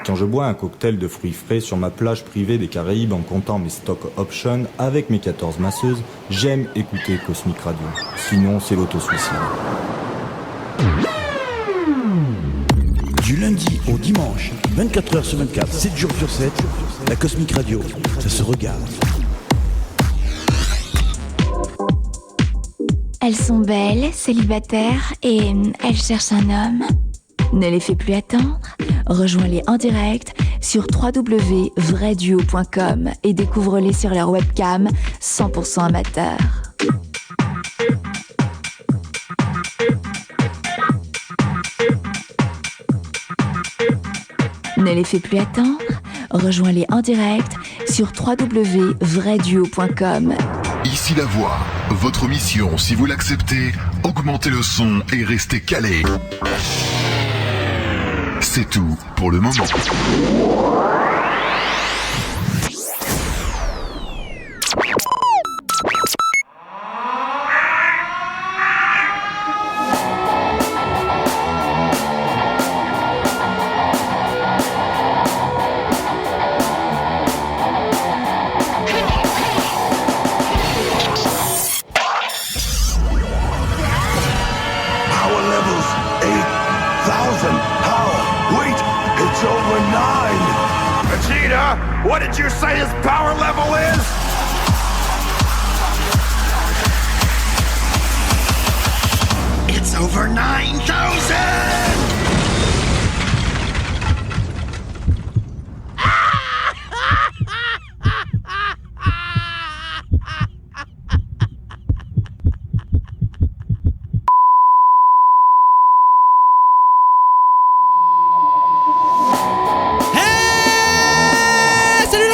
Quand je bois un cocktail de fruits frais sur ma plage privée des Caraïbes en comptant mes stock options avec mes 14 masseuses, j'aime écouter Cosmic Radio. Sinon, c'est l'auto-suicide. Du lundi au dimanche, 24h sur 24, 7 jours sur 7, la Cosmic Radio, ça se regarde. Elles sont belles, célibataires et elles cherchent un homme. Ne les fais plus attendre. Rejoins-les en direct sur www.vraiduo.com et découvre-les sur leur webcam 100% amateur. Ne les fais plus attendre. Rejoins-les en direct sur www.vraiduo.com. Ici la voix. Votre mission, si vous l'acceptez, augmentez le son et restez calé. C'est tout pour le moment. What did you say his power level is? It's over 9,000!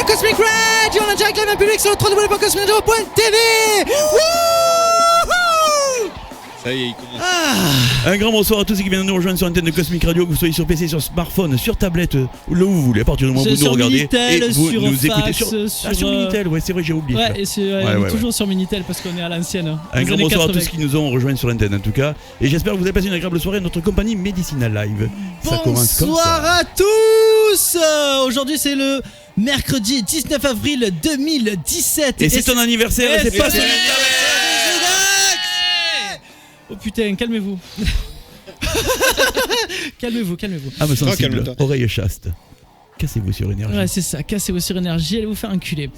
Cosmic Radio, on est direct live en public sur le www.cosmicradio.tv. Ça y est, il commence. Un grand bonsoir à tous ceux qui viennent de nous rejoindre sur l'antenne de Cosmic Radio, que vous soyez sur PC, sur smartphone, sur tablette, là où vous voulez, à partir du moment où vous nous regardez. Minitel, et vous sur nous fax, écoutez sur Minitel, ouais, c'est vrai, j'ai oublié. Ouais, et on est toujours sur Minitel parce qu'on est à l'ancienne. Un grand bonsoir à tous qui nous ont rejoints sur l'antenne en tout cas. Et j'espère que vous avez passé une agréable soirée à notre compagnie Medicinal Live. Ça commence comme ça. Bonsoir à tous. Aujourd'hui c'est le mercredi 19 avril 2017. Et c'est ton anniversaire, c'est pas son anniversaire. Oh putain, calmez-vous. calmez-vous. Âme sensible, oreille chaste. Cassez-vous sur énergie. Ouais, c'est ça, cassez-vous sur énergie, allez vous faire enculer.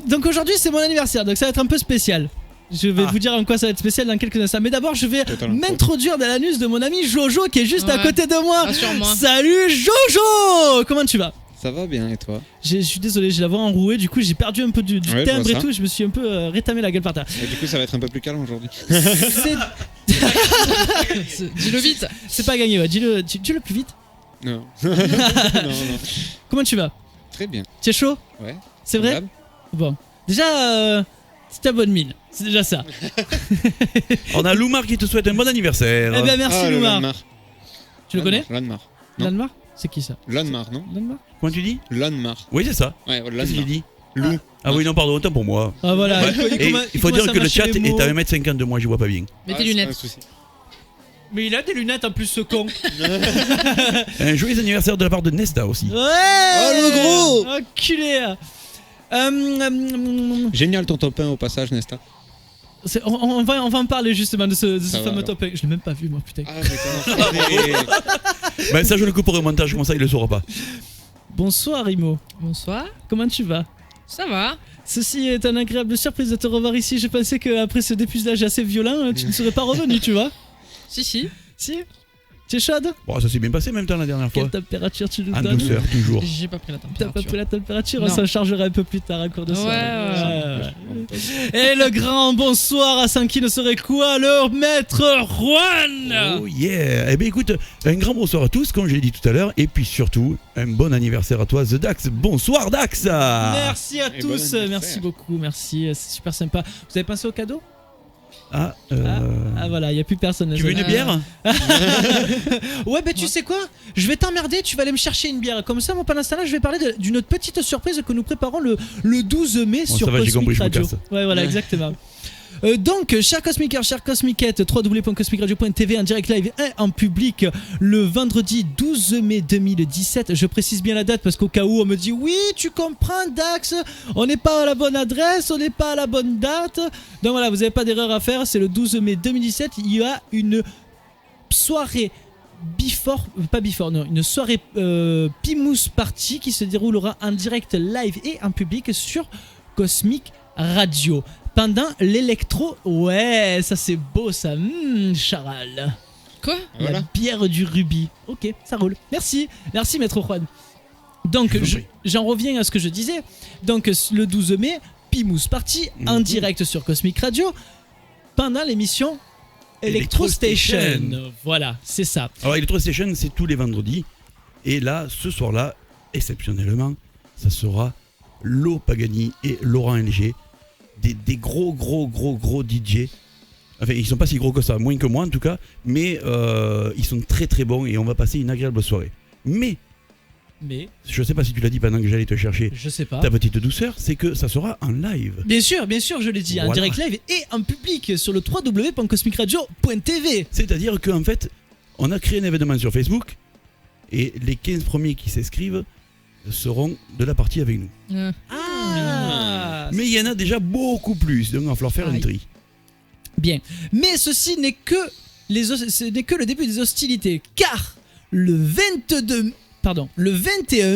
Donc aujourd'hui c'est mon anniversaire, donc ça va être un peu spécial. Je vais vous dire en quoi ça va être spécial dans quelques instants. Mais d'abord, je vais m'introduire dans l'anus de mon ami Jojo qui est juste à côté de moi. Salut Jojo. Comment tu vas? Ça va bien, et toi? Je suis désolé, j'ai la voix enrouée, du coup j'ai perdu un peu du timbre et tout, je me suis un peu rétamé la gueule par terre. Et du coup ça va être un peu plus calme aujourd'hui. Dis-le vite. C'est pas gagné, ouais. Dis-le plus vite. Non. non. Comment tu vas? Très bien. Tu es chaud? Ouais. C'est vrai? Bon. Déjà, c'est un bon mille. C'est déjà ça. On a Loumar qui te souhaite un bon anniversaire. Eh bien merci Loumar. Tu le connais? Lanmar. Lanmar? C'est qui ça? Lanmar, non? Lanmar? Comment tu dis? Lanmar. Oui, c'est ça. Ouais, Lanmar. Qu'est-ce qu'il dit? Lou. Ah oui, non, pardon, autant pour moi. Ah voilà. Ouais. Il faut dire que le chat est à 1m50 de moi, j'y vois pas bien. Mets tes lunettes. Mais il a des lunettes en plus, ce con. Un joyeux anniversaire de la part de Nesta aussi. Ouais. Oh le gros. Enculé. Génial ton top 1 au passage, Nesta. On va en parler justement de ce fameux alors. top 1. Je l'ai même pas vu moi, putain. Ah, mais Ben ça je le couperai au montage, comme ça il le saura pas. Bonsoir Imo. Bonsoir. Comment tu vas? Ça va. Ceci est une agréable surprise de te revoir ici. Je pensais qu'après ce dépucelage assez violent, tu ne serais pas revenu, tu vois. Si. Si. Tu es chaude? Bon, ça s'est bien passé en même temps la dernière fois. Quelle température tu nous En donnes? douceur, toujours. J'ai pas pris la T'as température. pas pris la température? On Non. s'en chargera un peu plus tard à cours de soirée. Ouais. Et le grand bonsoir à Sanki ne serait quoi, le maître Juan. Oh yeah. Eh bien écoute, un grand bonsoir à tous, comme je l'ai dit tout à l'heure. Et puis surtout, un bon anniversaire à toi, The Dax. Bonsoir Dax. Merci à Et tous, bon anniversaire. merci beaucoup, merci, c'est super sympa. Vous avez pensé au cadeau? Ah, voilà, il n'y a plus personne. Tu veux une bière? Ouais, bah tu sais quoi? Je vais t'emmerder, tu vas aller me chercher une bière. Comme ça, moi, pendant ce temps-là, je vais parler d'une petite surprise que nous préparons le 12 mai sur ça va, j'ai Cosmic compris, je me Radio. casse. Ouais, voilà, exactement. Donc, chers cosmiqueurs, chers cosmiquettes, www.cosmicradio.tv en direct live et en public le vendredi 12 mai 2017. Je précise bien la date parce qu'au cas où on me dit oui, tu comprends Dax, on n'est pas à la bonne adresse, on n'est pas à la bonne date. Donc voilà, vous n'avez pas d'erreur à faire, c'est le 12 mai 2017. Il y a une soirée une soirée Pimous Party qui se déroulera en direct live et en public sur Cosmic Radio pendant l'électro. Ouais, ça c'est beau ça, Charal. Quoi ? La bière du rubis. Ok, ça roule. Merci Maître Juan. Donc j'en reviens à ce que je disais. Donc le 12 mai, Pimous Party en direct sur Cosmic Radio pendant l'émission Electro Station. Voilà, c'est ça. Alors Electro Station, c'est tous les vendredis. Et là, ce soir-là, exceptionnellement, ça sera Lo Pagani et Laurent LG, des gros DJ. Enfin, ils sont pas si gros que ça, moins que moi en tout cas, mais ils sont très très bons et on va passer une agréable soirée. Mais je sais pas si tu l'as dit pendant que j'allais te chercher. Je sais pas. Ta petite douceur, c'est que ça sera en live. Bien sûr, je l'ai dit, en direct live et en public sur le www.cosmicradio.tv. C'est-à-dire qu'en fait, on a créé un événement sur Facebook et les 15 premiers qui s'inscrivent seront de la partie avec nous. Mais il y en a déjà beaucoup plus, donc il va falloir faire une tri. Bien, mais ceci n'est que le début des hostilités, car le 21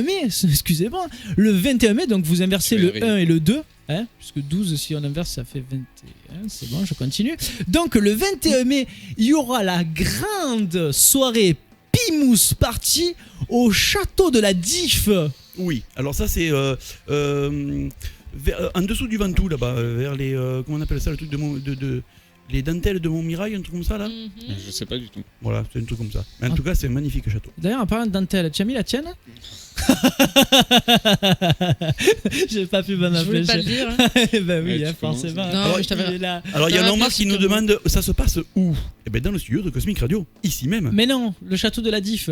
mai, excusez-moi, le 21 mai, donc vous inversez le 1 et le 2, hein, puisque 12 si on inverse ça fait 21, c'est bon, je continue. Donc le 21 mai, il y aura la grande soirée Pimous Party au château de la Diff. Oui, alors ça c'est en dessous du Ventoux là-bas, vers les comment on appelle ça, le truc de les dentelles de Montmirail, un truc comme ça là. Je sais pas du tout. Voilà, c'est un truc comme ça. Mais en tout cas, c'est un magnifique château. D'ailleurs, en parlant de dentelle, tu as mis la tienne? J'ai pas pu m'en Je voulais empêcher. pas le dire. Ben oui, hein, forcément. Non, alors, mais je t'avais... Alors, il y a Normand qui nous demande. demande ça se passe où? Eh bien, dans le studio de Cosmic Radio, ici même. Mais non, le château de la Diff.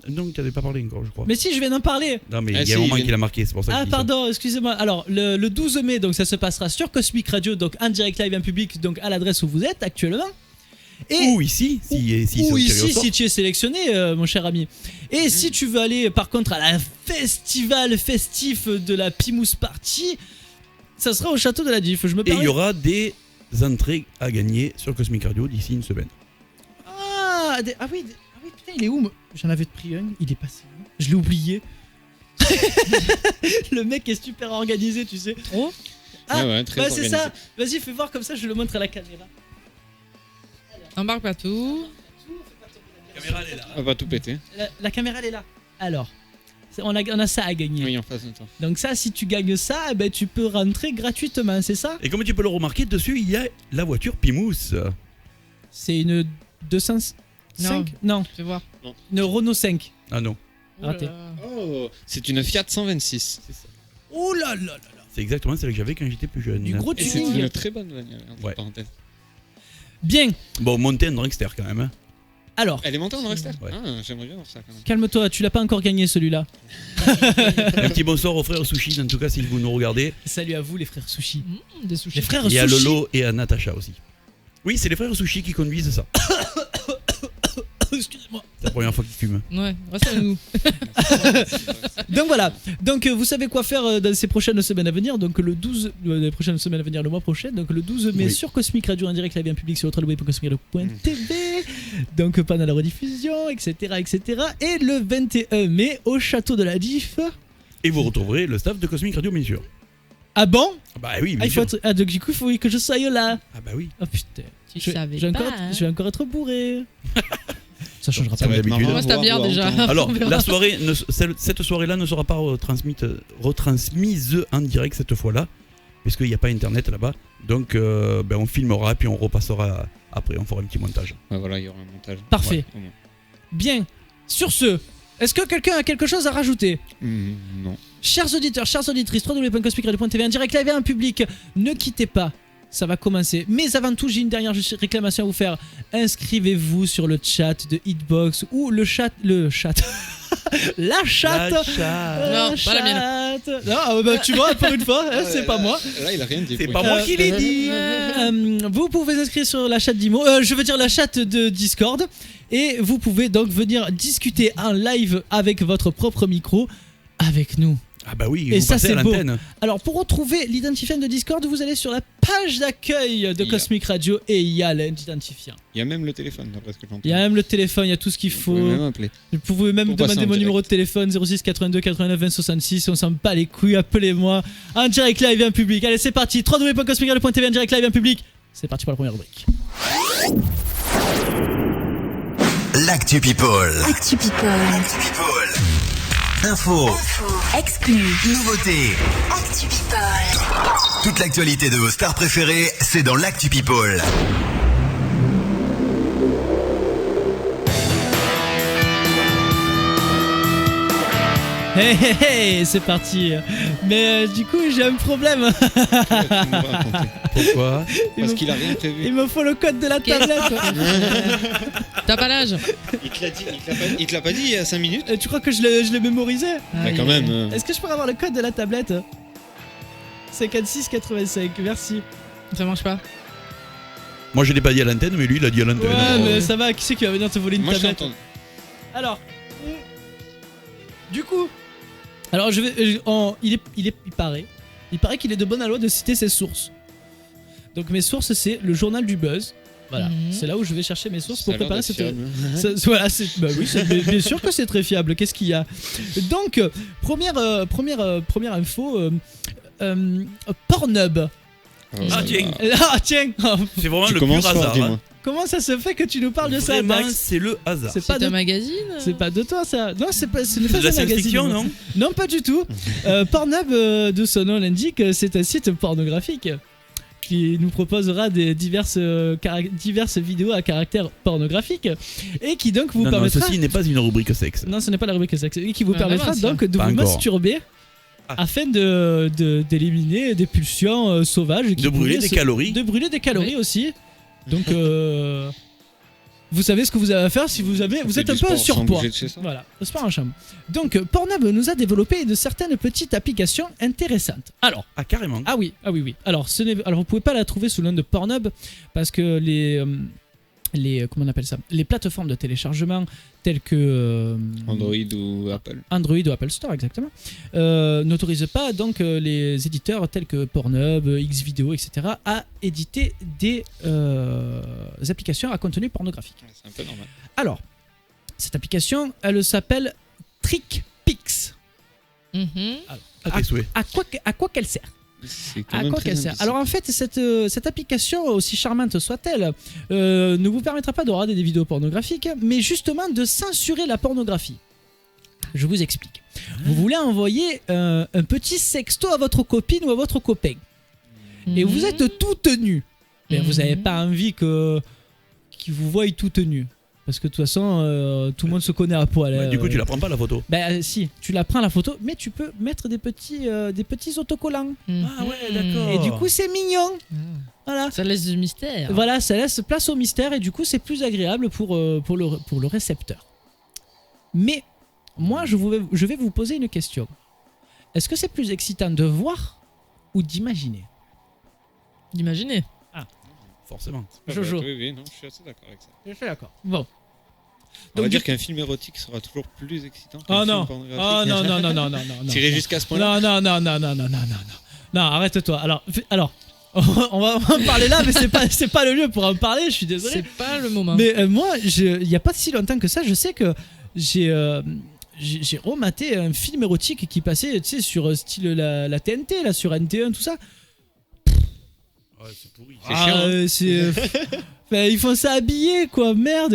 Donc, tu n'avais pas parlé encore, je crois. Mais si, je viens d'en parler. Non, mais il y a un moment qu'il a marqué, c'est pour ça que je dis ça. Pardon, excusez-moi. Alors, le 12 mai, donc ça se passera sur Cosmic Radio, donc en direct live en public, donc à l'adresse où vous êtes actuellement. Ou ici, si tu es sélectionné, mon cher ami. Et si tu veux aller, par contre, à la festival festif de la Pimous Party, ça sera au château de la Diff. Et il y aura des entrées à gagner sur Cosmic Radio d'ici une semaine. Ah oui, putain, il est où? J'en avais pris un, il est passé où? Je l'ai oublié. Le mec est super organisé, tu sais. Oh. Ouais, très c'est organisé. ça. Vas-y, fais voir comme ça, je le montre à la caméra. Embarque pas tout. La caméra, elle est là. On va pas tout péter. La caméra, elle est là. Alors, on a ça à gagner. Oui, en face de toi. Donc ça, si tu gagnes ça, ben, tu peux rentrer gratuitement, c'est ça? Et comme tu peux le remarquer, dessus, il y a la voiture Pimous. C'est une 205? Non, Je vais voir. une Renault 5. Ah non, Raté. Oh, c'est une Fiat 126. Oh là là là là. c'est exactement celle que j'avais quand j'étais plus jeune. Du gros Et c'est tuning. une très bonne bagnole, entre Ouais. parenthèses. Bien, Bon, monter un dragster quand même. Hein. alors, Elle est montée en Dragster. Ouais. Ah, j'aimerais bien voir ça quand même. calme-toi, tu l'as pas encore gagné celui-là. Un petit bonsoir aux frères Sushi, en tout cas, si vous nous regardez. Salut à vous les frères Sushi. Des sushis. Les frères Et à Sushi. Lolo et à Natacha aussi. Oui, c'est les frères Sushi qui conduisent ça. Excusez-moi. C'est la première fois qu'ils fument. Ouais, reste avec nous. Donc voilà, donc vous savez quoi faire dans ces prochaines semaines à venir. Donc le 12, les prochaines semaines à venir, le mois prochain. Donc le 12 mai Oui. sur Cosmic Radio en direct live en public sur www.cosmicradio.tv. Donc pendant la rediffusion, etc., etc. Et le 21 mai au château de la Diff. Et vous retrouverez le staff de Cosmic Radio, bien sûr. Ah bon? Ah bah oui, bien Il faut sûr. être... donc du coup il faut que je sois là. Ah bah oui. Oh putain. Tu Je savais vais pas. encore, hein. je vais encore être bourré. Ça changera Ça pas. va être d'habitude. marrant. Moi, c'est ta bière Voir, déjà. entendre. Alors, On verra. la soirée, cette soirée-là ne sera pas retransmise en direct cette fois-là, parce qu'il n'y a pas internet là-bas. Donc, on filmera puis on repassera après. On fera un petit montage. Ouais, voilà, il y aura un montage. Parfait. Ouais, au moins. Bien. Sur ce, est-ce que quelqu'un a quelque chose à rajouter? Non. Chers auditeurs, chères auditrices, www.cosmicradio.tv en direct live et en public, ne quittez pas, ça va commencer. Mais avant tout, j'ai une dernière réclamation à vous faire. Inscrivez-vous sur le chat de Hitbox ou le chat La chatte. La chatte. Non, pas la mienne. chatte. Non, bah, tu vois, pour une fois, hein, c'est pas moi. Là, il a rien dit. C'est pour pas une moi qui l'ai dit. Vous pouvez vous inscrire sur la chatte d'Imo, je veux dire la chatte de Discord, et vous pouvez donc venir discuter en live avec votre propre micro avec nous. Ah bah oui, Et vous ça, passez à c'est beau. l'antenne. Alors pour retrouver l'identifiant de Discord, vous allez sur la page d'accueil de Il y a- Cosmic Radio et il y a l'identifiant. Il y a même le téléphone, d'après ce que j'entends. Il y a même le téléphone, il y a tout ce qu'il Vous faut. pouvez même appeler. Vous pouvez même Pour passer demander en mon direct. numéro de téléphone 06 82 89 20 66. On s'en bat les couilles, appelez-moi. En direct live et en public. Allez, c'est parti. www.cosmigradio.tv en direct live et en public. C'est parti pour la première rubrique. L'actu people. Actu People. Info, Exclu. nouveautés, Actu People. toute l'actualité de vos stars préférées, c'est dans l'actu people. Hey, hey, hey, c'est parti. Mais du coup, j'ai un problème. Tu nous raconter. Pourquoi? Parce qu'il a rien prévu. Il me faut le code de la tablette. T'as pas l'âge? Il te l'a dit, il te l'a pas dit il y a 5 minutes. Tu crois que je l'ai mémorisé? Bah quand même. Est-ce que je pourrais avoir le code de la tablette? 5685, merci. Ça marche pas. Moi je l'ai pas dit à l'antenne, mais lui il a dit à l'antenne. Ouais, mais ça va, qui c'est qui va venir te voler une Moi je tablette? t'entends. Alors, du coup, alors je vais, il paraît qu'il est de bonne loi de citer ses sources. Donc mes sources, c'est le journal du buzz. Voilà, Mhm. c'est là où je vais chercher mes sources Ça pour a l'air préparer d'être cette. fiable. Voilà, bah oui, bien sûr que c'est très fiable. Qu'est-ce qu'il y a? Donc, première info, Pornhub. Ah tiens, Ah tiens, c'est vraiment Tu le commences pur fort, hasard. dis-moi. Hein. comment ça se fait que tu nous parles de ça, Vraiment, Dax? c'est le hasard. C'est pas C'est un de, magazine? c'est pas de toi ça. Non, ce n'est pas C'est de un la science-fiction, magazine. non? Non, pas du tout. Pornhub, de son nom l'indique, c'est un site pornographique qui nous proposera des diverses vidéos à caractère pornographique et qui donc vous Non, non, permettra. ceci n'est pas une rubrique sexe. Non, ce n'est pas la rubrique sexe. Et qui vous Ah, permettra mince. donc de Pas vous encore. masturber Ah. afin d'éliminer des pulsions sauvages. Qui De brûler pourraient des se- calories. De brûler des calories Oui. aussi. Donc, vous savez ce que vous avez à faire si vous êtes C'est un du peu en sport sans surpoids. bouger de chez soi. Voilà, le sport en chambre. Donc, Pornhub nous a développé de certaines petites applications intéressantes. Alors, Ah carrément. ah oui. Alors, vous pouvez pas la trouver sous le nom de Pornhub parce que comment on appelle ça? Les plateformes de téléchargement telles que Android ou Apple. Android ou Apple Store exactement n'autorisent pas donc les éditeurs tels que Pornhub, Xvideo, etc. à éditer des applications à contenu pornographique. C'est un peu normal. Alors, cette application, elle s'appelle TrickPix. Mhm. À tes souhaits. À quoi qu'elle sert? C'est quand À même quoi très qu'elle sert? indécis. Alors en fait, cette application, aussi charmante soit-elle, ne vous permettra pas de regarder des vidéos pornographiques, mais justement de censurer la pornographie. Je vous explique. Vous voulez envoyer un petit sexto à votre copine ou à votre copain, et vous êtes tout nu. Mais vous n'avez pas envie qu'ils vous voient tout nu. Parce que de toute façon, tout le monde se connaît à poil. Ouais, hein. du coup, tu la prends pas la photo. Ben si, tu la prends la photo, mais tu peux mettre des petits autocollants. Ah ouais, d'accord. Et du coup, c'est mignon. Voilà. Ça laisse du mystère. Voilà, ça laisse place au mystère et du coup, c'est plus agréable pour le récepteur. Mais moi, je vais vous poser une question. Est-ce que c'est plus excitant de voir ou d'imaginer? D'imaginer. Forcément. Ah, Jojo. bah, oui, non, je suis assez d'accord avec ça. Je suis d'accord. Bon. On va Donc, dire qu'un film érotique sera toujours plus excitant qu'un Oh film non. pornographique. Oh non, non, non, non, non, non, non. Tiré jusqu'à ce point-là. Non. Non, arrête-toi. Alors, on va en parler là, mais c'est pas le lieu pour en parler, je suis désolé. C'est pas le moment. Mais moi, il y a pas si longtemps que ça, je sais que j'ai rematé un film érotique qui passait, tu sais, sur style la TNT, là, sur NT1, tout ça. Ouais, c'est pourri. C'est chiant, hein. Enfin, ils font ça habillé, quoi. Merde,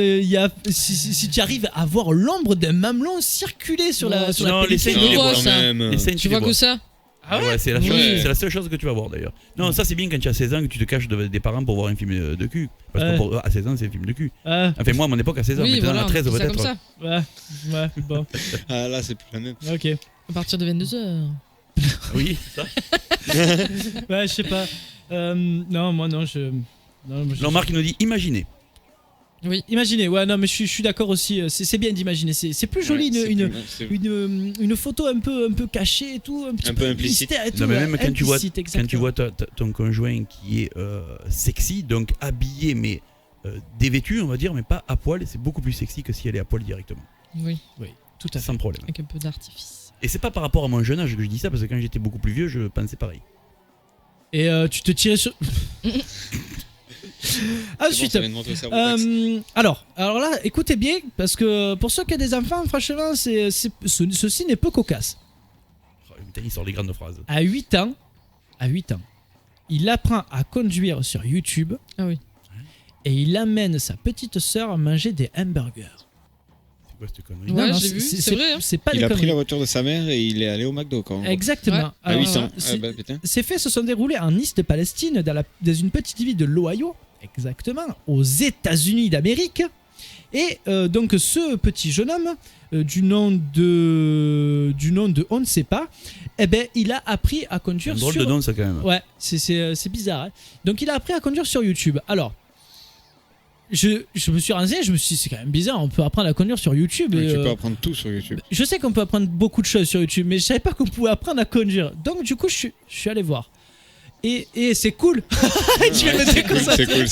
si tu arrives à voir l'ombre d'un mamelon circuler sur la Non, les pellicule. scènes, tu les vois, vois. ça. Les scènes, Tu les vois que ça? Ah ouais, c'est la, Oui. c'est la seule chose que tu vas voir d'ailleurs. Non, ça c'est bien quand tu as 16 ans que tu te caches des parents pour voir un film de cul. Parce que à 16 ans, c'est un film de cul. Ah, Enfin, moi à mon époque, à 16 ans, Oui, maintenant voilà, à 13 on fait ça peut-être. comme ça. ouais, bon, Ah là, c'est plus la même. ok. À partir de 22h. Oui, ça. Ouais, je sais pas. Non, moi non, non, moi, Non, Marc il nous dit imaginez. Oui. Imaginez, ouais, non, mais je suis d'accord aussi. C'est bien d'imaginer. C'est plus joli une photo un peu cachée et tout, un peu implicite. mystère et tout, Non, mais même quand tu vois, implicite, quand tu vois ton conjoint qui est sexy, donc habillé mais dévêtu, on va dire, mais pas à poil, c'est beaucoup plus sexy que si elle est à poil directement. Oui, tout à fait. Sans problème. avec un peu d'artifice. Et c'est pas par rapport à mon jeune âge que je dis ça, parce que quand j'étais beaucoup plus vieux, je pensais pareil. Et tu te tirais sur. Ensuite, alors là, écoutez bien, parce que pour ceux qui ont des enfants, franchement, ceci n'est peu cocasse. Oh, putain, il sort les grandes phrases. À 8 ans, il apprend à conduire sur YouTube. Ah oui. Et il amène sa petite sœur manger des hamburgers. C'est quoi cette connerie? Ouais, j'ai vu, c'est vrai. Hein. C'est pas Il des a pris conneries. la voiture de sa mère et il est allé au McDo quand même. Exactement. Ouais. À 8 ans. Alors, ces faits se sont déroulés en East Palestine, dans une petite ville de l'Ohio, exactement, aux États-Unis d'Amérique. Et donc ce petit jeune homme, du nom de on ne sait pas, eh ben il a appris à conduire Un drôle sur. de nom, ça quand même. Ouais, c'est bizarre. Hein. Donc il a appris à conduire sur YouTube. Alors. Je me suis renseigné, je me suis dit c'est quand même bizarre, on peut apprendre à conduire sur YouTube. Tu peux apprendre tout sur YouTube. Je sais qu'on peut apprendre beaucoup de choses sur YouTube, mais je savais pas qu'on pouvait apprendre à conduire. Donc du coup, je suis allé voir. Et c'est cool. Tu vas me dire comme ça. C'est cool.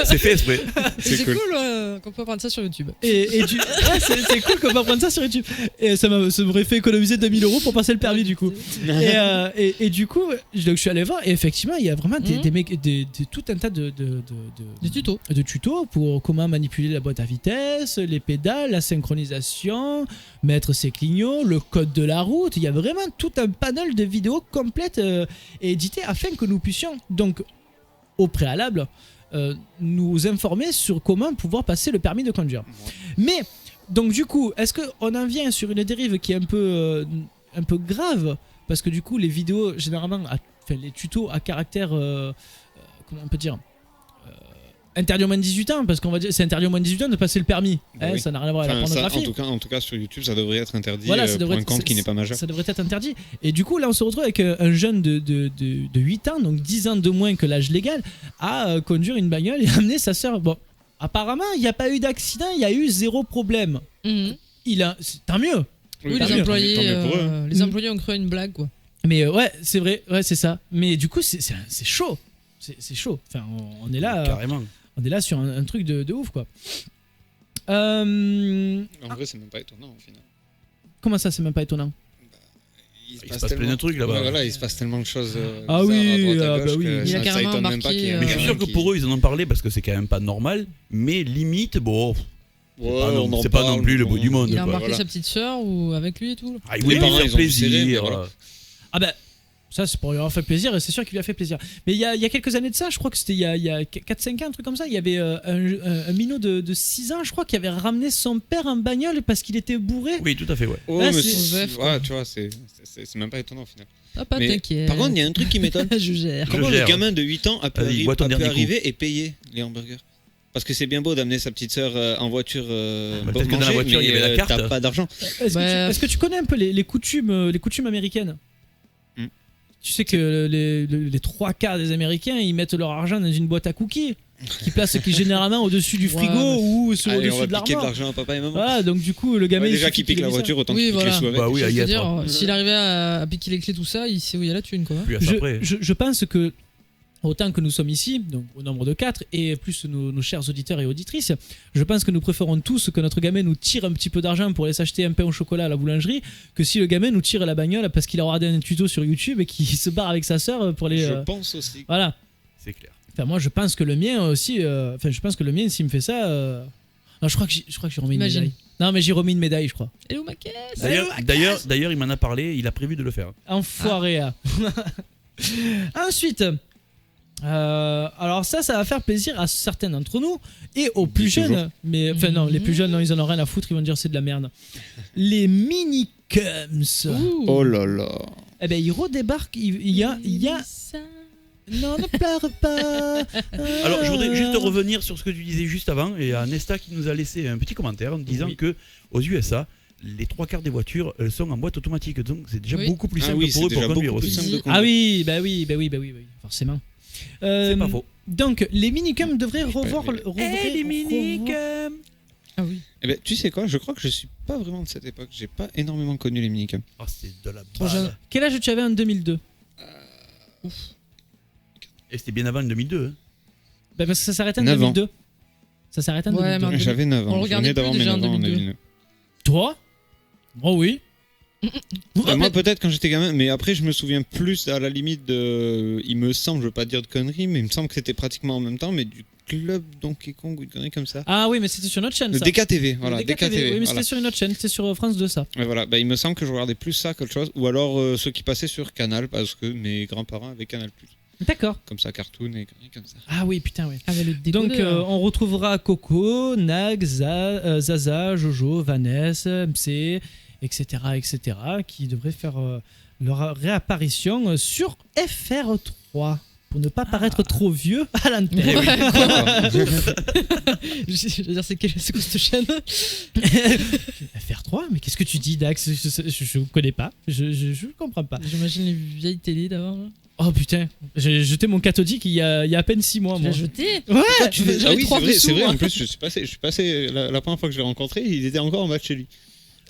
C'est fait exprès. C'est cool qu'on peut apprendre ça sur YouTube. Ouais, c'est cool qu'on peut apprendre ça sur YouTube. Et ça m'aurait fait économiser 2000 € pour passer le permis du coup. Et du coup, donc, je suis allé voir et effectivement, il y a vraiment tout un tas de tutos pour comment manipuler la boîte à vitesse, les pédales, la synchronisation, mettre ses clignots, le code de la route. Il y a vraiment tout un panel de vidéos complètes et éditées afin que nous puissions donc au préalable nous informer sur comment pouvoir passer le permis de conduire. Mais donc du coup, est-ce qu'on en vient sur une dérive qui est un peu grave, parce que du coup les vidéos généralement, les tutos à caractère comment on peut dire interdit aux moins de 18 ans, parce qu'on va dire c'est interdit aux moins de 18 ans de passer le permis. Oui. Ça n'a rien à voir avec la pornographie. En tout cas, sur YouTube, ça devrait être interdit Voilà, pour un compte qui n'est pas majeur. Ça devrait être interdit. Et du coup, là, on se retrouve avec un jeune de 8 ans, donc 10 ans de moins que l'âge légal, à conduire une bagnole et amener sa sœur. Bon, apparemment, il n'y a pas eu d'accident, il y a eu 0 problème. Mhm. Tant mieux. Oui, tant les mieux. employés, Tant mieux pour eux. les employés ont cru à une blague, quoi. Mais ouais, c'est vrai, ouais, c'est ça. Mais du coup, c'est chaud. C'est chaud. Enfin, on est là. Carrément. On est là sur un truc de ouf, quoi. En vrai, c'est même pas étonnant au final. Comment ça, c'est même pas étonnant? Il se passe plein de trucs là-bas. Ouais, voilà, il se passe tellement de choses. Ah oui, à droite, à bah gauche, oui. que Il a ça carrément étonne même pas embarqué, qu'il y ait un Mais je suis jeune sûr que qui- pour eux, ils en ont parlé parce que c'est quand même pas normal. Mais limite, bon, Ouais, non, on en c'est pas parle, non plus le mais bout bon. du monde. Il a quoi. embarqué voilà. sa petite sœur ou avec lui et tout. Ah, il Les voulait lui parents, faire ils ont pu serrer, mais plaisir. voilà. Ah ben, ça c'est pour lui avoir fait plaisir et c'est sûr qu'il lui a fait plaisir. Mais il y a quelques années de ça, je crois que c'était il y a 4-5 ans, un truc comme ça, il y avait un minot de 6 ans, je crois, qui avait ramené son père en bagnole parce qu'il était bourré. Oui, tout à fait, ouais. Oh, Là, mais c'est- ouais, tu vois, c'est même pas étonnant au final. Ah, pas Mais t'inquiète. par contre, il y a un truc qui m'étonne. Je gère. Je Comment gère. le gamin de 8 ans a pu, Vas-y, bois ton dernier coup. arriver et payer les hamburgers? Parce que c'est bien beau d'amener sa petite sœur en voiture Bah, pour peut-être que dans la manger, voiture, mais il y avait la carte. t'as pas d'argent. Est-ce que tu connais un peu les coutumes américaines? Tu sais que les 3 quarts des Américains, ils mettent leur argent dans une boîte à cookies qui généralement au-dessus du frigo Ouais, ou Allez, on au-dessus va de piquer de l'armoire. l'argent à papa et maman. Voilà, donc du coup, le gamin. Ouais, il déjà suffit qu'il pique qu'il la ait ça. voiture, autant Oui, qu'il pique les voilà. sous avec. Bah oui, à y être. C'est-à-dire, s'il arrivait à piquer les clés, tout ça, il sait où il y a la thune, quoi. Plus à ça après. Je pense que autant que nous sommes ici, donc au nombre de 4, et plus nos chers auditeurs et auditrices, je pense que nous préférons tous que notre gamin nous tire un petit peu d'argent pour aller s'acheter un pain au chocolat à la boulangerie, que si le gamin nous tire la bagnole parce qu'il a regardé un tuto sur YouTube et qu'il se barre avec sa sœur pour les... Je pense aussi. Voilà. C'est clair. Enfin, moi, je pense que le mien aussi... je pense que le mien, s'il me fait ça... Non, je crois que j'ai remis une Imagine. médaille. Non, mais j'ai remis une médaille, je crois. Et où ma caisse? D'ailleurs, il m'en a parlé, il a prévu de le faire. Enfoiré. Ensuite, alors ça va faire plaisir à certains d'entre nous et aux plus toujours. jeunes. Mais enfin non, les plus jeunes, non, ils en ont rien à foutre, ils vont dire c'est de la merde. Les mini-cums. Ouh. Oh là là. Eh ben ils redébarquent. Il y a. Non, ne pleure pas. Alors, je voudrais juste revenir sur ce que tu disais juste avant et à Nesta qui nous a laissé un petit commentaire en disant Oui. que aux USA, les 3 quarts des voitures elles sont en boîte automatique, donc c'est déjà Oui. beaucoup plus Ah simple oui, pour c'est eux pour déjà conduire beaucoup plus aussi. simple de Ah oui, bah oui, forcément. C'est pas faux. Donc, les minicums devraient revoir. les minicums. Ah oui. Eh ben, tu sais quoi, je crois que je suis pas vraiment de cette époque. J'ai pas énormément connu les minicums. Oh, c'est de la Trop jeune. balle. Quel âge tu avais en 2002? Et c'était bien avant le 2002. Hein. Bah, parce que ça s'arrêtait en 9 ans. 2002. Ça s'arrêtait en Ouais, 2002. mais en J'avais 9 on le ans. Je regardait venais d'avoir plus mes déjà en 9 ans en 2002. 2009. Toi? Oh oui. Moi peut-être quand j'étais gamin, mais après je me souviens plus à la limite de... Il me semble, je veux pas dire de conneries, mais il me semble que c'était pratiquement en même temps, mais du club Donkey Kong ou une connerie comme ça. Ah oui, mais c'était sur notre chaîne. Le Ça. DKTV, voilà, Le DKTV. Oui, mais voilà. c'était sur une autre chaîne. C'était sur France 2, ça. Ouais, voilà. Bah, il me semble que je regardais plus ça qu'autre chose, ou alors ceux qui passaient sur Canal, parce que mes grands-parents avaient Canal+. D'accord. Comme ça, Cartoon et conneries comme ça. Ah oui, putain, oui. Avec le Donc, décodeur. on retrouvera Coco, Nag, Zaza, Jojo, Vanessa, MC, etc., etc., qui devraient faire leur réapparition sur FR3 pour ne pas paraître trop vieux à l'antenne. Ouais. Je veux dire, c'est quoi cette chaîne? FR3, mais qu'est-ce que tu dis, Dax? Je connais pas. Je comprends pas. J'imagine les vieilles télés d'avant. là. Oh putain, j'ai jeté mon cathodique il y a à peine 6 mois. Tu Moi. l'as jeté? Ouais. Ah oui, trois c'est vrai. dessous, En plus, je suis passé la première fois que je l'ai rencontré, il était encore en bas de chez lui.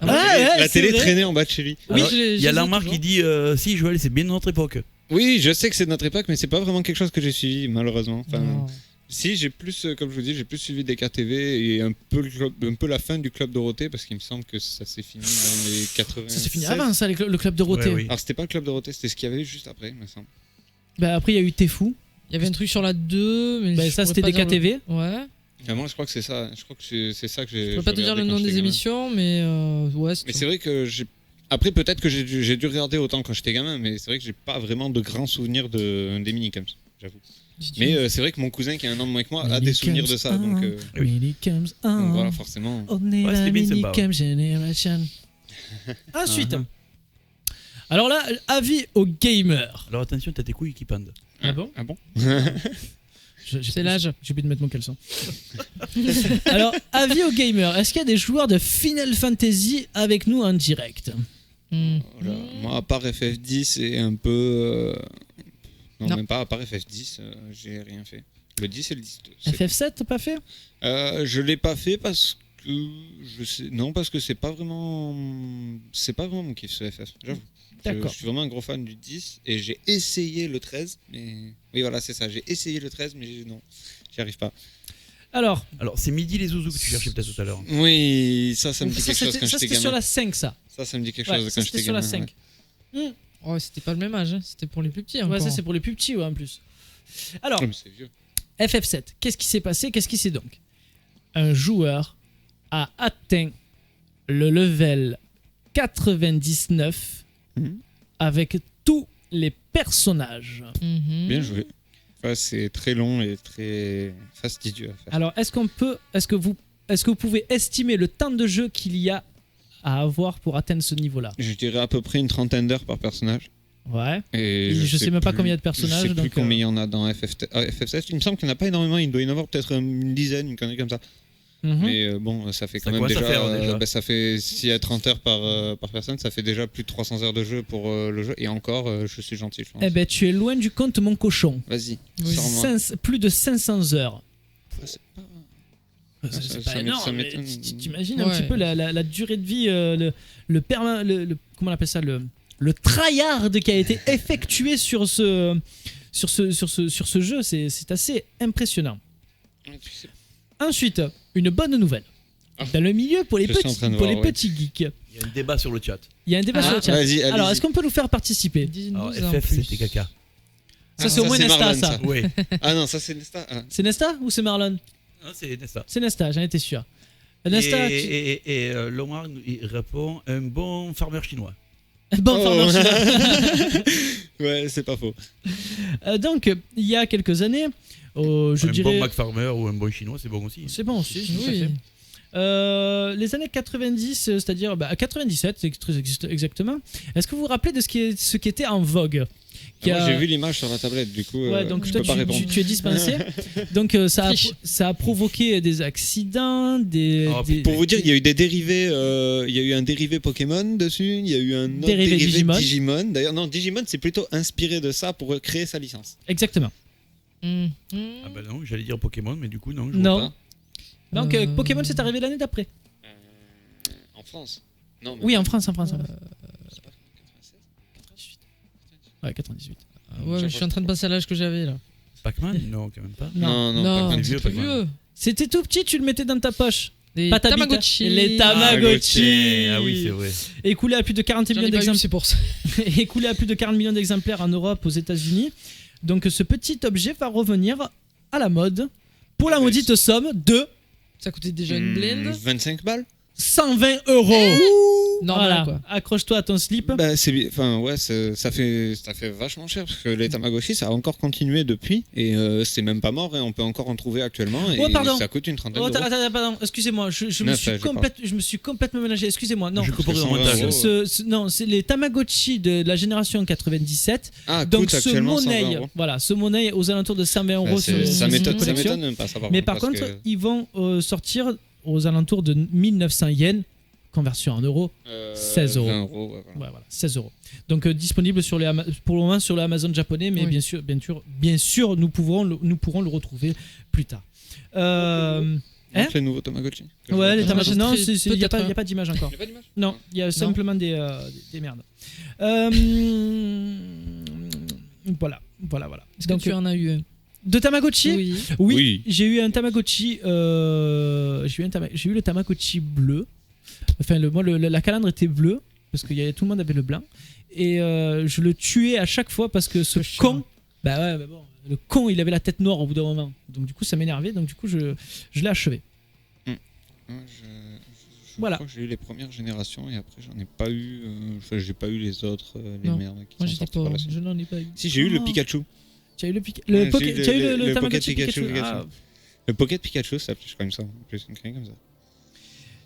Ah ouais, La c'est télé vrai. traînait en bas de chez lui. Oui, Alors, je les- il y a je les ai Lamar toujours. qui dit si Joël, c'est bien de notre époque. Oui, je sais que c'est de notre époque, mais c'est pas vraiment quelque chose que j'ai suivi, malheureusement. Enfin, Non. si, j'ai plus, comme je vous dis, j'ai plus suivi DKTV et un peu la fin du Club Dorothée, parce qu'il me semble que ça s'est fini dans les 80. Ça s'est fini avant ça, le club Dorothée. Ouais, oui. Alors, c'était pas le Club Dorothée, c'était ce qu'il y avait juste après, il me semble. Bah, après, il y a eu T'es fou. Il y avait un truc sur la 2, mais Bah, je ça, pourrais c'était pas dire le- DKTV. Ouais. Enfin, moi, je crois que c'est ça. Je crois que c'est ça que j'ai. Je peux pas te dire le nom des émissions, mais ouais. Mais c'est vrai que j'ai. Après, peut-être que j'ai dû regarder autant quand j'étais gamin, mais c'est vrai que j'ai pas vraiment de grands souvenirs des minicums, j'avoue. Mais c'est vrai que mon cousin qui a un an de moins que moi a des souvenirs de ça, donc Minicums, donc voilà, forcément. On est Ouais, la c'était bien sympa, Minicum Generation. Ensuite. Alors là, avis aux gamers. Alors attention, t'as tes couilles qui pendent. Ah bon? Ah bon C'est l'âge. J'ai oublié de mettre mon caleçon. Alors, avis aux gamers. Est-ce qu'il y a des joueurs de Final Fantasy avec nous en direct? Voilà. Moi, à part FF10 et un peu. Non, Non. même pas, à part FF10, j'ai rien fait. Le 10 et le 10. FF7, t'as pas fait? Je l'ai pas fait parce que. Non, parce que c'est pas vraiment mon kiff ce FF, j'avoue. D'accord. Je suis vraiment un gros fan du 10 et j'ai essayé le 13, mais. Oui, voilà, c'est ça. J'ai essayé le 13, mais non, j'y arrive pas. Alors, c'est Midi les Zouzous que tu cherchais peut-être tout à l'heure. Oui, ça me dit quelque chose quand ça j'étais c'était sur gamin. la 5, ça. Ça me dit quelque Ouais, chose ça, quand c'était j'étais sur la gamin. 5. Ouais, c'était pas le même âge, hein. C'était pour les plus petits. Ouais, encore. ça c'est pour les plus petits, ouais, en plus. Alors, Ouais, mais c'est vieux. FF7, qu'est-ce qui s'est passé? Qu'est-ce qui s'est donc? Un joueur a atteint le level 99 avec tous les personnages. Mhm. Bien joué. Ouais, c'est très long et très fastidieux à faire. Alors, est-ce que vous pouvez estimer le temps de jeu qu'il y a à avoir pour atteindre ce niveau-là? Je dirais à peu près une trentaine d'heures par personnage. Ouais. Et Je sais même pas combien il y a de personnages, Je sais plus donc, combien il y en a dans FF7. Il me semble qu'il n'y en a pas énormément. Il doit y en avoir peut-être une dizaine, une connerie comme ça. Mhm. Mais bon, ça fait quand Ça même commence à déjà. faire, déjà. Ça fait, s'il y a 30 heures par personne, ça fait déjà plus de 300 heures de jeu pour le jeu. Et encore, je suis gentil, je pense. Eh ben, tu es loin du compte, mon cochon. Vas-y, Oui. sors-moi. Plus de 500 heures. Ah, c'est pas- C'est ça- pas ça énorme, mais m'étonne. t'imagines un Ouais. petit peu la durée de vie, comment on appelle ça, le tryhard qui a été effectué sur ce jeu, c'est assez impressionnant. Tu sais- Ensuite, une bonne nouvelle. Dans le milieu pour les Je suis en train de pour voir, les ouais. petits geeks, Il y a un débat sur le chat. il y a un débat Ah. sur le chat. Vas-y, Alors, allez-y. est-ce qu'on peut nous faire participer? 19 Alors en FF plus. c'était caca. Ça, c'est au moins c'est Nesta, Marlon, ça. Oui. Ah non, ça c'est Nesta. Ah. C'est Nesta ou c'est Marlon? Ah, c'est Nesta. C'est Nesta, j'en étais sûr. Nesta, Et Lomar il répond un bon farmer chinois. bon, Oh. farmer chinois. Ouais, c'est pas faux. Donc, il y a quelques années, je un dirais. bon Mac farmer ou un bon chinois, c'est bon aussi. C'est bon aussi, tout à Oui. fait. Les années 90, c'est-à-dire 97 très exactement. Est-ce que vous vous rappelez de ce qui était en vogue? Qui Moi, a- j'ai vu l'image sur la tablette, du coup, Ouais, donc je toi peux pas répondre. tu es dispensé. Donc Triche. ça a provoqué des accidents, des. Ah, des- Pour vous dire, il y a eu des dérivés. Il y a eu un dérivé Pokémon dessus. Il y a eu un autre Dérivé dérivé Digimon. Digimon. D'ailleurs, non, Digimon, c'est plutôt inspiré de ça pour créer sa licence. Exactement. Ah bah non, j'allais dire Pokémon, mais du coup, non. Je Non. vois pas. Donc Pokémon c'est arrivé l'année d'après. En France. Non, mais Oui, en France. c'est pas 96, 98. Ouais, 98. Ouais, mais je suis en train de passer à l'âge que j'avais là. Pac-Man Non, quand même pas. Non, Non, Pac-Man, c'est c'est vieux, plus Pac-Man. vieux. C'était tout petit, tu le mettais dans ta poche. Les Pas ta bite, Tamagotchi. Les Tamagotchi. Ah oui, c'est vrai. Écoulé à plus de 40 J'en millions ai pas eu, d'exemplaires. c'est pour ça. Écoulé à plus de 40 millions d'exemplaires en Europe, aux États-Unis. Donc ce petit objet va revenir à la mode pour la maudite somme de Ça coûtait déjà une blinde. 25 balles 120 euros. Normal, Voilà. quoi. Accroche-toi à ton slip. Bah, ça fait vachement cher parce que les Tamagotchi ça a encore continué depuis et c'est même pas mort et on peut encore en trouver actuellement et Oh, pardon. ça coûte une trentaine Oh, d'euros. pardon, excusez-moi, je me Neuf, suis je crois. je me suis complètement mélangé. Excusez-moi, non. Je comprends Parce que le montage. 120 euros. Non, c'est les Tamagotchi de la génération 97. Ah, Donc coûte ce actuellement 120 monnaie, euros. voilà, ce monnaie aux alentours de 120 Bah, euros. c'est- sur ça une m'étonne collection. même pas ça Mais par parce contre, que, ils vont sortir aux alentours de 1900 yens, conversion en euros. 16 euros. 20 euros, ouais, voilà. Ouais, voilà, 16 euros. Donc disponible sur pour le moment sur le Amazon japonais, mais Oui. bien sûr, nous pourrons le retrouver plus tard. Hein Donc, les nouveaux Tamagotchi. que je Ouais, les vois. Tamagotchi. Non, il n'y a, Peut-être, pas d'image encore. Il y a pas d'image Non, il y a simplement des merdes. Voilà. Est-ce que tu en as eu un De Tamagotchi Oui. Oui, j'ai eu un Tamagotchi. J'ai eu le Tamagotchi bleu. Enfin, la calandre était bleue parce que tout le monde avait le blanc. Et je le tuais à chaque fois parce que ce chiant. con. Bah ouais, mais bon, le con, il avait la tête noire au bout d'un moment. Donc du coup, ça m'énervait. Donc du coup, je l'ai achevé. Ouais, je Voilà. crois que j'ai eu les premières générations et après j'en ai pas eu. J'ai pas eu les autres, les Non. merdes qui Moi, sont j'étais sorties pas. par la suite. Je n'en ai pas eu. Si, j'ai eu le Oh. Pikachu. Tu as eu le Ouais, j'ai eu tu as eu le le Tamagotchi Pocket Pikachu. Pikachu. Ah, Le Pocket Pikachu, ça s'appelait comme ça. En plus, une connerie comme ça.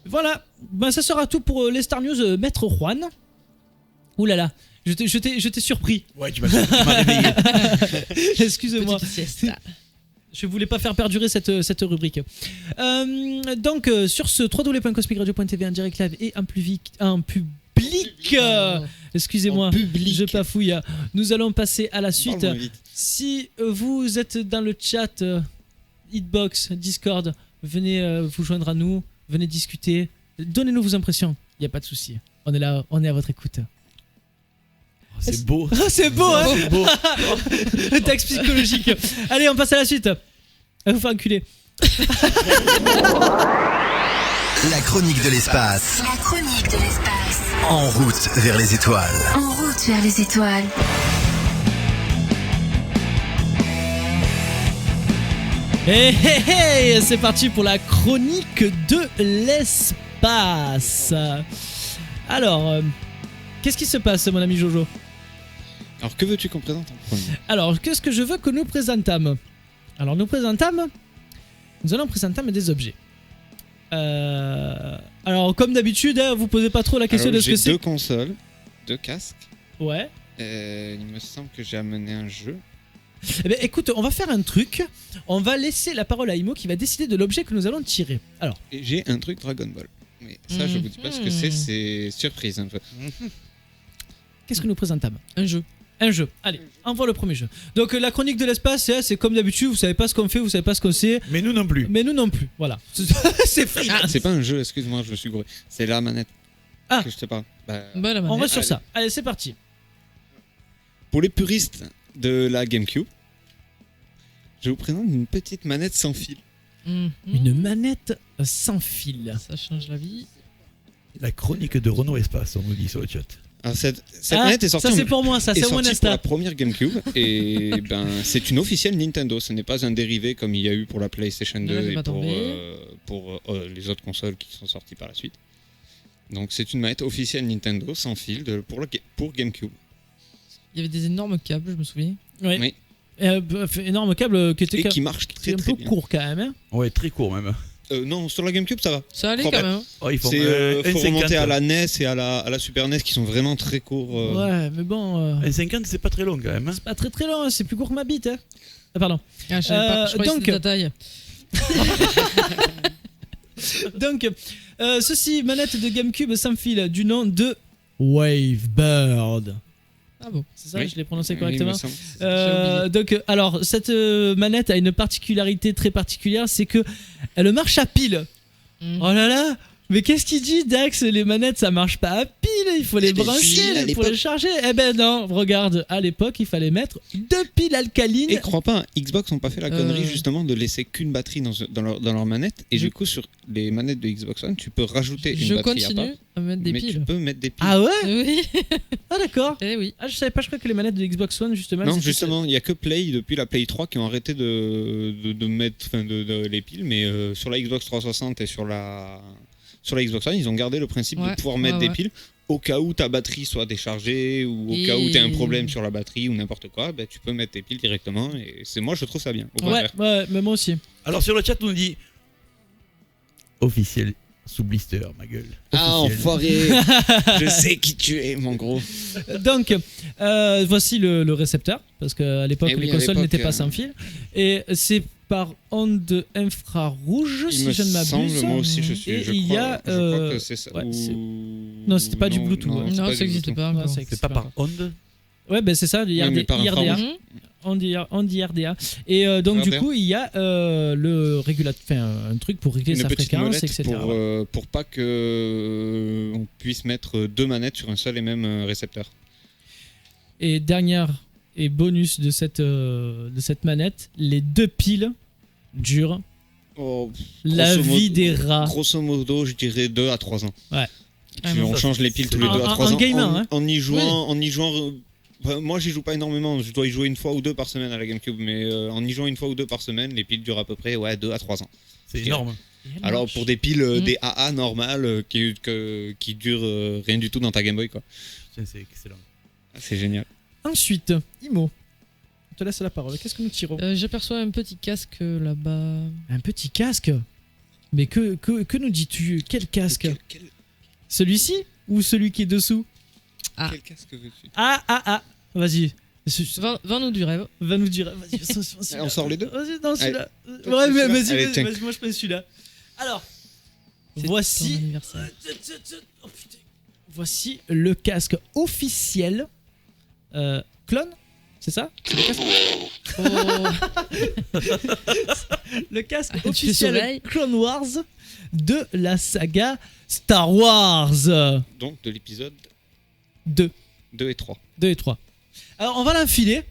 voilà. Ben, ça sera tout pour les Star News. Maître Juan. Ouh là là. Je t'ai surpris. Ouais, tu m'as réveillé. Excusez-moi. Petite siesta. Je voulais pas faire perdurer cette rubrique. Donc, sur ce, www.cosmicradio.tv en direct live et en public. Excusez-moi, En public. je bafouille. Nous allons passer à la suite. Parle moins vite. Si vous êtes dans le chat, Hitbox, Discord, venez vous joindre à nous, venez discuter. Donnez-nous vos impressions. Il n'y a pas de souci. On est là, on est à votre écoute. Oh, c'est beau. Ah, c'est beau, hein. C'est beau. Le texte psychologique. Allez, on passe à la suite. Elle vous fait enculer. La chronique de l'espace. La chronique de l'espace. En route vers les étoiles. En route vers les étoiles. Hey, hey, hey, c'est parti pour la chronique de l'espace. Alors, qu'est-ce qui se passe, mon ami Jojo? Alors, que veux-tu qu'on présente en premier? Alors, qu'est-ce que je veux que nous présentâmes? Alors, nous allons présenter des objets. Alors, comme d'habitude, hein, vous posez pas trop la question Alors, de ce que j'ai c'est. 2 consoles, 2 casques. Ouais. Il me semble que j'ai amené un jeu. Eh bien, écoute, on va faire un truc. On va laisser la parole à Imo qui va décider de l'objet que nous allons tirer. Alors, Et j'ai un truc Dragon Ball. Mais ça, je vous dis pas ce que c'est surprise un peu. qu'est-ce que nous présentâmes? Un jeu. Un jeu. Allez, envoie le premier jeu. Donc, la chronique de l'espace, c'est comme d'habitude, vous savez pas ce qu'on fait, vous savez pas ce qu'on sait. Mais nous non plus. Mais nous non plus, voilà. C'est free. Ah, c'est pas un jeu, excuse-moi, je me suis gouré. C'est la manette. Ah. Que je te parle. Bah, Bah, la On manette. reste sur Allez. ça. Allez, c'est parti. pour les puristes de la GameCube, je vous présente une petite manette sans fil. Une manette sans fil. Ça change la vie. La chronique de Renault Espace, on nous dit sur le chat. Alors, cette Ah, manette est sortie, ça c'est pour moi, ça est c'est mon sortie pour la Insta. première GameCube et ben c'est une officielle Nintendo. Ce n'est pas un dérivé comme il y a eu pour la PlayStation Ne 2 l'avez et pas tombé. pour les autres consoles qui sont sorties par la suite. Donc c'est une manette officielle Nintendo sans fil pour GameCube. Il y avait des énormes câbles, je me souviens. Ouais. Oui. Énorme câble qui était Et qui marche c'est très un très peu bien. court quand même. Hein. Ouais, très court même. Non, sur la GameCube ça va. Ça allait Crois quand pas. même. hein. Oh, ils font C'est faut 1,50. remonter à la NES et à la Super NES qui sont vraiment très courts. Ouais, mais bon, 1,50 c'est pas très long quand même. Hein. c'est pas très très long, hein, c'est plus court que ma bite. Hein. Ah, pardon. Ah, je savais pas. Je croyais que donc- c'était ta taille. Donc, ceci, manette de GameCube sans fil du nom de Wavebird. Ah bon. C'est ça, Oui. je l'ai prononcé Oui, correctement. il me semble. Donc, alors, cette manette a une particularité très particulière, c'est que elle marche à pile. Mm. Oh là là, mais qu'est-ce qu'il dit, Dax? Les manettes, ça marche pas à pile, il faut les Mais brancher si, à pour l'époque- les charger. Eh ben non, regarde, à l'époque, il fallait mettre 2 piles alcalines. Et crois pas, Xbox n'ont pas fait la connerie Euh. justement de laisser qu'une batterie dans leur manette. Et du coup, sur les manettes de Xbox One, tu peux rajouter une Je batterie à part. continue à mettre des Mais tu piles. peux mettre des piles. Ah ouais? Oui. Ah d'accord. Eh oui. Ah, je savais pas, je crois que les manettes de Xbox One, justement. Non, c'était- justement, il n'y a que Play, depuis la Play 3, qui ont arrêté de mettre les piles, mais sur la Xbox 360 et sur la Xbox One, ils ont gardé le principe de Ouais, pouvoir mettre ouais, des piles au cas où ta batterie soit déchargée ou au Et- cas où tu as un problème sur la batterie ou n'importe quoi, ben, tu peux mettre tes piles directement. Et moi, je trouve ça bien. Au Ouais, contraire. ouais, mais moi aussi. Alors sur le chat, on nous dit officiel sous blister, ma gueule. Ah, Officiel. enfoiré. Je sais qui tu es, mon gros. Donc, voici le récepteur, parce qu'à l'époque, Eh oui, les à consoles l'époque, n'étaient pas sans fil. Et c'est par onde infrarouge, Il si me je ne m'abuse. semble, moi aussi, je suis. Et je il crois, y a, je crois que c'est ça. ouais, ou- c'est- Non, c'était pas du Bluetooth, ouais. c'est Non, pas ça du n'existait Bluetooth. pas Ouais, encore. ça C'est existe pas par onde. Ouais, ben c'est ça, Ouais, mais par IRDA. infrarouge. Onde IRDA. Et donc, du RDA. coup, il y a le régulateur, enfin, un truc pour régler Une sa petite fréquence, molette etc. pour pas que on puisse mettre deux manettes sur un seul et même récepteur. Et dernière et bonus de cette manette, les 2 piles durent Oh, la grosso vie modo- des rats. Grosso modo, je dirais 2 à 3 ans. Ouais. On ça, change les piles tous les c'est- 2 à En- 3 en ans. gamin, hein. En y jouant, moi j'y joue pas énormément, je dois y jouer une fois ou deux par semaine à la GameCube, mais en y jouant une fois ou deux par semaine, les piles durent à peu près 2 à 3 ans. C'est énorme. Alors pour des piles des AA normales qui durent rien du tout dans ta Game Boy, quoi. Tiens, c'est excellent. Ah, c'est génial. Ensuite, Imo, on te laisse la parole. Qu'est-ce que nous tirons? J'aperçois un petit casque là-bas. Un petit casque? Mais que nous dis-tu? Quel casque? Quel Celui-ci ou celui qui est dessous? quel casque veux-tu? Ah, vas-y. Vends-nous du rêve. Va nous dire. Vas-y, celui-là. On sort les deux? Vas-y, non, celui-là. Toi, Ouais, tu mais veux vas-y, celui-là? Allez, vas-y, tiens. moi je prends celui-là. Alors, C'est ton voici. anniversaire. Oh, putain. Voici le casque officiel. Clone? C'est ça? C'est le casque, le casque Tu fais officiel soleil. Clone Wars de la saga Star Wars Donc de l'épisode 2. 2 et 3. 2 et 3. Alors on va l'enfiler,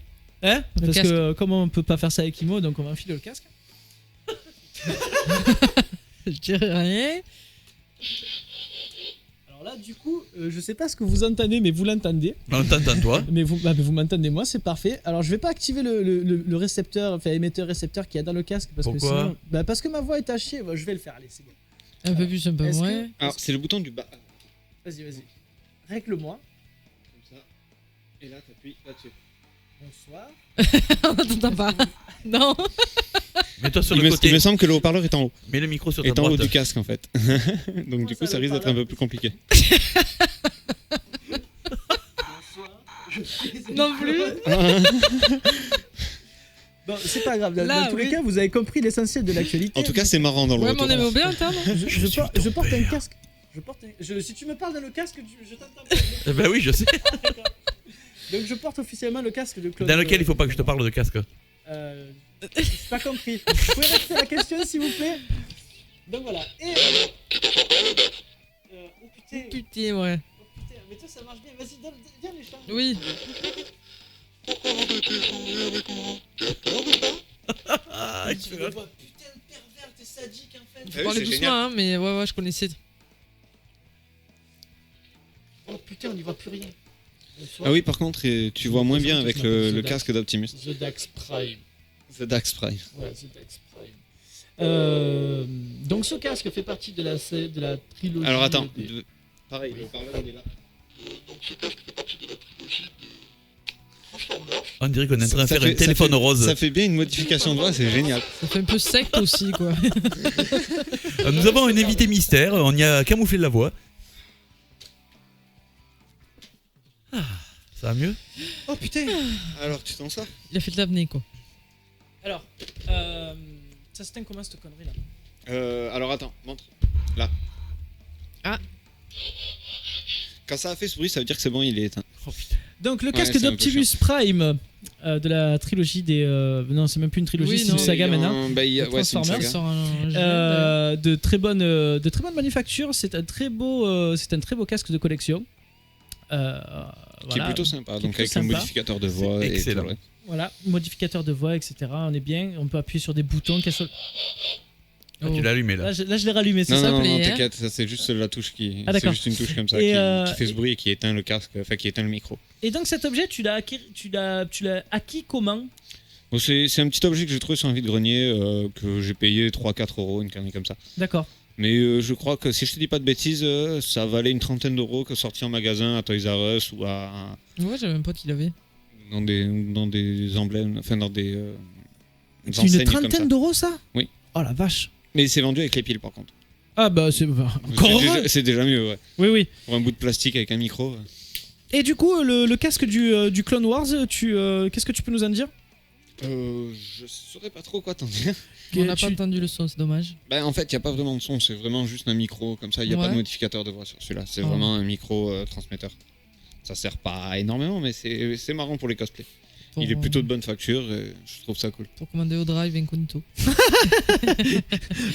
hein, Le parce casque. que comme on peut pas faire ça avec Imo, donc on va enfiler le casque. Je dirais rien. Alors là du coup, je sais pas ce que vous entendez, mais vous l'entendez. On t'entend, toi. Mais vous m'entendez moi, c'est parfait. Alors je vais pas activer le récepteur, enfin émetteur-récepteur qu'il y a dans le casque parce Pourquoi que sinon, parce que ma voix est tachée. Bah, je vais le faire, allez, c'est bon. Un peu plus, un peu Est-ce que- moins. Alors c'est le bouton du bas. Vas-y. Règle-moi. Comme ça. Et là t'appuies là-dessus. Bonsoir. On t'entend pas. Non. Mets-toi sur Il le me côté. semble que le haut-parleur est en haut. Mets le micro sur ta Est en haut droite. du casque en fait. Donc du coup ça risque d'être un peu plus compliqué. Non plus. Bon, c'est pas grave. Dans, Là, dans tous les oui. cas, vous avez compris l'essentiel de l'actualité. En tout cas c'est marrant dans le Ouais, mais on retour. aimait bien entendre. je porte un casque. Si tu me parles dans le casque, je t'entends pas. Eh ben oui, je sais. Donc je porte officiellement le casque de Claude. Dans lequel il faut pas que je te parle de casque. J'ai pas compris. Vous pouvez répéter la question s'il vous plaît. Donc voilà. Et. Oh putain. Putain, ouais. Oh putain. Mais toi ça marche bien. Vas-y, viens les chambres. Oui. Ah, excellent. Putain de pervers, t'es sadique en fait. Ah Je oui, parlais c'est doucement, génial. hein, mais ouais, je connaissais. Oh putain, on n'y voit plus rien. Bonsoir. Ah oui par contre tu vois moins bien avec le casque d'Optimus. The Dax Prime. The Dax Prime. Ouais, The Dax Prime. Donc ce casque fait partie de la trilogie. Alors attends. des- Pareil, le haut-parleur il est là. On dirait qu'on est en train de Ça faire fait- un téléphone ça fait- rose. Ça fait bien une modification de voix, c'est génial. Ça fait un peu secte aussi, quoi. Nous avons un invité mystère, on y a camouflé la voix. Ah, ça va mieux? Oh putain. Alors tu t'en sors? Il a fait de l'apnée, quoi. Alors, ça se tient comment cette connerie là? Alors attends, montre. Là. Ah. Quand ça a fait ce bruit, ça veut dire que c'est bon, il est éteint. Oh putain. Donc le casque c'est un peu d'Optimus Prime de la trilogie des... non, c'est même plus une trilogie, Oui, c'est non. une saga maintenant. Ouais, c'est une Transformers. saga. Sur un De très bonne manufacture. C'est un très beau casque de collection. Qui Voilà. est plutôt sympa, donc plutôt avec sympa. le modificateur de voix. C'est et excellent. tout, ouais. Voilà, modificateur de voix, etc. On est bien. On peut appuyer sur des boutons. Ah, tu l'as allumé là. Là, je l'ai rallumé, c'est Non, ça non, plaît, hein. t'inquiète, ça c'est juste la touche qui. Ah, c'est d'accord. juste une touche comme ça Et, qui fait ce bruit et qui éteint le casque, enfin qui éteint le micro. Et donc cet objet, tu l'as acquis comment? Bon, c'est un petit objet que j'ai trouvé sur un vide-grenier que j'ai payé 3-4 euros, une connerie comme ça. D'accord. Mais je crois que si je te dis pas de bêtises, ça valait une trentaine d'euros que sorti en magasin à Toys R Us ou à. Ouais, j'avais un pote qui l'avait. Dans des emblèmes, enfin dans des. C'est une enseignes comme ça. trentaine d'euros, ça? Oui. Oh la vache. Mais c'est vendu avec les piles par contre. Ah bah c'est encore heureux. C'est déjà mieux, ouais. Oui, oui. Pour un bout de plastique avec un micro. Et du coup, le casque du Clone Wars, qu'est-ce que tu peux nous en dire? Je saurais pas trop quoi t'en dire. On n'a tu- pas entendu le son, c'est dommage. Ben, en fait, il n'y a pas vraiment de son, c'est vraiment juste un micro comme ça. Il n'y a pas de Ouais. modificateur de voix sur celui-là. C'est Ah. vraiment un micro transmetteur. Ça sert pas énormément, mais c'est marrant pour les cosplays. Pour, Il est plutôt de bonne facture et je trouve ça cool. Pour commander au drive incognito.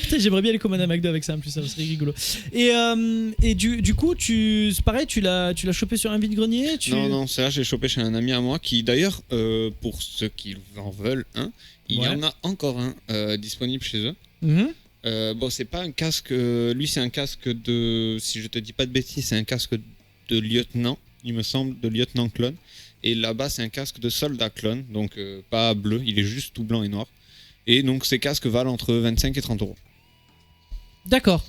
Putain, j'aimerais bien aller commander un McDo avec ça en plus, ça serait rigolo. Et du coup, c'est pareil, tu l'as chopé sur un vide-grenier Non, non, c'est là, j'ai chopé chez un ami à moi qui, d'ailleurs, pour ceux qui en veulent un, il y Ouais. en a encore un disponible chez eux. Mhm. Bon, c'est pas un casque. Lui, c'est un casque de. Si je te dis pas de bêtises, c'est un casque de lieutenant, il me semble, de lieutenant clone. Et là-bas, c'est un casque de soldat clone, donc pas bleu, il est juste tout blanc et noir. Et donc, ces casques valent entre 25 et 30 euros. D'accord.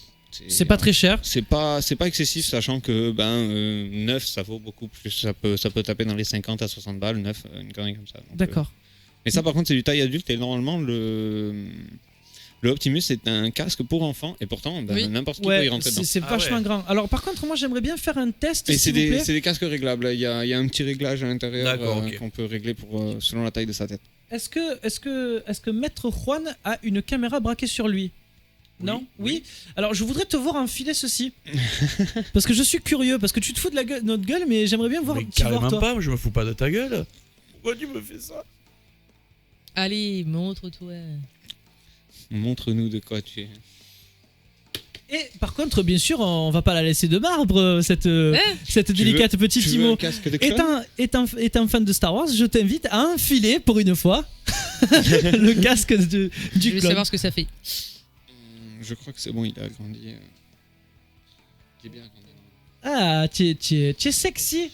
C'est pas très cher. C'est pas excessif, sachant que neuf, ça vaut beaucoup plus. Ça peut taper dans les 50 à 60 balles, neuf, une connerie comme ça. Donc, D'accord. mais ça, par contre, c'est du taille adulte et normalement, le Optimus, c'est un casque pour enfants et pourtant, Oui. n'importe qui peut y Ouais, rentrer dedans. c'est vachement ouais. grand. Alors par contre, moi j'aimerais bien faire un test, Et s'il vous plaît. c'est des casques réglables. Il y a un petit réglage à l'intérieur D'accord, ok. qu'on peut régler selon la taille de sa tête. Est-ce que Maître Juan a une caméra braquée sur lui? Non? Oui. Alors je voudrais te voir enfiler ceci. Parce que je suis curieux, parce que tu te fous de notre gueule, mais j'aimerais bien voir, Mais t'y voir carrément toi. pas, je me fous pas de ta gueule. Pourquoi tu me fais ça? Allez, montre-toi. Montre-nous de quoi tu es. Et par contre, bien sûr, on va pas la laisser de marbre, cette Tu délicate petite Tu veux un Imo. casque de clone Étant fan de Star Wars, je t'invite à enfiler pour une fois le casque Je du veux clone. savoir ce que ça fait. Je crois que c'est bon, il a agrandi. Il est bien agrandi. Ah, tu es sexy.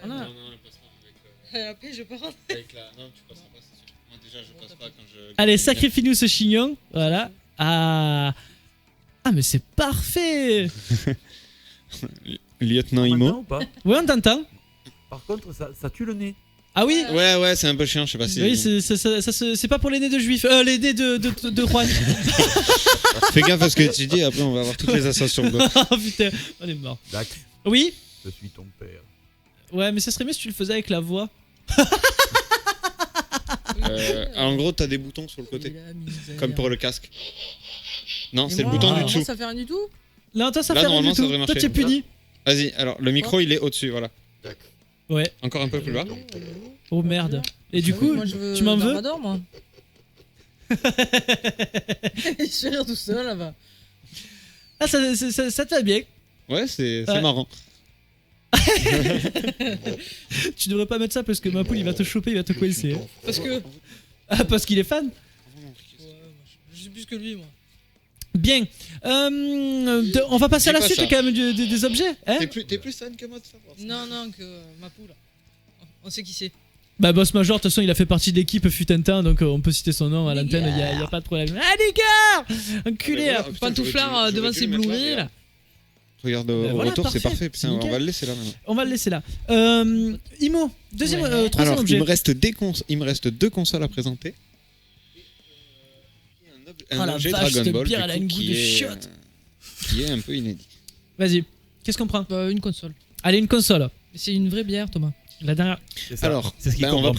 Voilà. Non, elle passe pas avec, Après, je peux rentrer. avec la. Non, tu passeras pas, c'est sûr. Moi, déjà, je passe pas quand je. Allez, sacrifie-nous ce chignon. Voilà. Ah, mais c'est parfait. Lieutenant On Imo. m'entend ou pas? Ouais, on t'entend. Par contre, ça tue le nez. Ah oui. Ouais, c'est un peu chiant, je sais pas si. Oui, c'est pas pour les nez de juifs. Les nez de Juan. Fais gaffe à ce que tu dis, après, on va avoir toutes les assassins sur le dos. Oh putain, on est mort. Dax, Oui. je suis ton père. Ouais, mais ça serait mieux si tu le faisais avec la voix. En gros, t'as des boutons sur le côté, comme pour le casque. Non, c'est le bouton du dessous. Ça fait rien du tout. Non, toi, ça Là, fait rien normalement, du ça tout. devrait Toi, marcher. tu es puni. Vas-y, alors le micro, il est au-dessus, voilà. Ouais. Encore un peu plus bas. Oh merde. Et du coup, Moi, je veux tu m'en veux? Darvador, moi. Il se fait rire tout seul là-bas. Ah, ça te va bien. Ouais, c'est Ouais. marrant. Tu devrais pas mettre ça parce que ma poule il va te choper, il va te coincer. hein. Parce que. Ah, parce qu'il est fan. Je sais plus que lui, moi. Bien. On va passer à Dis la pas suite ça. quand même des objets. Hein T'es plus fan que moi de savoir. Non, que ma poule. On sait qui c'est. Bah, Boss Major, de toute façon, il a fait partie de l'équipe fut un temps, donc on peut citer son nom à l'antenne, y a pas de problème. Ah, les gars! Enculé! Ah, hein. bah voilà. Pantouflard devant ses Blu-ray là. Regarde, Ben au voilà, retour, c'est parfait. parfait. C'est Putain, on nickel. va le laisser là maintenant. On va le laisser là. Imo, troisième Alors, objet. il me reste deux consoles à présenter. Et Oh la objet vache, Dragon cette Ball, bière, du elle a coup, un goût qui de est, shot. qui est un peu inédit. Vas-y, qu'est-ce qu'on prend? Une console. Allez, une console. C'est une vraie bière, Thomas. La dernière. C'est ça. Alors, c'est ce qu'il on va comprend pas.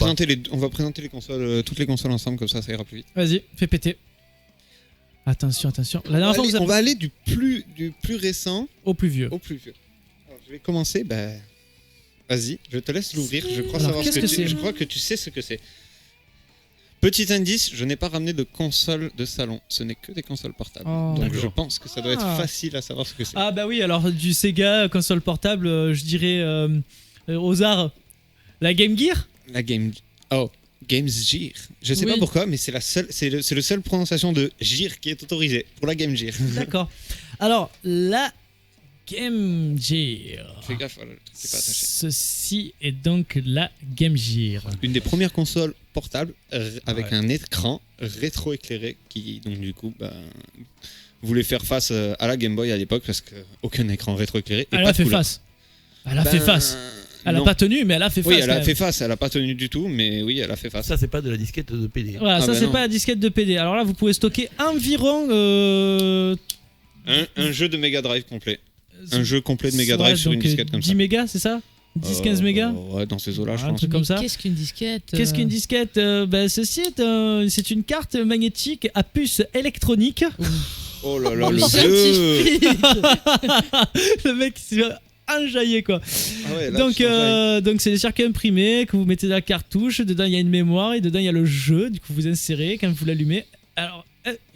présenter les consoles, toutes les consoles ensemble, comme ça ira plus vite. Vas-y, fais péter. Attention. La dernière fois, vous on avez va aller du plus récent au plus vieux. au plus vieux. Alors, je vais commencer Vas-y, je te laisse l'ouvrir. Je crois Alors, savoir ce qu'est-ce que que c'est Je crois que tu sais ce que c'est. Petit indice, je n'ai pas ramené de console de salon. Ce n'est que des consoles portables. Oh. Donc je D'accord. pense que ça doit être Ah. facile à savoir ce que c'est. Ah bah oui, alors du Sega console portable, je dirais aux arts, la Game Gear. La Game Gear. Je sais Oui. pas pourquoi, mais c'est le seul prononciation de Gear qui est autorisé pour la Game Gear. D'accord. Alors, la Game Gear. Fais gaffe, voilà, le truc n'est pas attaché. Ceci est donc la Game Gear. Une des premières consoles portables avec Ouais. un écran rétro-éclairé qui, donc du coup, voulait faire face à la Game Boy à l'époque parce qu'aucun écran rétro-éclairé et Elle pas a de fait couleur. face. Elle a fait face. Elle a non. pas tenu, mais elle a fait face. Oui, elle quand a même. fait face. Elle a pas tenu du tout, mais oui, elle a fait face. Ça, c'est pas de la disquette de PD. Voilà, Ah ça bah c'est non. pas la disquette de PD. Alors là, vous pouvez stocker environ. Un jeu de Mega Drive complet. Un jeu complet de Mega Drive ouais, sur une donc, disquette comme 10 ça. mégas, c'est ça 10-15 mégas Ouais, dans ces eaux-là, je Un pense. truc comme Mais ça. Qu'est-ce qu'une disquette Qu'est-ce qu'une disquette Ceci c'est une carte magnétique à puce électronique. Oh là là, Le le vieux. scientifique. Le mec s'est enjaillé quoi. Ah ouais, là, Donc tu t'enjailles. donc c'est des circuits imprimés que vous mettez dans la cartouche. Dedans il y a une mémoire et dedans il y a le jeu. Du coup vous insérez quand vous l'allumez. Alors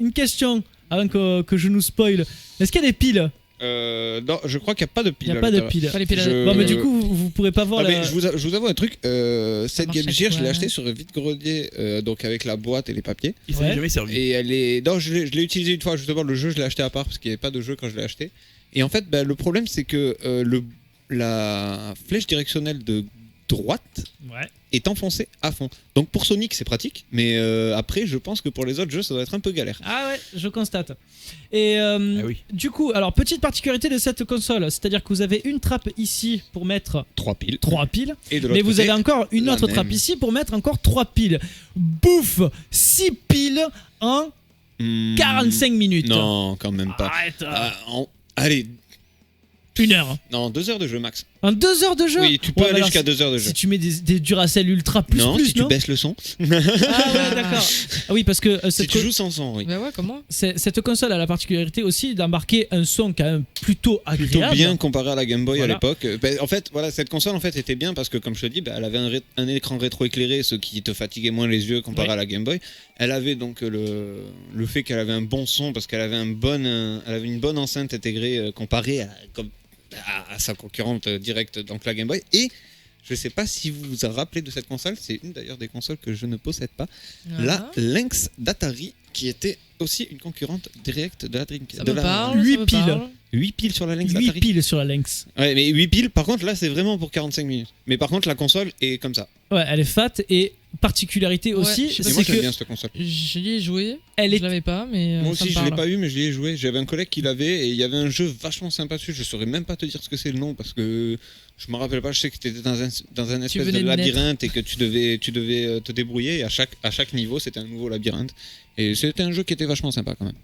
une question avant que je nous spoil. Est-ce qu'il y a des piles Non, je crois qu'il n'y a pas de Il pile. n'y a à pas de l'intérieur. piles. Fallait piler Je- Bon mais du coup vous pourrez pas voir Ah, la... mais je vous avoue un truc, cette marche Game à Gear, je quoi l'ai achetée sur un vide-grenier, donc avec la boîte et les papiers. Il s'en Ouais. est jamais servi. Et elle est. Non, je l'ai utilisée une fois, justement, le jeu, je l'ai acheté à part parce qu'il n'y avait pas de jeu quand je l'ai acheté. Et en fait, le problème, c'est que la flèche directionnelle de droite Ouais. est enfoncée à fond. Donc pour Sonic, c'est pratique, mais après, je pense que pour les autres jeux, ça doit être un peu galère. Ah ouais, je constate. Et Ah oui. du coup, alors petite particularité de cette console, c'est-à-dire que vous avez une trappe ici pour mettre 3 piles. 3 piles, Et de mais l'autre vous côté, avez encore une la autre même. trappe ici pour mettre encore 3 piles. Bouffe 6 piles en 45 minutes. Non, quand même pas. Arrête. Allez, 1 heure. non, 2 heures de jeu max. En 2 heures de jeu. Oui, tu peux Ouais, aller alors, jusqu'à 2 heures de jeu. Si tu mets des Duracell Ultra plus non, plus, si tu non baisses le son. Ah ouais, d'accord. Ah oui, parce que Si cette, tu joues sans son, oui. Bah ouais, comment cette console a la particularité aussi d'embarquer un son quand même plutôt agréable. Plutôt bien comparé à la Game Boy Voilà. à l'époque. En fait, voilà, cette console en fait était bien parce que, comme je te dis, elle avait un écran rétro-éclairé, ce qui te fatiguait moins les yeux comparé Ouais. à la Game Boy. Elle avait donc le fait qu'elle avait un bon son parce qu'elle avait elle avait une bonne enceinte intégrée comparée à sa concurrente directe, donc la Game Boy. Et je sais pas si vous vous rappelez de cette console, c'est une d'ailleurs des consoles que je ne possède pas, la Lynx d'Atari, qui était aussi une concurrente directe de la Dreamcast. Ça de me la- parle. 8 ça me piles. parle. 8 piles sur la Lynx 8 d'Atari. piles sur la Lynx. Ouais, mais 8 piles, par contre, là, c'est vraiment pour 45 minutes. Mais par contre, la console est comme ça. Ouais, elle est fat et particularité Ouais, aussi, je sais pas Et moi, c'est j'aime que bien cette console. J'y ai joué. elle Je est l'avais pas, mais Moi ça aussi, me je l'ai parle. pas eu, mais je l'y ai joué. J'avais un collègue qui l'avait et il y avait un jeu vachement sympa dessus. Je saurais même pas te dire ce que c'est le nom parce que je me rappelle pas. Je sais que tu étais dans un espèce venais de de naître. labyrinthe et que tu devais te débrouiller. Et à chaque niveau, c'était un nouveau labyrinthe. Et c'était un jeu qui était vachement sympa quand même.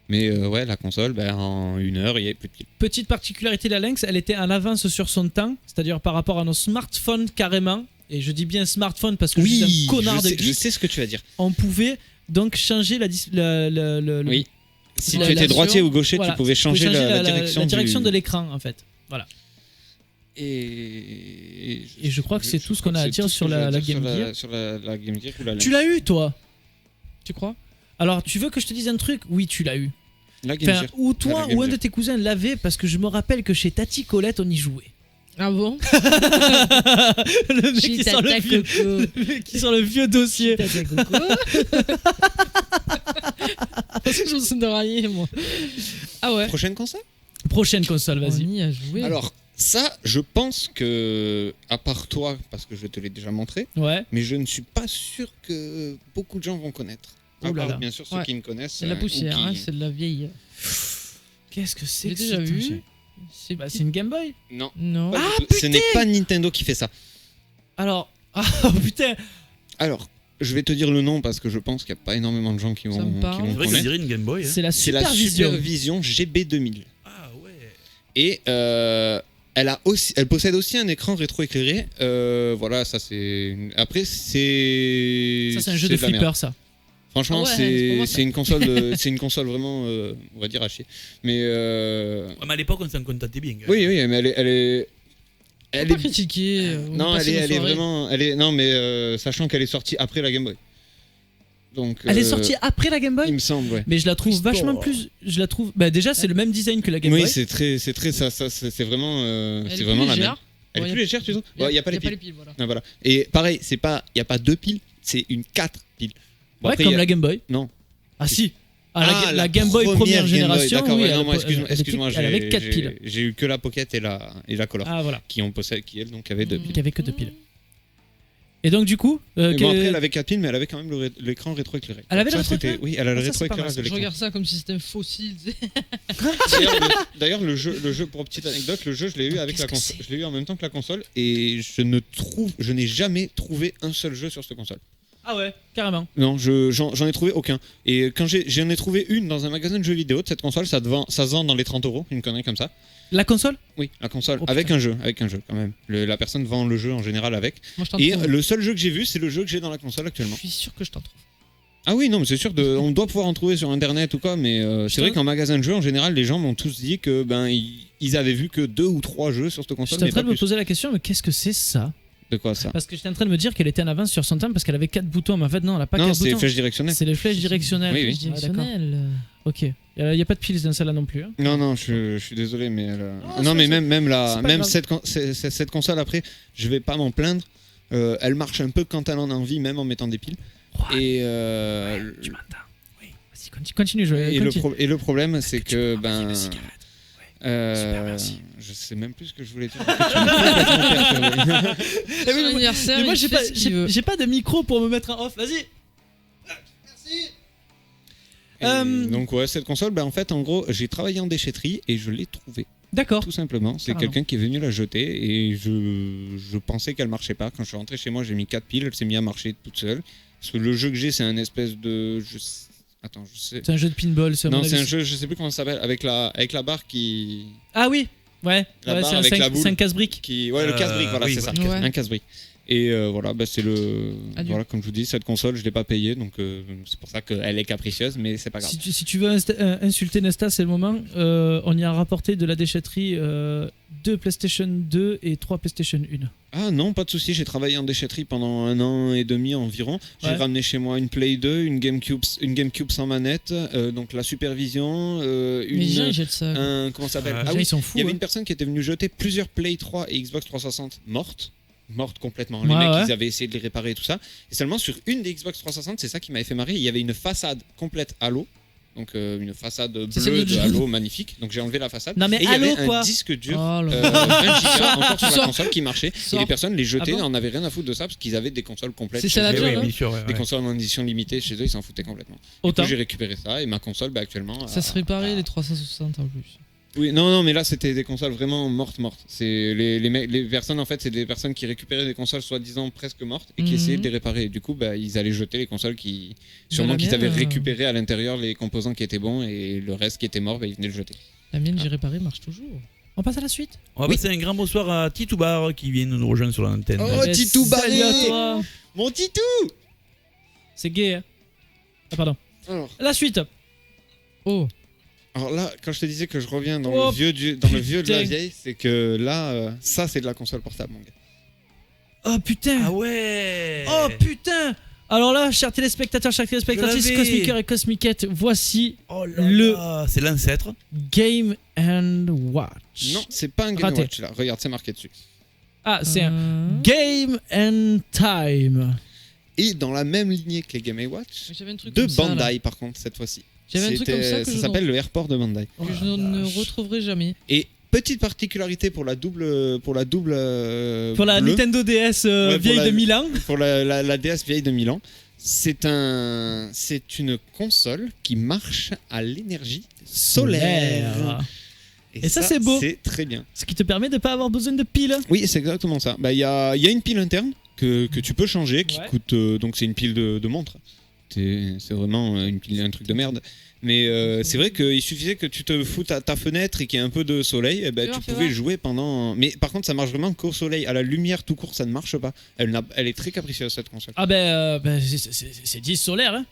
Mais ouais, la console, en 1 heure, il y avait plus de piles. petite particularité de la Lynx, elle était en avance sur son temps, c'est-à-dire par rapport à nos smartphones carrément. Et je dis bien smartphone parce que je suis un connard de je geek. sais ce que tu vas dire. On pouvait donc changer Oui. Si La tu étais version, droitier ou gaucher, voilà, tu pouvais changer la direction de l'écran en fait. Voilà. Et je crois que c'est tout ce qu'on a à dire sur la Game Gear. Sur la Game Gear ou la Tu l'as eu toi? Tu crois Alors tu veux que je te dise un truc? Oui, tu l'as eu. La Game Enfin, Gear. ou toi La Game ou un de Gear. tes cousins l'avait parce que je me rappelle que chez Tati Colette on y jouait. Ah bon Le mec qui sort le vieux, le mec qui sort le vieux dossier. Parce que je me suis de rien, moi. Ah ouais. Prochaine console. Prochaine console, vas-y. On y a joué. Alors ça, je pense que à part toi, parce que je te l'ai déjà montré, Ouais. mais je ne suis pas sûr que beaucoup de gens vont connaître. À Oh là part, là. bien sûr ceux Ouais. qui me connaissent. C'est de la ou poussière, qui- hein, c'est de la vieille. Qu'est-ce que c'est J'ai que déjà cet vu. objet C'est Bah, c'est une Game Boy. Non. Non. pas du Ah, tout. Ce n'est pas Nintendo qui fait ça. Alors, ah oh, putain. Alors, je vais te dire le nom parce que je pense qu'il n'y a pas énormément de gens qui Ça vont, me parle. qui vont C'est vrai que ça connaître. dirait une Game Boy. Hein. C'est la C'est la Supervision. Supervision GB2000. Ah ouais. Et elle possède aussi un écran rétro-éclairé. Voilà, ça c'est. Après, c'est. Ça, c'est un jeu de la merde. flipper, ça. Franchement, Ah ouais, c'est pour moi, ça. c'est une console, c'est une console vraiment, on va dire, à chier. Mais Ouais, mais à l'époque, on s'en contentait bien. quand même. oui, mais elle est. Elle Faut est pas critiquer. on non, passe elle nos est soirées. vraiment, non, mais sachant qu'elle est sortie après la Game Boy. Donc. Elle est sortie après la Game Boy. Il me semble, ouais. Mais je la trouve Crystal. vachement plus. Je la trouve. Bah déjà, c'est le même design que la Game Oui, Boy. c'est très, ça, c'est vraiment, Elle c'est est vraiment plus la même. légère. Elle est Bon, plus légère, tu trouves? y a- Il y a pas y les a piles. voilà. Ah, voilà. Et pareil, il y a pas 2 piles, c'est une 4 piles. Bon, Ouais, après, comme il y a- la Game Boy. Non. Ah si. Ah, la la Game Boy première Game Boy. génération. D'accord, oui, ouais, elle- non, moi, elle excuse-moi, était- elle avait 4 piles. J'ai eu que la Pocket et la Color Ah voilà. qui elle donc avait 2 piles. Il y avait que 2 piles. Et donc du coup, Et bon, que- après, elle avait 4 piles, mais elle avait quand même l'écran rétroéclairé. Elle avait le Ça, c'était- rétroéclairage. Oui, elle a le Ah, ça, c'est pas rétroéclairage de Je l'écran. regarde ça comme si c'était un fossile. tu sais. D'ailleurs, le jeu, pour petite anecdote, le jeu, je l'ai eu avec la console. Je l'ai eu en même temps que la console et je n'ai jamais trouvé un seul jeu sur cette console. Ah ouais, carrément. Non, j'en ai trouvé aucun. Et quand j'en ai trouvé une dans un magasin de jeux vidéo de cette console, ça se vend dans les 30 €, une connerie comme ça. La console? Oui, la console, Oh, avec un jeu quand même. La personne vend le jeu en général avec. Moi, je t'en Et trouve. le seul jeu que j'ai vu, c'est le jeu que j'ai dans la console actuellement. Je suis sûr que je t'en trouve. Ah oui, non, mais c'est sûr, on doit pouvoir en trouver sur internet ou quoi, mais c'est vrai qu'en magasin de jeux, en général, les gens m'ont tous dit que ils avaient vu que 2 ou 3 jeux sur cette console. J'étais en Mais train pas de me plus. poser la question, mais qu'est-ce que c'est ça? De quoi ça? Parce que j'étais en train de me dire qu'elle était en avance sur son temps parce qu'elle avait 4 boutons, mais en fait non, elle a pas Non, 4 c'est boutons. flèche directionnelle. C'est les flèches directionnelles. Oui, oui. Ah, d'accord. Directionnel. Ok. Il n'y a pas de piles dans celle-là non plus. Hein. Non, je suis désolé, mais Oh, non, c'est- mais c'est- même c'est pas grave. cette console après, je vais pas m'en plaindre. Elle marche un peu quand elle en a envie, même en mettant des piles. Et Tu m'entends? Oui. Vas-y, continue. et le problème, c'est que Super, merci. je sais même plus ce que je voulais dire. Tu m'as complètement perturbé. Son anniversaire, Mais moi, il j'ai fait pas, ce qu'il veut. j'ai pas de micro pour me mettre en off. Vas-y. Et donc ouais, cette console, en fait, en gros, j'ai travaillé en déchetterie et je l'ai trouvée. D'accord. Tout simplement. C'est Carrément. quelqu'un qui est venu la jeter et je pensais qu'elle marchait pas. Quand je suis rentré chez moi, j'ai mis 4 piles, elle s'est mise à marcher toute seule. Parce que le jeu que j'ai, c'est un espèce de... Attends, je sais... C'est un jeu de pinball. À Non, mon c'est avis. un jeu, je sais plus comment ça s'appelle, avec la barre qui... Ah oui. Ouais. La Ouais, barre c'est un avec la boule. 5 casse-briques. Ouais, le casse-brique, voilà, oui, c'est ça. voilà. Ouais. Un casse-brique. Et voilà, c'est le... Adieu. Voilà, comme je vous dis, cette console, je l'ai pas payée, donc c'est pour ça qu'elle est capricieuse, mais c'est pas grave. Si tu veux insulter Nesta, c'est le moment. On y a rapporté de la déchetterie 2 PlayStation 2 et 3 PlayStation 1. Ah non, pas de souci. J'ai travaillé en déchetterie pendant 1 an et demi environ. J'ai Ouais. ramené chez moi une Play 2, une GameCube sans manette, donc la supervision, Mais les gens, ils jettent ça. comment ça s'appelle Ah, Les Ah gens, oui, ils sont fous. il y avait hein. une personne qui était venue jeter plusieurs Play 3 et Xbox 360 mortes complètement. Les Ouais, mecs, ouais. ils avaient essayé de les réparer et tout ça. Et seulement sur une des Xbox 360, c'est ça qui m'avait fait marrer. Il y avait une façade complète Halo. Donc une façade C'est celle bleue de de John. Halo magnifique. Donc j'ai enlevé la façade. Non, mais et il y Halo, avait quoi. un disque dur Oh là 20 gigas encore sur la Sors. console qui marchait. Et Sors. les personnes les jetaient, Ah bon n'en avaient rien à foutre de ça parce qu'ils avaient des consoles complètes. C'est chez ça la eux. job, oui, hein. bien sûr. ouais, Des ouais. consoles en édition limitée chez eux, ils s'en foutaient complètement. Du Autant. coup, j'ai récupéré ça et ma console actuellement. Ça se réparait les 360 en plus. Oui, non, mais là c'était des consoles vraiment mortes. C'est les personnes en fait, c'est des personnes qui récupéraient des consoles soi-disant presque mortes et qui Mhm. essayaient de les réparer. Et du coup, ils allaient jeter les consoles qui, sûrement la qu'ils mienne, avaient récupéré à l'intérieur les composants qui étaient bons et le reste qui était mort, ils venaient le jeter. La mienne, j'ai réparé, marche toujours. On passe à la suite. On va passer un grand bonsoir à Titou Bar qui vient de nous rejoindre sur l'antenne. Oh, Titou Salut Barré. à toi. Mon Titou. C'est gay. Hein. Ah pardon. Alors, La suite. Oh, là, quand je te disais que je reviens dans Oh, le vieux de la putain. vieille, c'est que là, ça c'est de la console portable, mon gars. Oh putain. Ah ouais. Oh putain. Alors là, chers téléspectateurs, chers téléspectatrices, Je l'avais. Cosmiqueurs et Cosmiquettes, voici Oh là le- là, c'est l'ancêtre. Game and Watch. Non, c'est pas un Game Raté. Watch là. Regarde, c'est marqué dessus. Ah, c'est un un. Game and Time. Et dans la même lignée que les Game Watch, J'avais un truc de comme ça, là. Bandai par contre cette fois-ci. J'avais un truc comme ça que je s'appelle le Airport de Bandai. Que je ne retrouverai jamais. Et petite particularité pour la double Pour la bleue, Nintendo DS Ouais, pour vieille la- de Milan. pour la DS vieille de Milan, c'est une console qui marche à l'énergie solaire. Et ça, c'est beau. C'est très bien. Ce qui te permet de pas avoir besoin de piles. Oui, c'est exactement ça. Il y a une pile interne que tu peux changer, qui Ouais. coûte donc c'est une pile de montre. C'est vraiment une pile, un truc de merde. Mais c'est vrai qu'il suffisait que tu te foutes à ta fenêtre et qu'il y ait un peu de soleil, et Fais tu voir, fais pouvais voir. jouer pendant. Mais par contre, ça marche vraiment qu'au soleil. À la lumière tout court, ça ne marche pas. Elle est très capricieuse cette console. Ah c'est 10 solaire. Hein.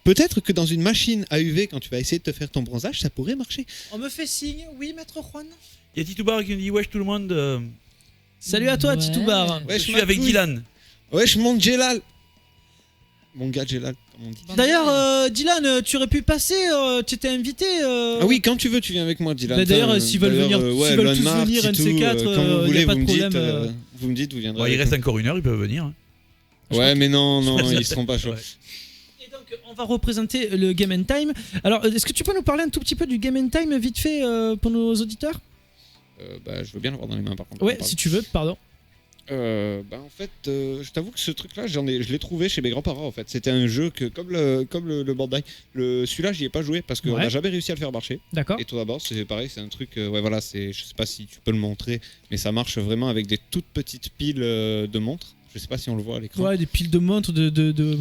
Peut-être que dans une machine à UV, quand tu vas essayer de te faire ton bronzage, ça pourrait marcher. On me fait signe, oui, maître Juan. Il y a Titou Bar qui nous dit wesh tout le monde. Salut à toi, Ouais. Titoubar. Je suis avec Dylan. Wesh, mon Jelal. Mon gars Jelal, comme on dit. D'ailleurs, Dylan, tu aurais pu passer, tu étais invité. Ah oui, quand tu veux, tu viens avec moi, Dylan. Bah, d'ailleurs, s'ils veulent venir, s'ils veulent tous Lone venir, Mars, un de ces Titou, quatre, quand vous y a voulez, pas vous de me dites, problème, vous me dites, vous viendrez. Bon, il avec reste moi. encore 1 heure, ils peuvent venir. Hein. Ouais, mais non, Je pense ils que- seront pas chauds. Ouais. Et donc, on va représenter le Game and Time. Alors, est-ce que tu peux nous parler un tout petit peu du Game and Time, vite fait, pour nos auditeurs? Bah, je veux bien l'avoir dans les mains, par contre. Ouais, si tu veux, pardon. Bah en fait, je t'avoue que ce truc-là, je l'ai trouvé chez mes grands-parents. En fait, c'était un jeu que comme le Bandai, celui-là, j'y ai pas joué parce qu'on Ouais. n'a jamais réussi à le faire marcher. D'accord. Et tout d'abord, c'est pareil, c'est un truc, ouais voilà, je sais pas si tu peux le montrer, mais ça marche vraiment avec des toutes petites piles de montres. Je sais pas si on le voit à l'écran. Ouais, des piles de montres,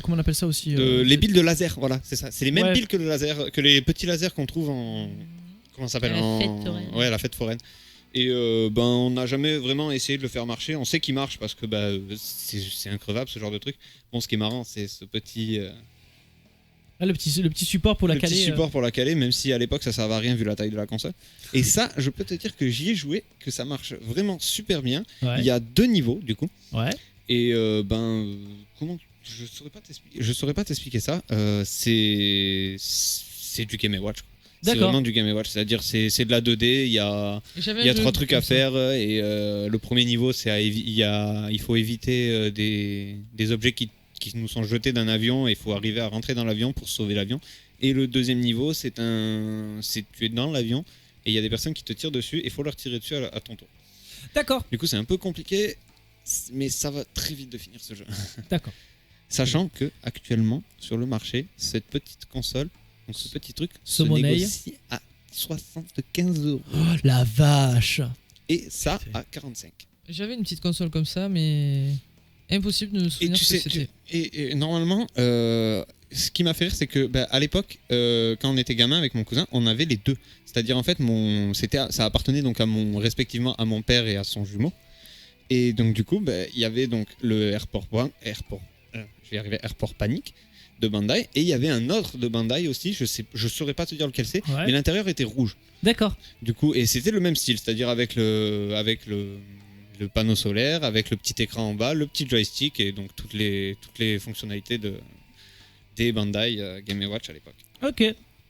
comment on appelle ça aussi Les piles de laser, voilà, c'est ça. C'est les mêmes Ouais. piles que le laser, que les petits lasers qu'on trouve en, comment ça s'appelle, À la en fête foraine. ouais, la fête foraine. Et ben on n'a jamais vraiment essayé de le faire marcher. On sait qu'il marche parce que bah, c'est increvable ce genre de truc. Bon, ce qui est marrant, c'est ce petit Ah, le petit support pour la le petit caler. support pour la caler, même si à l'époque ça servait à rien vu la taille de la console. Et ça, je peux te dire que j'y ai joué, que ça marche vraiment super bien. Ouais. Il y a 2 niveaux du coup. Ouais. Et comment je saurais pas t'expliquer ça. C'est du Game & Watch. C'est D'accord. vraiment du Game & Watch, c'est-à-dire c'est de la 2D. Il y a 3 trucs à faire et le premier niveau, il faut éviter des objets qui nous sont jetés d'un avion et il faut arriver à rentrer dans l'avion pour sauver l'avion. Et le deuxième niveau, tu es dans l'avion et il y a des personnes qui te tirent dessus et il faut leur tirer dessus à ton tour. D'accord. Du coup, c'est un peu compliqué, mais ça va très vite de finir ce jeu. D'accord. Sachant que actuellement sur le marché, cette petite console, donc ce petit truc, Ce se monnaie. négocie à 75 €. Oh, la vache. Et ça à 45. J'avais une petite console comme ça, mais impossible de me Et souvenir tu ce que sais, c'était. et normalement, ce qui m'a fait rire, c'est que bah, à l'époque, quand on était gamin avec mon cousin, on avait les deux. C'est-à-dire en fait, ça appartenait donc respectivement à mon père et à son jumeau. Et donc du coup, bah, il y avait donc le Airport Panic de Bandai et il y avait un autre de Bandai aussi. Je saurais pas te dire lequel c'est, Ouais. mais l'intérieur était rouge. D'accord. Du coup, et c'était le même style, c'est-à-dire avec le panneau solaire, avec le petit écran en bas, le petit joystick et donc toutes les fonctionnalités des Bandai Game & Watch à l'époque. Ok.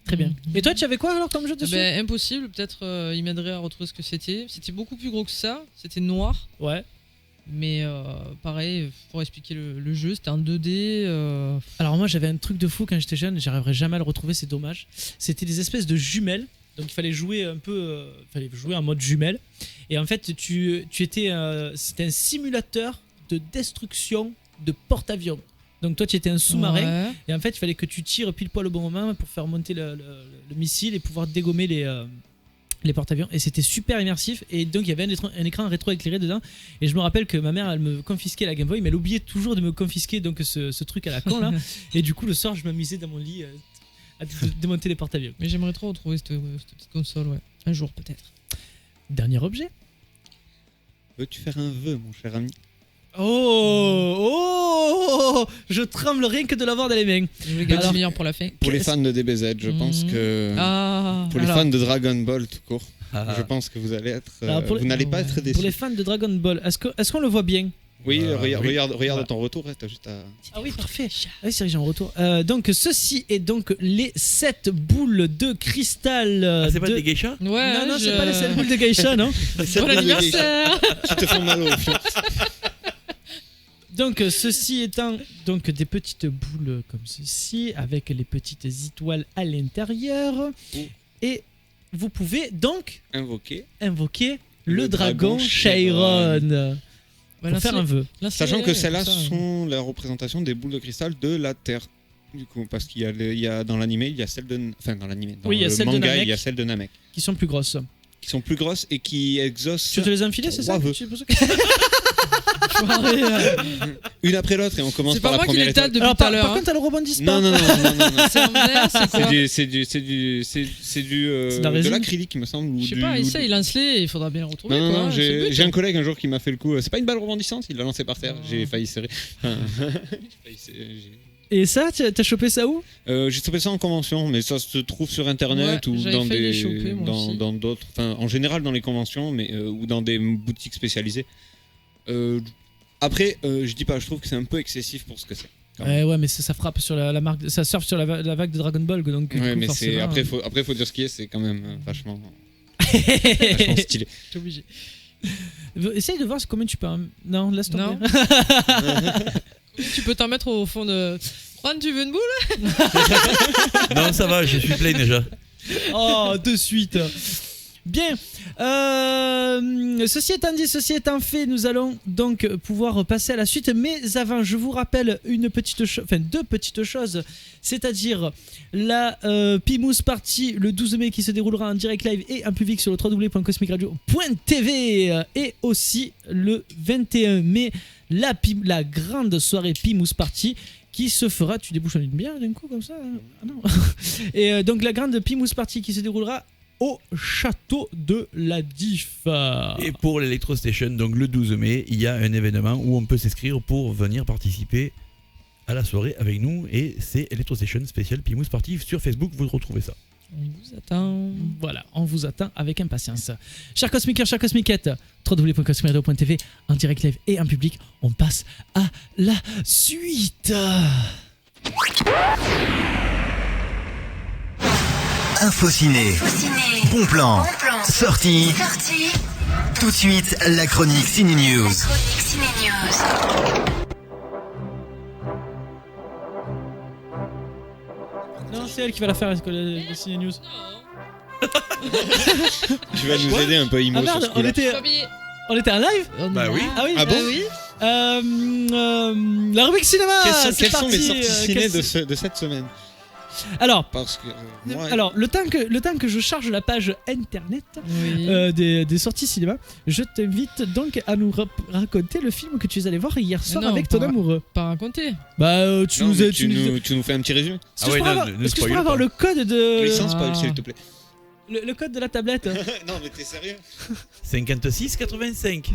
Très bien. Et toi, tu avais quoi alors comme jeu dessus? Ben, impossible, peut-être il m'aiderait à retrouver ce que c'était. C'était beaucoup plus gros que ça, c'était noir. Ouais. Mais pareil, pour expliquer le jeu, c'était un 2D. Alors moi, j'avais un truc de fou quand j'étais jeune, j'arriverai jamais à le retrouver, c'est dommage. C'était des espèces de jumelles. Donc il fallait jouer un peu, fallait jouer en mode jumelle. Et en fait, tu étais, c'était un simulateur de destruction de porte-avions. Donc toi, tu étais un sous-marin. Ouais. Et en fait, il fallait que tu tires pile poil au bon moment pour faire monter le missile et pouvoir dégommer les porte-avions. Et c'était super immersif. Et donc, il y avait un écran rétro-éclairé dedans. Et je me rappelle que ma mère, elle me confisquait la Game Boy, mais elle oubliait toujours de me confisquer donc ce truc à la con là. Et du coup, le soir, je m'amusais dans mon lit à démonter les porte-avions. Mais j'aimerais trop retrouver cette petite console, ouais. Un jour peut-être. Dernier objet. Veux-tu faire un vœu, mon cher ami? Oh, je tremble rien que de l'avoir dans les mains. Je voulais garder Alors- le meilleur pour la fin. Pour les fans de DBZ, je pense que Ah, pour les alors- fans de Dragon Ball tout court, Ah. je pense que vous allez être, Alors, pour les- vous n'allez pas être déçus. Pour les fans de Dragon Ball, est-ce qu'on le voit bien? Oui, Oui. regarde ton retour, t'as juste à... Ah oui, parfait. Ah oui, c'est vrai, j'ai un retour. Donc, ceci est donc les 7 boules de cristal. Ah, c'est pas de... des geishas? Ouais, Non, c'est pas les 7 boules de geisha, non? Bon anniversaire. Qui te font mal au fion. Donc, ceci étant donc des petites boules comme ceci, avec les petites étoiles à l'intérieur. Et vous pouvez donc Invoqué. invoquer Le le dragon dragon Chiron. Bah, Pour faire un vœu. Sachant que celles-là ça. sont la représentation des boules de cristal de la Terre. Du coup, parce qu'il y a dans l'animé, il y a celle de... Enfin, dans l'animé, dans Oui, il y a le celle de manga, Namek. il y a celle de Namek. Qui sont plus grosses. Qui sont plus grosses et qui exaucent Tu te les as enfilées, c'est ça? 3 vœux. C'est pour ça que- Foiré. Une après l'autre et on commence C'est par pas la moi qui première les tâte étoile. depuis Alors, tout à par l'heure. hein. contre, elle rebondisse pas. Non. C'est en verre, c'est quoi? C'est de la de résine. l'acrylique, il me semble. ou Je sais du- pas, ou essaye, du- lance-les, il faudra bien le retrouver. Non, quoi. non, C'est le but. j'ai un collègue un jour qui m'a fait le coup. C'est pas une balle rebondissante, il l'a lancé par terre. J'ai failli serrer. Enfin, Et ça, t'as chopé ça où? j'ai trouvé ça en convention, mais ça se trouve sur internet Ouais, ou j'avais dans failli les des choper, moi aussi. dans d'autres. Enfin, en général dans les conventions, mais ou dans des boutiques spécialisées. Après, je dis pas, je trouve que c'est un peu excessif pour ce que c'est. Ouais, mais ça frappe sur la marque, ça surfe sur la vague de Dragon Ball, donc. Ouais, coup, mais forcément, après faut dire ce qui est, c'est quand même vachement stylé. T'es obligé. Essaye de voir combien tu peux. Non, laisse tomber. Non. Tu peux t'en mettre au fond de. Juan, tu veux une boule? Non, ça va, je suis plein déjà. Oh, de suite. Bien. Ceci étant fait, nous allons donc pouvoir passer à la suite. Mais avant, je vous rappelle deux petites choses. C'est-à-dire la Pimous Party le 12 mai qui se déroulera en direct live et en public sur le www.cosmicradio.tv et aussi le 21 mai la grande soirée Pimous Party qui se fera. Tu débouches une bière d'un coup comme ça? Ah non. Et donc la grande Pimous Party qui se déroulera au château de la Diff. Et pour l'Electro Station, donc le 12 mai, il y a un événement où on peut s'inscrire pour venir participer à la soirée avec nous. Et c'est Electro Station spécial Pimous Party sur Facebook, vous retrouvez ça. On vous attend. Voilà, on vous attend avec impatience. Chers Cosmiqueurs, chers Cosmiquettes, www.cosmicradio.tv en direct live et en public, on passe à la suite. Infociné. Bon plan. Sortie. Tout de suite, la chronique Ciné News. Non, c'est elle qui va la faire, le Ciné News. Tu vas nous aider un peu, Imo, Ah merde, sur ce coup-là. on était en live? Bah oui. Ah oui. Ah bon? oui. La rubrique cinéma. Quelles sont les parti, sorties ciné de cette semaine? Alors, Parce que moi, alors le temps que je charge la page internet Oui. des sorties cinéma, je t'invite donc à nous raconter le film que tu es allé voir hier soir non, avec ton pas- amoureux. Pas raconter. Bah, non, mais tu nous fais un petit résumé. Est-ce que je pourrais avoir le code de. Oui, sans spoil, s'il te plaît. Le code de la tablette. Non, mais t'es sérieux? 56,85.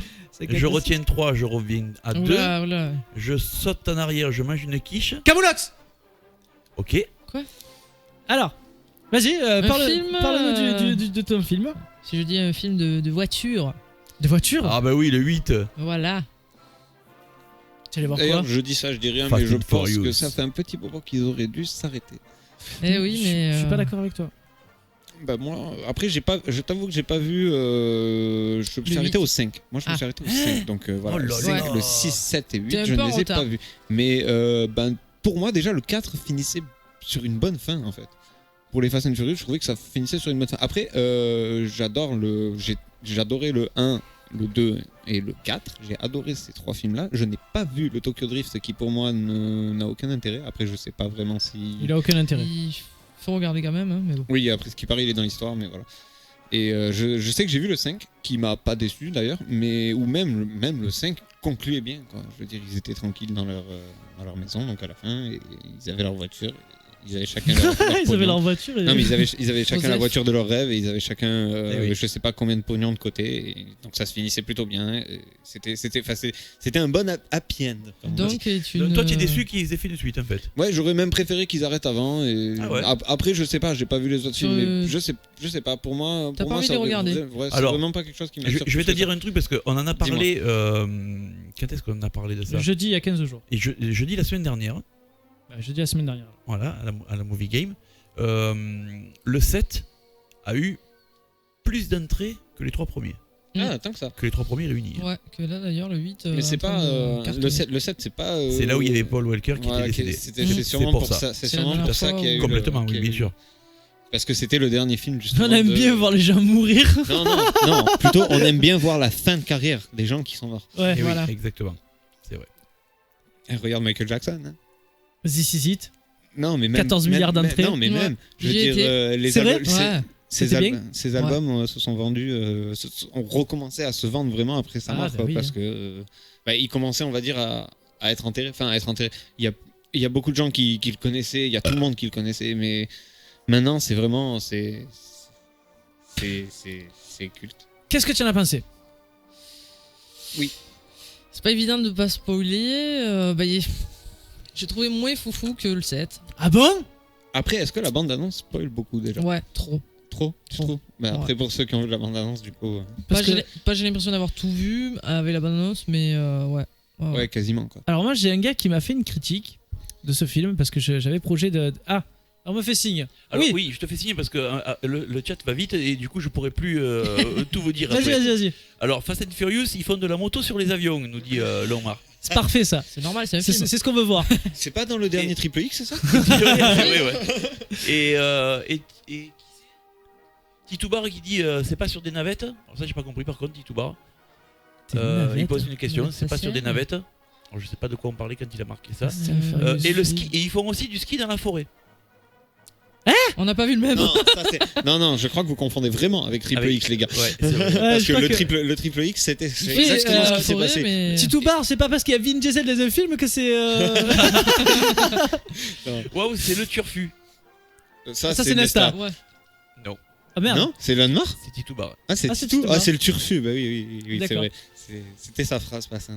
Je retiens 3, je reviens à 2. Oula. Je saute en arrière, je mange une quiche. Camoulox. Ok. Alors, vas-y, film, parle-nous de ton film. Si je dis un film de voiture. De voiture. Ah bah oui, le 8. Voilà. Tu allais voir D'ailleurs, quoi? je dis ça, je dis rien, Fast mais je and pense Furious. que ça fait un petit moment qu'ils auraient dû s'arrêter. Eh oui, mais. Je suis pas d'accord avec toi. Bah moi, après je t'avoue que j'ai pas vu, je me suis Le arrêté 8. au 5. Moi je me suis arrêté au 5, donc voilà. Oh là le 5, là. le 6, 7 et 8, T'es un je peu ne en les ai retard. pas vus. Mais pour moi déjà le 4 finissait sur une bonne fin en fait. Pour les Fast and Furious, je trouvais que ça finissait sur une bonne fin. Après, j'ai adoré le 1, le 2 et le 4. J'ai adoré ces 3 films-là. Je n'ai pas vu le Tokyo Drift qui pour moi n'a aucun intérêt. Après, je sais pas vraiment si... Il a aucun intérêt. Il faut regarder quand même, hein, mais bon. Oui, après ce qui paraît, il est dans l'histoire, mais voilà. Et je sais que j'ai vu le 5, qui m'a pas déçu d'ailleurs, mais où même le 5 concluait bien, quoi. Je veux dire, ils étaient tranquilles dans leur maison, donc à la fin, et ils avaient leur voiture. Ils avaient chacun leur Ils avaient pognon. leur voiture. Non, mais ils avaient chacun la Joseph. voiture de leur rêve et ils avaient chacun, Eh oui. je sais pas combien de pognon de côté. Et donc ça se finissait plutôt bien. Et c'était un bon happy end. Enfin, Donc, Donc, toi, tu es déçu qu'ils aient fait une suite en fait. ouais, j'aurais même préféré qu'ils arrêtent avant. Et Ah ouais. après, je sais pas, j'ai pas vu les autres films, mais Euh, je sais pas. Pour moi, t'as pour pas moi, envie ça de aurait- regarder. ouais, c'est Alors, vraiment pas quelque chose qui m'attire. Je vais te plus que dire ça. un truc parce qu'on en a parlé. Quand est-ce qu'on a parlé de ça? Jeudi, il y a 15 jours. Et je dis la semaine dernière, Bah, jeudi la semaine dernière. voilà, à la Movie Game, le 7 a eu plus d'entrées que les 3 premiers. Ah, tant que ça. Que les 3 premiers réunis. Ouais, que là d'ailleurs, le 8. Mais c'est pas le 7, c'est pas. C'est là où il y avait Paul Walker qui voilà, était décédé. C'est sûrement pour ça. C'est C'est la sûrement dernière pour ça fois qu'il y a eu Complètement, qu'il y oui, a bien eu- sûr. Parce que c'était le dernier film justement. On aime bien voir les gens mourir. Non, plutôt on aime bien voir la fin de carrière des gens qui sont morts. Ouais, Et voilà. oui, exactement. C'est vrai. Et regarde Michael Jackson. Hein. This is it. Non, mais même 14 milliards même- d'entrées. Non, mais Ouais. même. Je veux J'y dire, étais. les C'est vrai albums, Ouais. C'était bien. ces albums se sont vendus, ont recommencé à se vendre vraiment après sa Ah, mort, bah quoi, oui, parce hein. que ils commençaient, on va dire, à être enterrés. Enfin, à être enterrés. Il y a beaucoup de gens qui le connaissaient. Il y a tout le monde qui le connaissait, mais maintenant, c'est vraiment, c'est culte. Qu'est-ce que tu en as pensé? C'est pas évident de pas spoiler. J'ai trouvé moins foufou que le 7. Ah bon? Après, est-ce que la bande annonce spoil beaucoup déjà? Ouais, trop. Trop. Bah, après, pour ceux qui ont vu la bande-annonce, du coup. Parce que- J'ai l'impression d'avoir tout vu avec la bande-annonce, mais ouais. Ouais, quasiment, quoi. Alors moi j'ai un gars qui m'a fait une critique de ce film parce que j'avais projet de... Ah, on me fait signe. Alors oui, oui, je te fais signe parce que le chat va vite et du coup je pourrais plus tout vous dire. vas-y, après. vas-y. Alors Fast and Furious, ils font de la moto sur les avions, nous dit Lomar. C'est parfait ça. C'est normal, c'est un C'est film. c'est ce qu'on veut voir. C'est pas dans le dernier Triple X, c'est ça? Et Titoubar qui dit c'est pas sur des navettes. Alors ça j'ai pas compris par contre Titoubar. Il pose une question, c'est pas sur des navettes. Alors, je sais pas de quoi on parlait quand il a marqué ça. Et le ski, et ils font aussi du ski dans la forêt. On n'a pas vu le même. Non, je crois que vous confondez vraiment avec Triple X, les gars. Ouais, c'est vrai. Parce je que crois le triple X, c'est Oui, exactement ce qui s'est forêt, passé. mais- Tito Bar, c'est pas parce qu'il y a Vin Diesel dans un film que c'est... Waouh, c'est le turfu. Ça, c'est Nesta. Ouais. Ah merde. Non, c'est Elon Musk. C'est Titoubar. Ah, c'est Ah, c'est Titou. Titou, Ah, hein. c'est le turfu. Bah oui, c'est D'accord. vrai. C'était sa phrase, pas ça.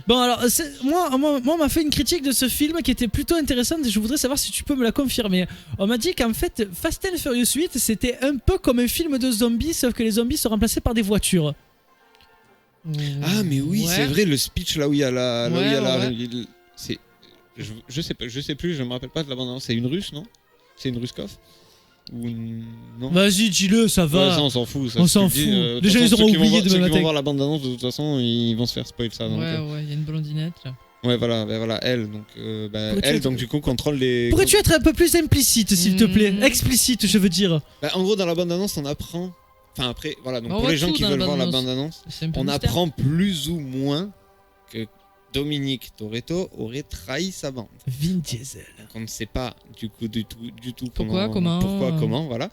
Bon alors, moi on m'a fait une critique de ce film qui était plutôt intéressante et je voudrais savoir si tu peux me la confirmer. On m'a dit qu'en fait Fast and Furious 8 c'était un peu comme un film de zombies sauf que les zombies sont remplacés par des voitures. Ah, mais oui, Ouais. c'est vrai, le speech là où il y a la. Là où il y a la. Ouais. C'est. Je sais plus, je me rappelle pas de la bande-annonce. C'est une russe, non? C'est une Ruskov? Ou non? Vas-y dis-le, ça va. Ouais, ça, on s'en fout. Ça, On si s'en tu le dis, fout. de toute Déjà, façon, ils auront ceux qui vont oublié voir- de ceux me qui mater. vont voir la bande-annonce, de toute façon, ils vont se faire spoil ça. Donc, Ouais, il y a une blondinette là. ouais, voilà, elle. Donc, Pourquoi tu elle, es- donc, du coup, contrôle les. Pourrais-tu être un peu plus implicite s'il te plaît? Mhm. Explicite je veux dire. Bah, en gros, dans la bande-annonce, on apprend. Enfin, après, voilà, donc On pour voit les gens tout qui dans la veulent voir la bande-annonce. bande-annonce, C'est un peu on mystère. apprend plus ou moins que Dominique Toretto aurait trahi sa bande. Vin Diesel. Donc, on ne sait pas du tout Pourquoi, comment, voilà.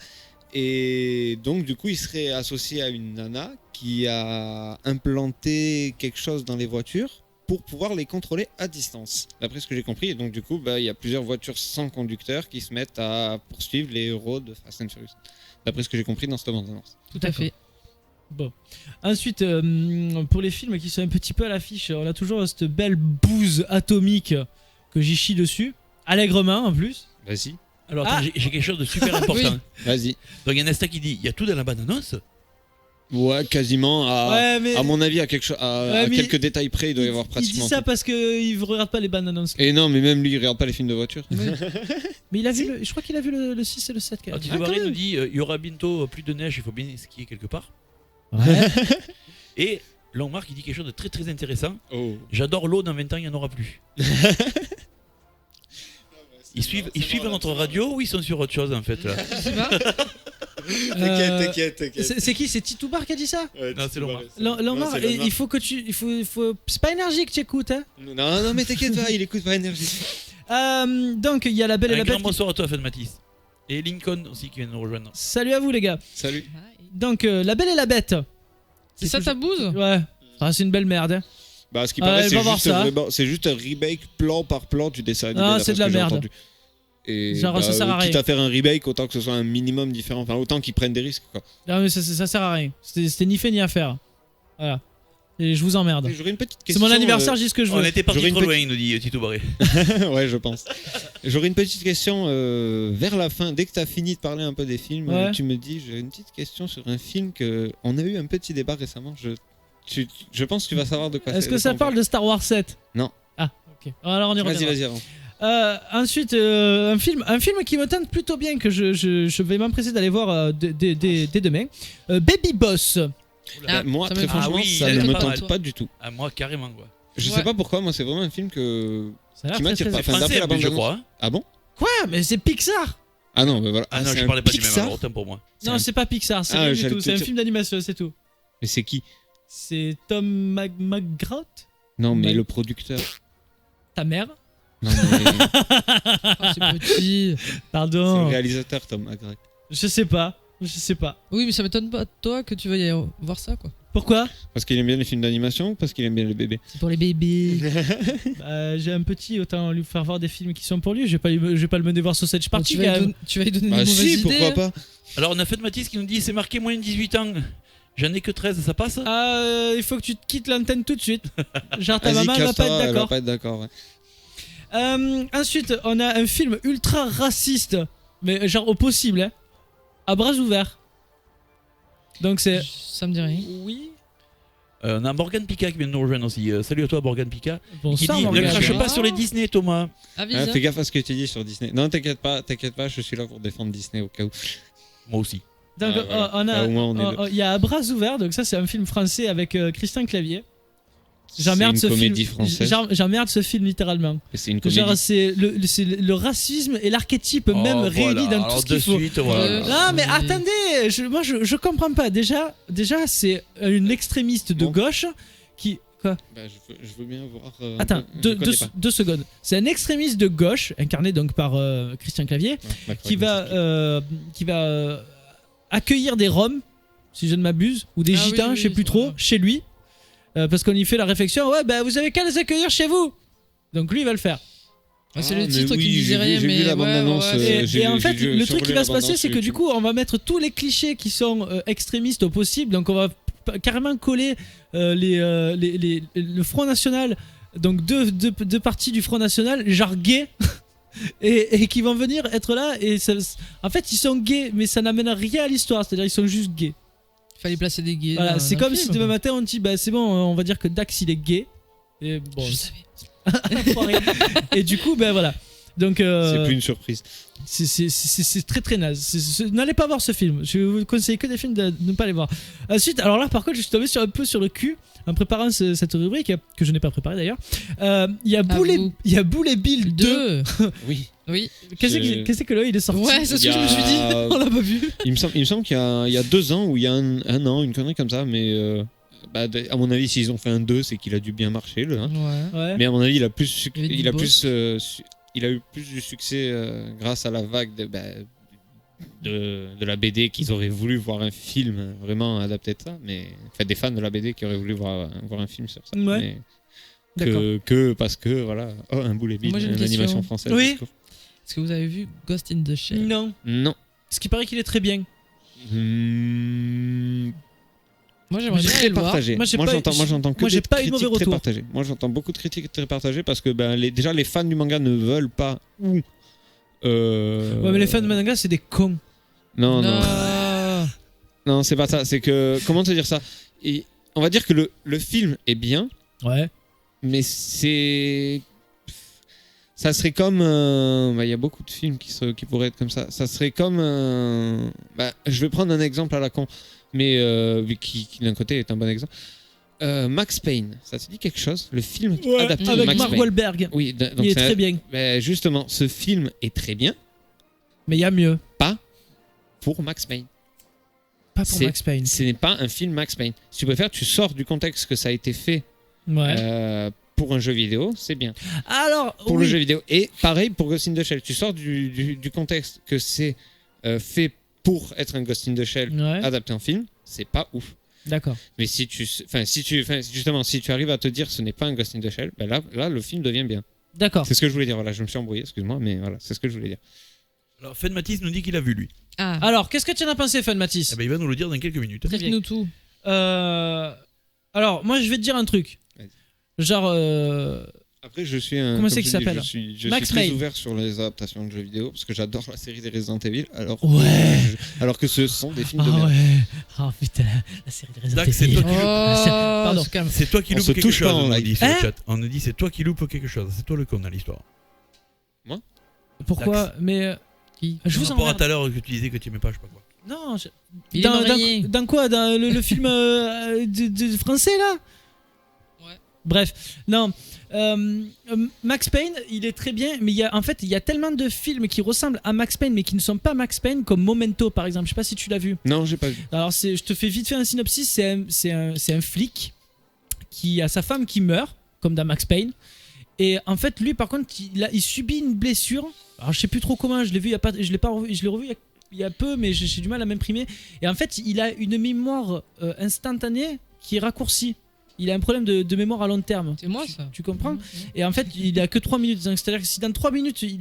Et donc, du coup, il serait associé à une nana qui a implanté quelque chose dans les voitures pour pouvoir les contrôler à distance, d'après ce que j'ai compris. Et donc, du coup, bah, il y a plusieurs voitures sans conducteur qui se mettent à poursuivre les héros de Fast and Furious, d'après ce que j'ai compris dans cette bande-annonce. Tout à fait. Bon. Ensuite, pour les films qui sont un petit peu à l'affiche, on a toujours cette belle bouse atomique que j'y chie dessus. Allègrement en plus. Vas-y. Alors attends, j'ai quelque chose de super important. Vas-y. Donc il y a Nesta qui dit il y a tout dans la bande-annonce. Ouais, quasiment. Ouais, mais- À mon avis, à mais quelques détails près, il doit y avoir Il dit pratiquement. ça tout. parce qu'il ne regarde pas les bandes annonces. Et non, mais même lui, il regarde pas les films de voiture. Mais il a vu je crois qu'il a vu le 6 et le 7 quand même. Alors Tito Barré nous dit il y aura bientôt plus de neige, il faut bien skier quelque part. Ouais. Et Longmark il dit quelque chose de très très intéressant. Oh. J'adore l'eau, dans 20 ans il n'y en aura plus. Ils suivent notre radio ou ils sont sur autre chose en fait là? Je sais pas. T'inquiète. C'est qui? C'est Titoubar qui a dit ça? Non, c'est Longmark. Lomar, il faut que tu. C'est pas énergie que tu écoutes, hein? Non, mais t'inquiète pas, il écoute pas énergie. Donc, il y a la belle et Un la grand bête. bonsoir à toi, Fed Matisse. Et Lincoln aussi qui vient de nous rejoindre. Salut à vous, les gars. Salut. Donc, la belle et la bête. C'est ça ta bouse? Ouais. Ah, c'est une belle merde, hein. Bah, ce qui Ah, paraît, elle c'est va voir juste, ça. c'est juste un remake plan par plan du dessin animé. Ah, d'après c'est de ce la que j'ai merde. entendu. Et Genre, ça sert à rien. quitte à faire un remake, autant que ce soit un minimum différent. Enfin, autant qu'ils prennent des risques, quoi. Non, mais ça sert à rien. C'était ni fait ni à faire. Voilà. Et je vous emmerde. J'aurais une petite C'est question. mon anniversaire, je dis ce que je On veux. était parti J'aurais trop une loin, nous dit Tito Barré. Ouais, je pense. J'aurais une petite question vers la fin. Dès que tu as fini de parler un peu des films, Ouais. tu me dis, j'ai une petite question sur un film que on a eu un petit débat récemment. Je pense que tu vas savoir de quoi Est-ce que ça parle de Star Wars 7? Non. Ah, ok. Alors on y revient. Vas-y, avant. Ensuite, un film qui me tente plutôt bien, que je vais m'empresser d'aller voir dès demain. Baby Boss. Ah, Moi, ça très me- franchement, oui, ça elle ne est me pas tente mal. pas du tout. À moi, carrément quoi. Je Ouais. sais pas pourquoi, moi, c'est vraiment un film Ça a l'air qui m'attire très, pas. très- Enfin, d'après Français, la en plus, je bande-annonce. crois. Hein. Ah bon? Quoi? Mais c'est Pixar. Ah non, mais voilà. Ah non, c'est je un parlais pas du Pixar. même, autant pour moi. Non, c'est pas Pixar, c'est Ah, rien du j'allais tout. te C'est un dire. film d'animation, c'est tout. Mais c'est qui? C'est Tom McGraw. Non, mais Mais- le producteur. Ta mère. Non, mais Ah, c'est petit. c'est le Pardon. réalisateur, Tom McGrath. Je sais pas. Oui, mais ça m'étonne pas de toi que tu veuilles voir ça, quoi. Pourquoi? Parce qu'il aime bien les films d'animation ou parce qu'il aime bien les bébés? C'est pour les bébés. J'ai un petit, autant lui faire voir des films qui sont pour lui. Je vais pas le mener voir Sausage Party. tu, vas quand lui même. don- tu vas lui donner Bah des mauvaises si, idées. pourquoi hein. pas? Alors on a Fed Matisse qui nous dit c'est marqué moins de 18 ans. J'en ai que 13, ça passe? Il faut que tu te quittes l'antenne tout de suite. Genre ta Vas-y, maman elle va pas casse-toi, être elle va d'accord. pas être d'accord, ouais. Ensuite, on a un film ultra raciste, mais genre au possible, hein, à bras ouverts. Donc c'est. Ça me dit rien. Oui. On a Morgan Pica qui vient de nous rejoindre aussi. Salut à toi Morgan Pica. Qui Bonsoir, dit Morgane. ne crache pas sur les Disney Thomas. Avise. Fais gaffe à ce que tu dis sur Disney. Non, t'inquiète pas, je suis là pour défendre Disney au cas où. Moi aussi. Donc voilà. on a. Au moins, on est Il y a À bras ouverts, donc ça c'est un film français avec Christian Clavier. C'est J'emmerde une ce film. comédie française. J'emmerde ce film littéralement. Et c'est une comédie. Genre c'est le racisme et l'archétype même Oh, réunis voilà. dans tout Alors, ce qu'il de faut. suite, voilà. Non mais attendez, moi je comprends pas. Déjà c'est une extrémiste de Bon. gauche qui quoi. Bah, je veux bien voir. Attends, je connais pas. 2 secondes. C'est un extrémiste de gauche incarné donc par Christian Clavier Ouais, qui va accueillir des Roms, si je ne m'abuse, ou des Ah oui, Gitans, oui, je sais plus c'est trop, vrai. chez lui, parce qu'on y fait la réflexion. Ouais, bah vous avez qu'à les accueillir chez vous. Donc lui il va le faire. C'est Ah, le mais titre qui oui, me disait j'ai rien, vu mais la ouais, bande-annonce, ouais, Et en fait, le truc survolé qui va la se passer, bande-annonce c'est que sur du YouTube. coup, on va mettre tous les clichés qui sont extrémistes au possible. Donc, on va carrément coller le Front National, donc deux parties du Front National, genre gays, et qui vont venir être là. Et en fait, ils sont gays, mais ça n'amène rien à l'histoire. C'est-à-dire, ils sont juste gays. Fallait placer des gays. Voilà, dans c'est un comme film, si demain quoi. matin, on dit, bah c'est bon, on va dire que Dax il est gay. Et bon, Je savais. enfoiré. Et du coup, ben voilà. Donc, C'est plus une surprise. c'est très très naze. N'allez pas voir ce film. Je vous conseille que des films de ne pas les voir. Ensuite, alors là, par contre, je suis tombé un peu sur le cul en préparant cette rubrique que je n'ai pas préparée d'ailleurs. Il y a vous. Boule et Bill 2. Oui. Oui. Qu'est-ce que là il est sorti? Ouais, c'est ce que je me suis dit. On l'a pas vu. Il me semble qu'il y a 2 ans ou il y a un an, une connerie comme ça, mais à mon avis, s'ils ont fait un 2, c'est qu'il a dû bien marcher le 1. Ouais. Ouais. Mais à mon avis, il a Il y avait du il a eu plus de succès grâce à la vague de la BD qu'ils auraient voulu voir un film vraiment adapté de ça, mais enfin des fans de la BD qui auraient voulu voir un film sur ça. Ouais. Mais D'accord. que parce que voilà, un Boule et Bill, Moi, j'ai une une question. animation française. Oui. au secours. Est-ce que vous avez vu Ghost in the Shell? Non. Non. Ce qui paraît qu'il est très bien. Moi, j'aimerais bien Très aller le voir. partagé. Moi, j'ai Moi, pas- j'entends que moi, j'ai des pas eu de mauvais critiques très retours. partagées. Moi, j'entends beaucoup de critiques très partagées parce que déjà les fans du manga ne veulent pas ou. Ouais, mais les fans de manga, c'est des cons. Non, non. Non. Non, c'est pas ça. C'est que. Comment te dire ça? Et on va dire que le film est bien, Ouais. mais c'est. Ça serait comme. Il y a beaucoup de films qui pourraient être comme ça. Ça serait comme. Je vais prendre un exemple à la con, mais qui d'un côté est un bon exemple. Max Payne, ça te dit quelque chose? Le film adapté de Avec Max Mark Payne. Wahlberg. Oui, donc Il est c'est- très bien. justement, ce film est très bien Mais il y a mieux. pour Max Payne. Pas pour C'est- Max Payne. Ce n'est pas un film Max Payne. Si tu préfères, tu sors du contexte que ça a été fait Ouais. pour un jeu vidéo, c'est bien. Alors, Pour oui. le jeu vidéo. Et pareil pour Ghost in the Shell. Tu sors du contexte que c'est fait pour être un Ghost in the Shell Ouais. adapté en film, c'est pas ouf. D'accord. Mais si tu arrives à te dire ce n'est pas un Ghost in the Shell, ben là le film devient bien. D'accord. C'est ce que je voulais dire. Voilà, je me suis embrouillé, excuse-moi, mais voilà, c'est ce que je voulais dire. Alors, Fen Matisse nous dit qu'il a vu lui. Ah, Alors, qu'est-ce que tu en as pensé, Fun Matisse? Eh ben, il va nous le dire dans quelques minutes. très bien. dites-nous tout. Alors, moi, je vais te dire un truc. Vas-y. Genre, Après, je suis un. Comment comme c'est je qu'il dis, s'appelle Je Max suis très Payne. ouvert sur les adaptations de jeux vidéo parce que j'adore la série des Resident Evil. Alors, Ouais. alors que ce sont des films de ah merde. ouais. Oh putain, la série de Resident Dax, c'est Evil. toi qui- Pardon. Pardon. C'est toi qui On loupes se quelque touche chose, pas en on nous live. dit sur le Hein chat. On nous dit c'est toi qui loupes quelque chose. C'est toi le con dans l'histoire. Pourquoi? Mais Qui je vous Par rapport à emmerde. tout à l'heure que tu disais que tu aimais pas, je sais pas quoi. Non. Il est marié. Dans quoi? Dans le film de français là? Ouais. Bref, non. Max Payne, il est très bien, mais en fait, il y a tellement de films qui ressemblent à Max Payne, mais qui ne sont pas Max Payne, comme Memento par exemple. Je sais pas si tu l'as vu. Non, j'ai pas vu. Alors, je te fais vite fait un synopsis. C'est un flic qui a sa femme qui meurt, comme dans Max Payne. Et en fait, lui, par contre, il subit une blessure. Alors, je sais plus trop comment. Je l'ai vu, je l'ai pas revu, je l'ai revu il y a peu, mais j'ai du mal à m'imprimer. Et en fait, il a une mémoire instantanée qui est raccourcie. Il a un problème de mémoire à long terme. C'est moi ça. Tu comprends? Et en fait, il a que 3 minutes. Donc, c'est-à-dire que si dans 3 minutes, il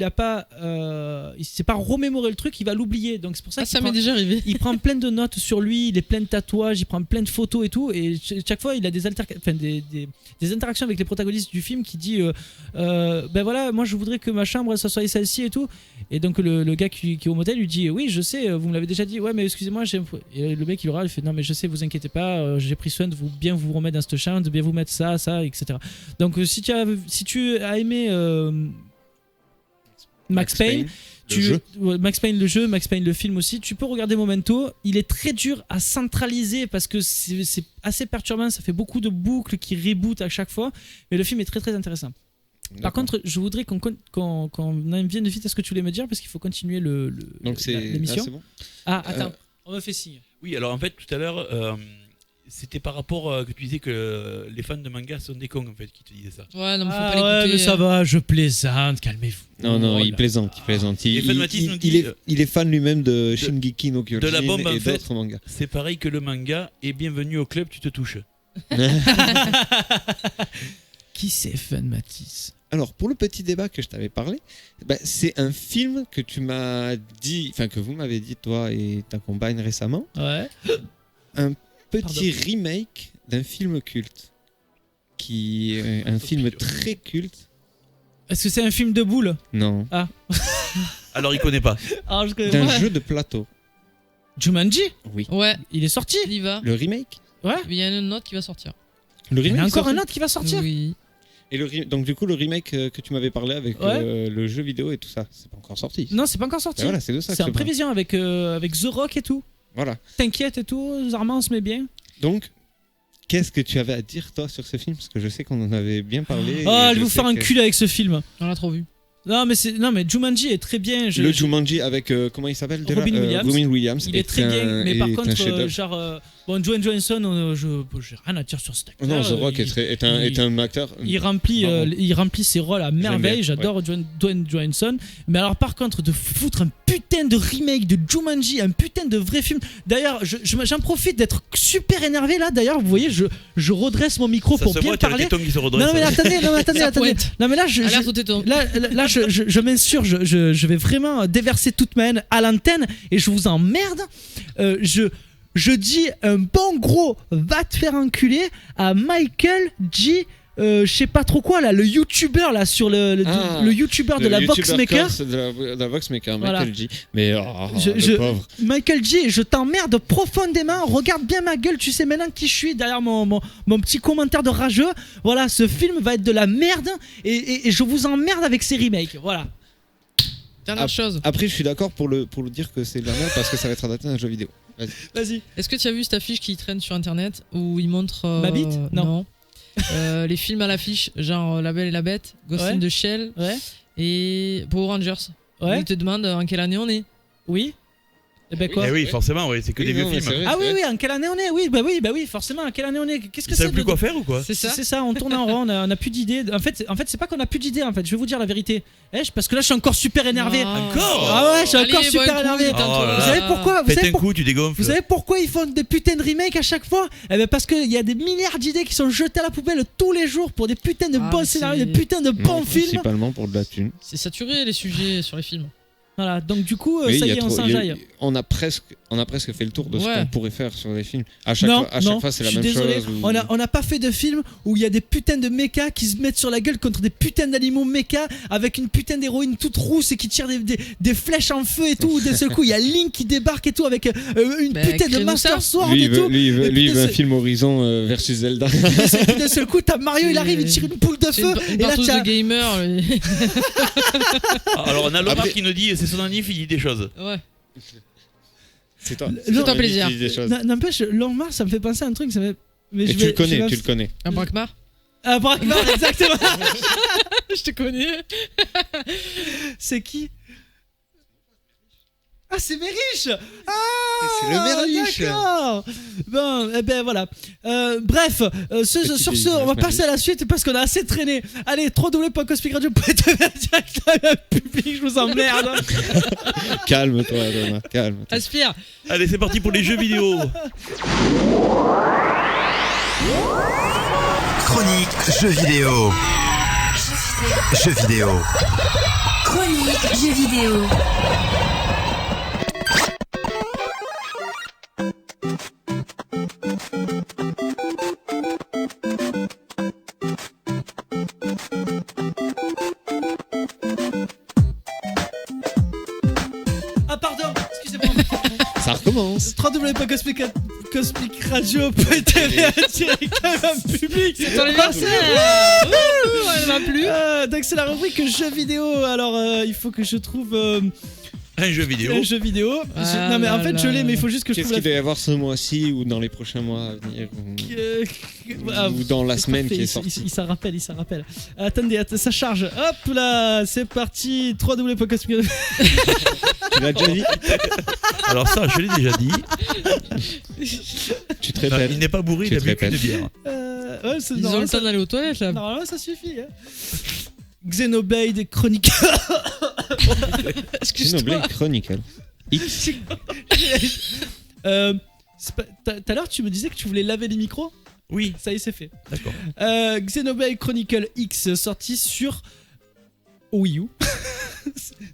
s'est pas remémoré le truc, il va l'oublier. Donc c'est pour ça Ah, qu'il ça m'est déjà arrivé. il prend plein de notes sur lui, il est plein de tatouages, il prend plein de photos et tout. Et chaque fois, il a des interactions avec les protagonistes du film qui dit ben voilà, moi je voudrais que ma chambre ça soit celle-ci et tout. Et donc le gars qui est au motel lui dit oui, je sais, vous me l'avez déjà dit. Ouais, mais excusez-moi. Et le mec il aura, il fait non, mais je sais, vous inquiétez pas, j'ai pris soin de bien vous remettre dans cette chambre, de bien vous mettre ça, etc. Donc si tu as aimé Max Payne, Max Payne le jeu, Max Payne le film aussi, tu peux regarder Memento. Il est très dur à centraliser parce que c'est assez perturbant, ça fait beaucoup de boucles qui rebootent à chaque fois, mais le film est très très intéressant. Par contre, je voudrais qu'on vienne vite à ce que tu voulais me dire parce qu'il faut continuer l'émission. C'est bon. Ah, attends, on me fait signe. Oui, alors en fait, tout à l'heure, c'était par rapport que tu disais que les fans de manga sont des cons, en fait, qui te disaient ça. Ouais, non, mais faut pas Ouais, l'écouter. mais ça va, je plaisante, calmez-vous. Non, Oh il là. plaisante. Et Fan Matisse nous dit, Il est fan lui-même de Shingeki no Kyojin de la bombe, en et fait. d'autres mangas. C'est pareil que le manga, et bienvenue au club, tu te touches. Qui c'est Fan Matisse? Alors, pour le petit débat que je t'avais parlé, c'est un film que tu m'as dit, enfin que vous m'avez dit, toi et ta compagne récemment, Ouais. un petit remake d'un film culte, qui est un film très culte. Est-ce que c'est un film de boules? Non. Alors il connaît pas. Alors, je connais D'un pas. jeu de plateau. Jumanji? Oui. Ouais, Il est sorti? il y va. Le remake. Ouais. Il y a une autre qui va sortir. Le Il y remake en a encore sorti. un autre qui va sortir? Oui. Et donc du coup le remake que tu m'avais parlé avec Ouais. le jeu vidéo et tout ça, c'est pas encore sorti. Non, c'est pas encore sorti. Et voilà, c'est de ça. C'est que en je parle. prévision avec The Rock et tout. Voilà. T'inquiète et tout, Zarman on se met bien. Donc, qu'est-ce que tu avais à dire toi sur ce film? Parce que je sais qu'on en avait bien parlé. Oh, allez vous faire un cul avec ce film. On l'a trop vu. Non, mais Jumanji est très bien. Le Jumanji avec comment il s'appelle déjà Robin Williams. Robin Williams. Il est très bien, mais par est un contre, chef-d'œuvre. Dwayne Johnson, j'ai rien à dire sur cet acteur. Non, The Rock est un acteur. Il remplit ses rôles à merveille. bien, J'adore Dwayne Johnson. Mais alors, par contre, de foutre un putain de remake de Jumanji, un putain de vrai film. D'ailleurs, j'en profite d'être super énervé là. D'ailleurs, vous voyez, je redresse mon micro Ça pour se bien voit, tu as le parler. téton qui se redresse. Non mais attendez. Ça pointe. Non mais là Alerte au téton. là je m'insurge, je vais vraiment déverser toute ma haine à l'antenne et je vous emmerde. Je dis un bon gros va te faire enculer à Michael G. Je sais pas trop quoi là, le youtubeur là sur le youtubeur de la Voxmaker. De la Voxmaker, Voilà. Michael G. Mais le pauvre. Michael G, je t'emmerde profondément. Regarde bien ma gueule, tu sais maintenant qui je suis derrière mon petit commentaire de rageux. Voilà, ce film va être de la merde et je vous emmerde avec ces remakes. Voilà. Dernière chose. Après, je suis d'accord pour le dire que c'est de la merde parce que ça va être adapté à un jeu vidéo. Vas-y. Est-ce que tu as vu cette affiche qui traîne sur internet où il montre. Ma bite? Non. Les films à l'affiche, genre La Belle et la Bête, Ghost in the Shell et Power Rangers. Ouais. Il te demande en quelle année on est. Oui. Et ben quoi? Eh oui, forcément, oui, c'est que des vieux films. Ah oui, en quelle année on est? Oui, bah oui, forcément, en quelle année on est? Qu'est-ce que Ils c'est? savent plus quoi faire ou quoi? C'est ça. C'est ça, on tourne en rond, on a plus d'idées. En fait, c'est pas qu'on a plus d'idées, en fait, je vais vous dire la vérité. Parce que là, je suis encore super énervé. Encore? Ah ouais, je suis Allez, encore super bois un coup, énervé. détends-toi. Oh là Vous savez pourquoi? Faites un coup, tu dégonfles. Vous savez pourquoi ils font des putains de remakes à chaque fois? Eh ben parce qu'il y a des milliards d'idées qui sont jetées à la poubelle tous les jours pour des putains de bons mais scénarios, c'est- des putains de bons films. Principalement pour de la thune. C'est saturé les sujets sur les films. Voilà, donc du coup, Oui, ça il y y a est, on trop- il y a- s'enjaille. On a presque fait le tour de ce Ouais. qu'on pourrait faire sur les films. À chaque Non, fois, c'est la je même suis désolé, chose. ou- on n'a pas fait de film où il y a des putains de mechas qui se mettent sur la gueule contre des putains d'animaux mechas avec une putain d'héroïne toute rousse et qui tire des flèches en feu et tout. D'un seul coup, il y a Link qui débarque et tout avec une Bah, putain de crée-nous Master ça. Sword Lui, et tout. il veut Et un puis film Horizon versus Zelda. d'un seul coup, t'as Mario, il arrive, il tire une boule de C'est feu. une Et là, partouze t'as. de gamer. Alors on a Laurent Après- qui nous dit, c'est son anif, il dit des choses. Ouais. C'est toi. Fais-toi plaisir. Dis des choses. N'empêche, Longmar, ça me fait penser à un truc. Mais Et tu le connais. Un braquemar. Un braquemar, exactement. Je te connais. C'est qui? Ah, c'est Mériche! Ah! C'est le Merliche. D'accord! Bon, eh ben voilà. Bref, sur ce, on va passer à la suite parce qu'on a assez traîné. Allez, www.cosmicradio.tv direct dans le public, je vous emmerde. Calme-toi, Thomas, calme. Aspire. Allez, c'est parti pour les jeux vidéo. Chronique jeux vidéo. Jeux vidéo. Chronique jeux vidéo. Ah pardon, excusez-moi. Ça recommence. www.cosmicradio.tv directement en public. C'est ton anniversaire. Elle m'a plu. Donc c'est la rubrique jeux vidéo. Alors il faut que je trouve Un jeu vidéo. un jeu vidéo. Ah Non mais en là fait là je l'ai, là. mais il faut juste que je Qu'est-ce trouve qu'il doit y avoir ce mois-ci ou dans les prochains mois à venir ou dans la c'est semaine parfait, qui est il sortie. s'en rappelle, il s'en rappelle. Attendez, ça charge. Hop là, c'est parti. www.cosmicradio. Tu l'as déjà dit? Alors ça, je l'ai déjà dit. Tu te Enfin, répètes. il n'est pas bourré, Tu il a te bu qu'une répètes. bière. Ouais, c'est Ils ont normal, le temps d'aller aux toilettes là. normalement ça suffit. Hein. Xenoblade Chronicle. Xenoblade Chronicle. X. Tout à l'heure, tu me disais que tu voulais laver les micros. Oui, Ça y est, c'est fait. d'accord. Xenoblade Chronicle X sorti sur Wii U.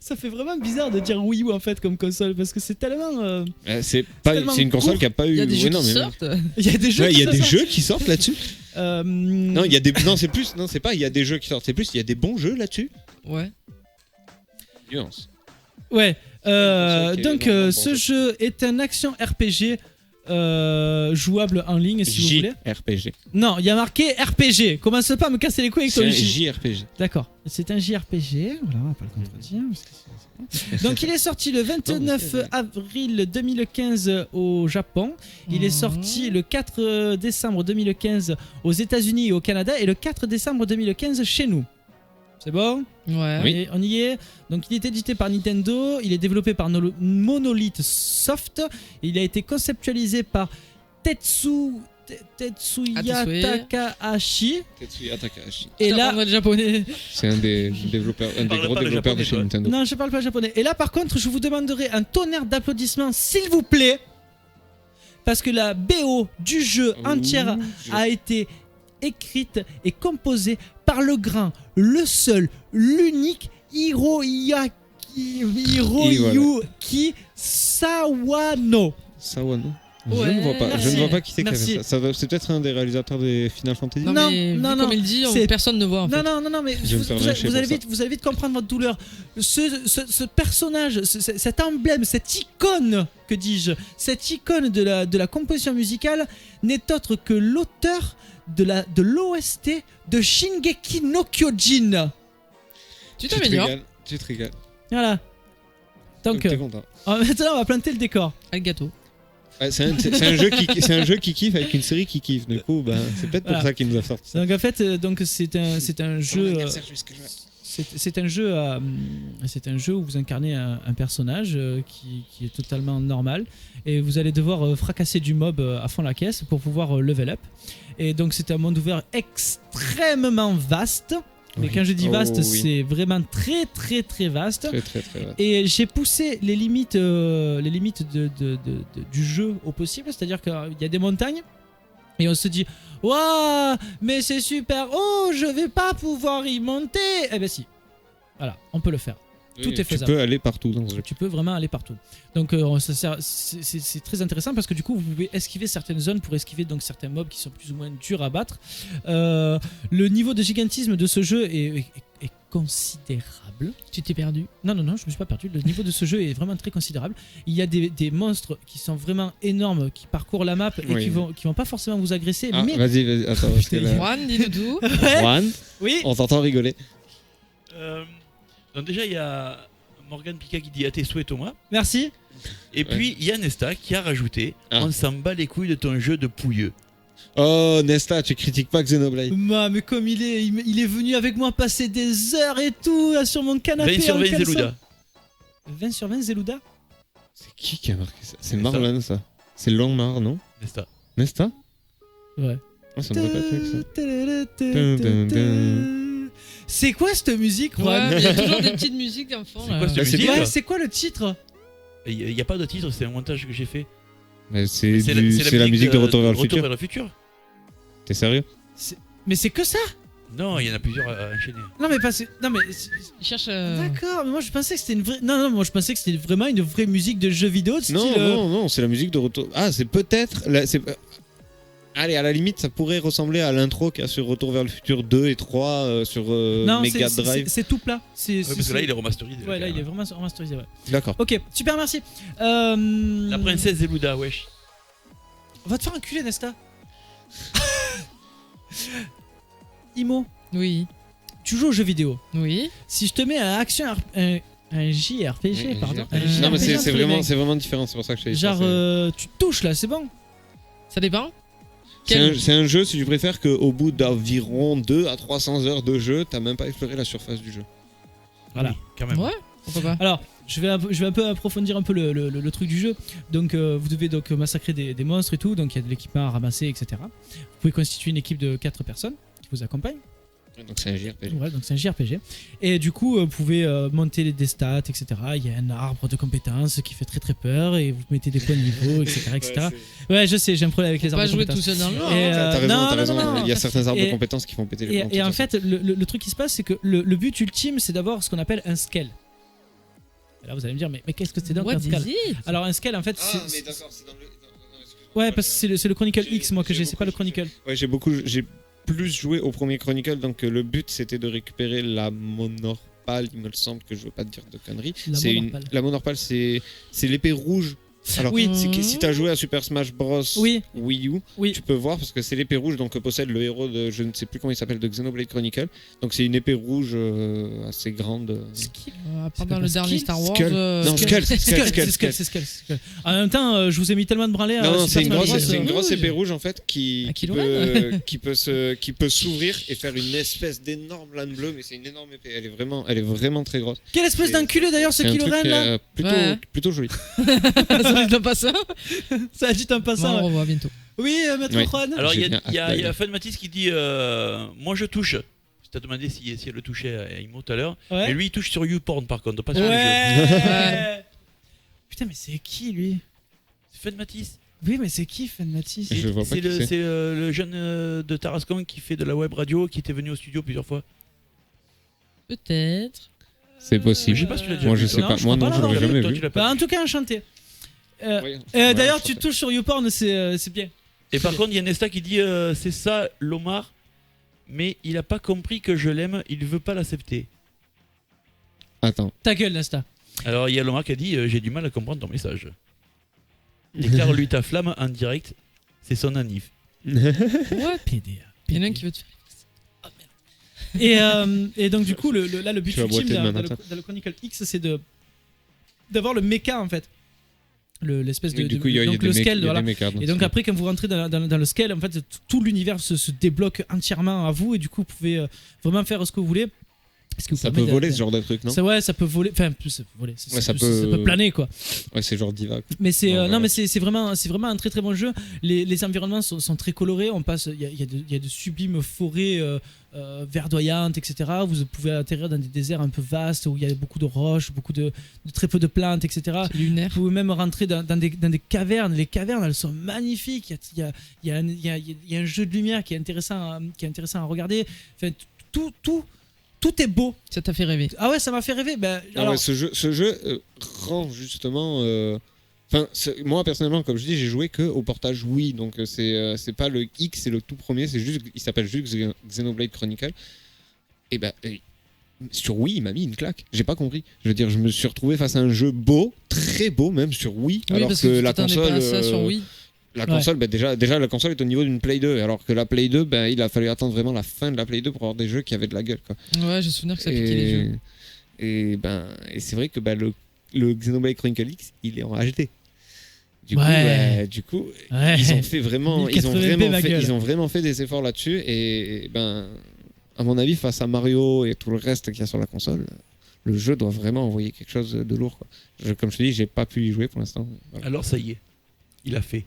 Ça fait vraiment bizarre de dire Wii U en fait comme console parce que c'est tellement. C'est tellement une console court. qui a pas eu. Il y a des Ouais, jeux non, qui mais- sortent. Il y a des jeux. Ouais, il y a qui des sortent. jeux qui sortent là-dessus. Non, Non, il y a des. Non, c'est plus. Non, c'est pas. Il y a des jeux qui sortent. C'est plus. Il y a des bons jeux là-dessus. Ouais. Nuance. Ouais. console qui est Donc énormément ce bon. jeu est un action RPG jouable en ligne si vous voulez. JRPG. Non, il y a marqué RPG. Commence pas à me casser les couilles avec C'est ton un J. JRPG. D'accord. C'est un JRPG. Voilà, on va pas le contredire. parce que c'est bon. Donc il est sorti le 29 avril 2015 au Japon. Il est sorti le 4 décembre 2015 aux États-Unis et au Canada et le 4 décembre 2015 chez nous. C'est bon? Ouais. Oui. Et on y est. Donc il est édité par Nintendo, il est développé par Monolith Soft, et il a été conceptualisé par Tetsuya Tetsuya. Takahashi. Tetsuya Takahashi. Et Ça là, parle de japonais. C'est un des développeurs, un des Parle gros pas le développeurs de japonais, chez toi. Nintendo. non, je parle pas japonais. Et là, par contre, je vous demanderai un tonnerre d'applaudissements, s'il vous plaît, parce que la BO du jeu entière a été écrite et composée par le grand, le seul, l'unique Hiroyuki Sawano. Sawano. Je Ouais, ne vois pas. Je ne vois pas qui c'est qui a merci. fait ça. C'est peut-être un des réalisateurs des Final Fantasy. Non, Non, mais non, vu non, comme il dit, c'est- personne ne voit en fait. Non, mais Je vais me faire lâcher pour ça. vous allez vite comprendre votre douleur. Ce personnage, cet emblème, cette icône, que dis-je, cette icône de la composition musicale n'est autre que l'auteur de l'OST de Shingeki no Kyojin. Tu Tu te t'améliores. régales. Tu te régales. Voilà. Donc, T'es content. maintenant, on va planter le décor. Avec gâteau. Ouais, c'est un jeu qui kiffe avec une série qui kiffe. Du coup, c'est peut-être pour Voilà. ça qu'il nous a sorti ça. Donc, en fait, c'est un jeu. C'est un jeu où vous incarnez un personnage qui est totalement normal et vous allez devoir fracasser du mob à fond la caisse pour pouvoir level up. Et donc c'est un monde ouvert extrêmement vaste. Mais Oui. quand je dis vaste, Oh, oui. c'est vraiment très très très vaste. Très très très. Et j'ai poussé les limites du jeu au possible, c'est-à-dire qu'il y a des montagnes et on se dit waouh, mais c'est super, oh je vais pas pouvoir y monter. Eh ben si, voilà, on peut le faire. Tout est Tu faisable. peux aller partout dans ce jeu. Tu peux vraiment aller partout. Donc c'est très intéressant parce que du coup vous pouvez esquiver certaines zones pour esquiver donc certains mobs qui sont plus ou moins durs à battre. Le niveau de gigantisme de ce jeu est considérable. Tu t'es perdu. Non, je me suis pas perdu. Le niveau de ce jeu est vraiment très considérable. Il y a des monstres qui sont vraiment énormes, qui parcourent la map et Oui. qui vont pas forcément vous agresser. Ah, mais vas-y, attends. Parce que là... Juan, dis-nous tout. Ouais, Juan, oui. on t'entend rigoler. Donc déjà, il y a Morgan Pika qui dit à tes souhaits Thomas. Merci. Et puis, il y a Nesta qui a rajouté Ah. on s'en bat les couilles de ton jeu de pouilleux. Oh, Nesta, tu critiques pas Xenoblade. Mais comme il est venu avec moi passer des heures et tout là, sur mon canapé. 20 sur en 20 caleçon. Zeluda. 20 sur 20 Zeluda. C'est qui a marqué ça? C'est Nesta. Marlon, ça. C'est Longmar, non? Nesta. Nesta? Ouais. Oh, ça me répète avec ça. C'est quoi cette musique, Juan? Ouais, il y a toujours des petites musiques d'enfants. C'est là. quoi cette Bah, c'est musique quoi Ouais, c'est quoi le titre? Il n'y a pas de titre, c'est un montage que j'ai fait. Mais c'est C'est la musique de Retour vers le futur. Retour vers le futur. T'es sérieux? Mais c'est que ça? Non, il y en a plusieurs à enchaîner. Non mais pas non mais Il cherche. d'accord, mais moi je pensais que c'était une vraie moi je pensais que c'était vraiment une vraie musique de jeu vidéo de style Non, c'est la musique de Retour. Ah, c'est peut-être allez, à la limite, ça pourrait ressembler à l'intro qu'il y a sur Retour vers le futur 2 et 3 sur non, Mega Drive. C'est tout plat. Parce que là, il est remasterisé. Ouais, là, il est vraiment remasterisé, ouais. D'accord. Ok, super, merci. La princesse Zelda, wesh. On va te faire enculer, Nesta. Imo, Oui. tu joues aux jeux vidéo. Oui. Si je te mets un action un JRPG, pardon. Non, mais JRPG c'est vraiment différent, c'est pour ça que je t'ai dit. Genre, tu touches là, c'est bon. Ça dépend. C'est un jeu, si tu préfères, qu'au bout d'environ 2 à 300 heures de jeu, t'as même pas exploré la surface du jeu. Voilà. Oui, quand même. Ouais, pourquoi pas. Alors, je vais un peu approfondir un peu le truc du jeu. Donc, vous devez donc massacrer des monstres et tout. Donc, il y a de l'équipement à ramasser, etc. Vous pouvez constituer une équipe de 4 personnes qui vous accompagnent. Donc c'est un JRPG. Ouais, donc c'est un JRPG. Et du coup, vous pouvez monter des stats, etc. Il y a un arbre de compétences qui fait très très peur et vous mettez des points de niveau, etc. etc. Ouais, je sais, j'ai un problème avec les arbres de Pas jouer compétences. tout seul dans le jeu. T'as raison. non. Il y a certains arbres de compétences qui font péter les plombs. Et en fait, le truc qui se passe, c'est que le but ultime, c'est d'avoir ce qu'on appelle un scale. Et là, vous allez me dire, mais qu'est-ce que c'est donc un scale? Alors, un scale, en fait, c'est. Ah, mais d'accord, c'est dans le. Ouais, parce que c'est le Chronicle X, moi, que j'ai, c'est pas le Chronicle. Ouais, j'ai plus joué au premier Chronicle, donc le but c'était de récupérer la Monorpale, il me semble, que je veux pas te dire de conneries. La Monorpale, c'est l'épée rouge. Alors, oui. Si t'as joué à Super Smash Bros. Oui. Wii U, tu peux voir parce que c'est l'épée rouge donc, que possède le héros de, je ne sais plus comment il s'appelle, de Xenoblade Chronicle. Donc c'est une épée rouge assez grande. Pendant le dernier Star Wars. C'est Skull. En même temps, je vous ai mis tellement de branlées. Non, c'est une grosse épée rouge en fait qui peut s'ouvrir et faire une espèce d'énorme lame bleue, mais c'est une énorme épée. Elle est vraiment très grosse. Quelle espèce d'enculé d'ailleurs ce Kylo Ren là. Plutôt joli. Ça dit un passant. Ça dit un passant. On revoit bientôt. Oui, Maître Juan. Alors il y a Fan Matisse qui dit moi je touche. Je t'ai demandé si elle le touchait à Imo tout à l'heure. Ouais. Mais lui il touche sur YouPorn par contre, pas sur les jeux. Putain, mais c'est qui lui? C'est Fan Matisse. Oui, mais c'est qui Fan Matisse? C'est le jeune de Tarascon qui fait de la web radio, qui était venu au studio plusieurs fois. Peut-être. C'est possible. Je sais pas si tu l'as déjà Moi vu. je sais pas. Moi non, je l'aurais jamais vu. En tout cas, enchanté. D'ailleurs, tu touches sur YouPorn, c'est bien. Et par contre, il y a Nesta qui dit c'est ça, Lomar, mais il a pas compris que je l'aime, il veut pas l'accepter. Attends. Ta gueule, Nesta. Alors, il y a Lomar qui a dit j'ai du mal à comprendre ton message. Déclare-lui ta flamme en direct, c'est son anif. Ouais, PDA. Il y en a un qui veut te faire. Et donc, du coup, le but ultime dans le Chronicle X, c'est d'avoir le mecha en fait. L'espèce de du coup, il y a le scale, voilà. Et donc après quand vous rentrez dans le scale, en fait tout l'univers se débloque entièrement à vous et du coup vous pouvez vraiment faire ce que vous voulez. Ça peut voler ce genre de truc, non? Ouais, ça peut voler, enfin ça peut voler, ça peut planer quoi. Ouais, c'est genre diva. Mais c'est c'est vraiment un très très bon jeu. Les environnements sont très colorés, on passe il y a de sublimes forêts verdoyantes, etc. Vous pouvez atterrir dans des déserts un peu vastes où il y a beaucoup de roches, de très peu de plantes, etc. Lunaire. Vous pouvez même rentrer dans des cavernes. Les cavernes, elles sont magnifiques. Il y a un jeu de lumière qui est intéressant à regarder. Enfin, tout est beau. Ça t'a fait rêver. Ah ouais, ça m'a fait rêver. Alors... ce jeu rend justement. Moi personnellement, comme je dis, j'ai joué que au portage Wii, donc c'est pas le X, c'est le tout premier. Il s'appelle juste Xenoblade Chronicle. Et sur Wii, il m'a mis une claque. J'ai pas compris. Je veux dire, je me suis retrouvé face à un jeu beau, très beau même sur Wii, oui, alors que la console. Ça sur Wii. La console, déjà la console est au niveau d'une Play 2, alors que la Play 2, il a fallu attendre vraiment la fin de la Play 2 pour avoir des jeux qui avaient de la gueule, quoi. Ouais, j'ai souvenir que ça piquait les jeux. Et c'est vrai que le Xenoblade Chronicle X, il est en HD. Du coup, ils ont fait vraiment, ils ont vraiment fait des efforts là-dessus. Et à mon avis, face à Mario et tout le reste qu'il y a sur la console, le jeu doit vraiment envoyer quelque chose de lourd, quoi. Comme je te dis, j'ai pas pu y jouer pour l'instant. Voilà. Alors ça y est, il a fait.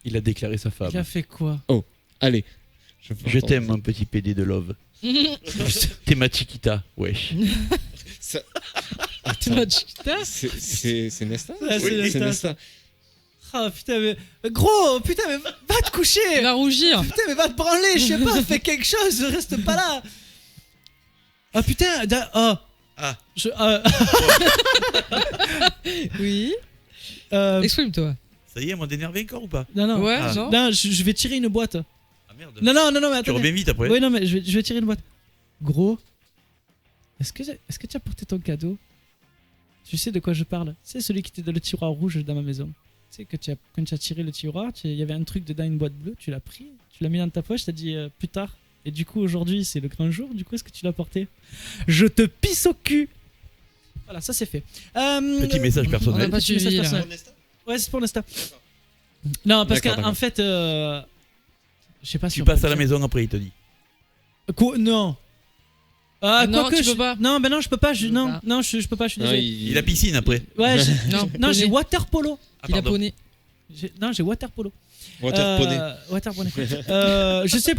Il a déclaré sa femme. Il a fait quoi? Oh, allez. Je t'aime, mon petit PD de love. T'es ma chiquita, wesh. T'es ma chiquita? C'est Nesta? Ouais, c'est Nesta. Ah putain, mais. Gros, putain, mais va te coucher. Il va rougir. Putain, mais va te branler, je sais pas, fais quelque chose, reste pas là. Ah putain, Oui. Exprime-toi. Ça y est, on d'énerver encore ou pas? Non. Ouais, Ah. genre. Non, je vais tirer une boîte. Ah merde. Non, mais attends. Tu reviens vite après. Oui, non, mais je vais tirer une boîte. Gros, est-ce que tu as porté ton cadeau? Tu sais de quoi je parle? C'est celui qui était dans le tiroir rouge dans ma maison. Tu sais que quand tu as tiré le tiroir, il y avait un truc dedans, une boîte bleue, tu l'as pris, tu l'as mis dans ta poche, t'as dit plus tard. Et du coup, aujourd'hui, c'est le grand jour, du coup, est-ce que tu l'as porté? Je te pisse au cul! Voilà, ça c'est fait. Petit message On personnel. n'a pas Petit message suivi là. personnel. Ouais, c'est pour l'Insta. Non, parce D'accord, qu'en fait, je sais pas si Tu on passes peut à la le dire. maison après, il te dit. Quoi? Non. Ah, Non, quoique, tu peux pas. Non, ben non, je peux pas. Tu peux Non, pas. non, je peux pas. Je suis Non, désolé. Il a piscine après. Ouais, Non, non, j'ai poney. water polo. Ah, Il a pardon. poney. Non, j'ai water polo. Water poney. Water poney. Je sais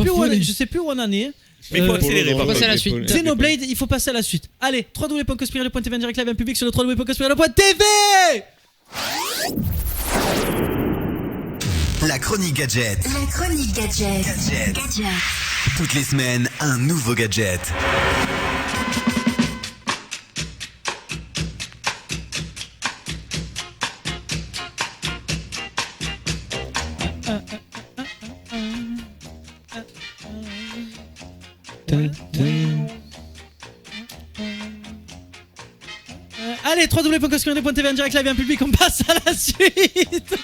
plus où on en est. Mais il faut accélérer par on va passer à la contre. suite. Xenoblade, il faut passer à la suite. Allez, www.conspirer.tv en direct live en public sur le www.conspirer.tv. La chronique gadget. La chronique gadget. Toutes les semaines, un nouveau gadget. Allez, www.conspirer.tv en direct live en public, on passe à la suite.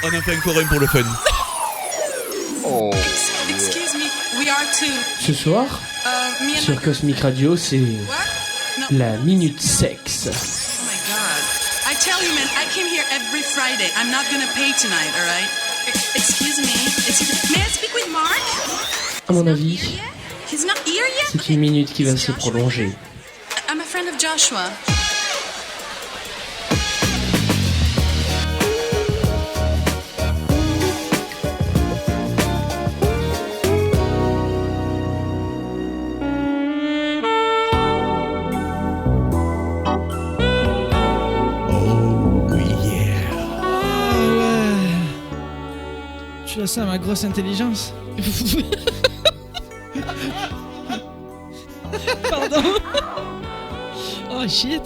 On a fait encore un pour le fun. Excuse me, we are two. Ce soir, Me and sur Cosmic Radio, c'est What? No. la Minute Sexe. Oh my god. I tell you, man, I came here every Friday. I'm not gonna pay tonight, alright? Excuse me. May I speak with Mark? À mon avis, He's not here yet? c'est une minute qui va se prolonger. I'm a friend of Joshua. Tu as ça, ma grosse intelligence. Pardon. Oh shit.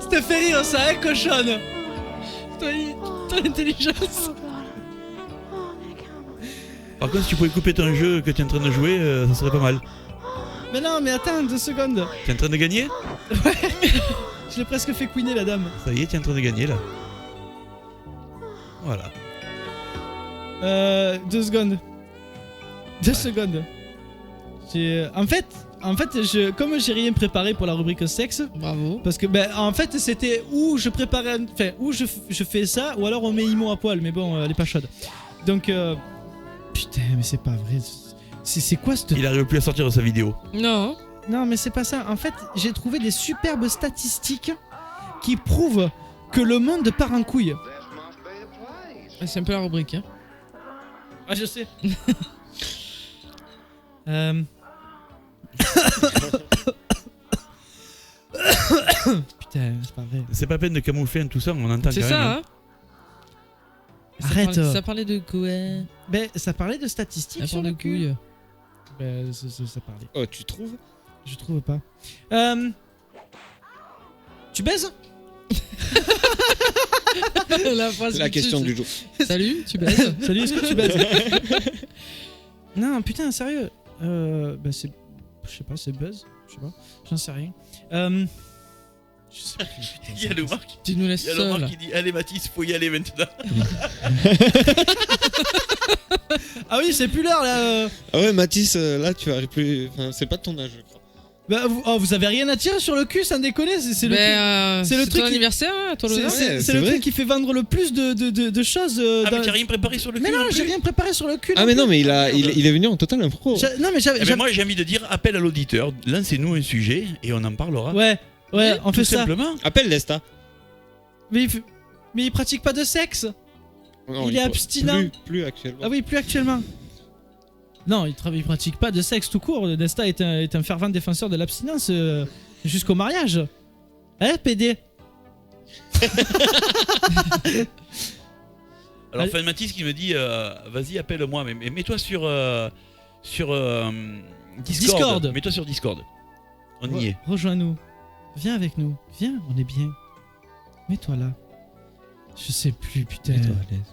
Ça te fait rire ça, hein, cochonne. Ton intelligence. Par contre, si tu pouvais couper ton jeu que tu es en train de jouer, ça serait pas mal. Mais non, mais attends, 2 secondes. Tu es en train de gagner? Je l'ai presque fait couiner la dame. Ça y est, tu es en train de gagner là. Voilà. 2 secondes. 2 secondes. En fait, comme j'ai rien préparé pour la rubrique sexe. Bravo. Parce que, en fait, c'était où je préparais. Enfin, où je fais ça, ou alors on met Imo à poil, mais bon, elle est pas chaude. Donc, putain, mais c'est pas vrai. C'est quoi cette. Il arrive plus à sortir de sa vidéo. Non. Non, mais c'est pas ça. En fait, j'ai trouvé des superbes statistiques qui prouvent que le monde part en couille. C'est un peu la rubrique, hein. Ah, je sais. Putain, c'est pas vrai. C'est pas peine de camoufler tout ça, on entend C'est quand ça, même. hein. Arrête. Ça parlait de quoi? Ça parlait de statistiques Ça sur parle le de cul. couilles. Ça parlait. Oh, tu trouves? Je trouve pas. Tu baises? La question du jour. Salut, tu baises? Salut, est-ce que tu baises? Non, putain, sérieux. C'est. Je sais pas, c'est buzz. Je sais pas. J'en sais rien. Je sais plus, putain. Il y a le Marc. Tu nous laisses Il y a le seul. Marc qui dit allez Mathis, faut y aller maintenant. Ah oui, c'est plus l'heure là. Ah ouais, Mathis, là, tu arrives plus. Enfin, c'est pas de ton âge, je crois. Vous avez rien à tirer sur le cul, sans déconner. C'est le truc. C'est le truc qui- anniversaire, hein, toi le C'est le truc qui fait vendre le plus de choses. Ah, mais t'as rien préparé sur le cul? Mais non, non plus j'ai rien préparé sur le cul. Ah, mais non, mais il est venu en total impro. Non, mais Eh ben, moi j'ai envie de dire appel à l'auditeur, lancez-nous un sujet et on en parlera. Ouais. Ouais, on Tout fait ça. simplement. Appelle Lesta. Mais il pratique pas de sexe. Non, Il est faut- abstinent. Plus actuellement. Ah oui, plus actuellement. Non, il pratique pas de sexe tout court. Nesta est un fervent défenseur de l'abstinence jusqu'au mariage. Hein, PD? Alors, Fan Mathis qui me dit vas-y, appelle-moi, mais mets-toi sur Discord. Mets-toi sur Discord. On y est. Rejoins-nous. Viens avec nous. Viens, on est bien. Mets-toi là. Je sais plus, putain.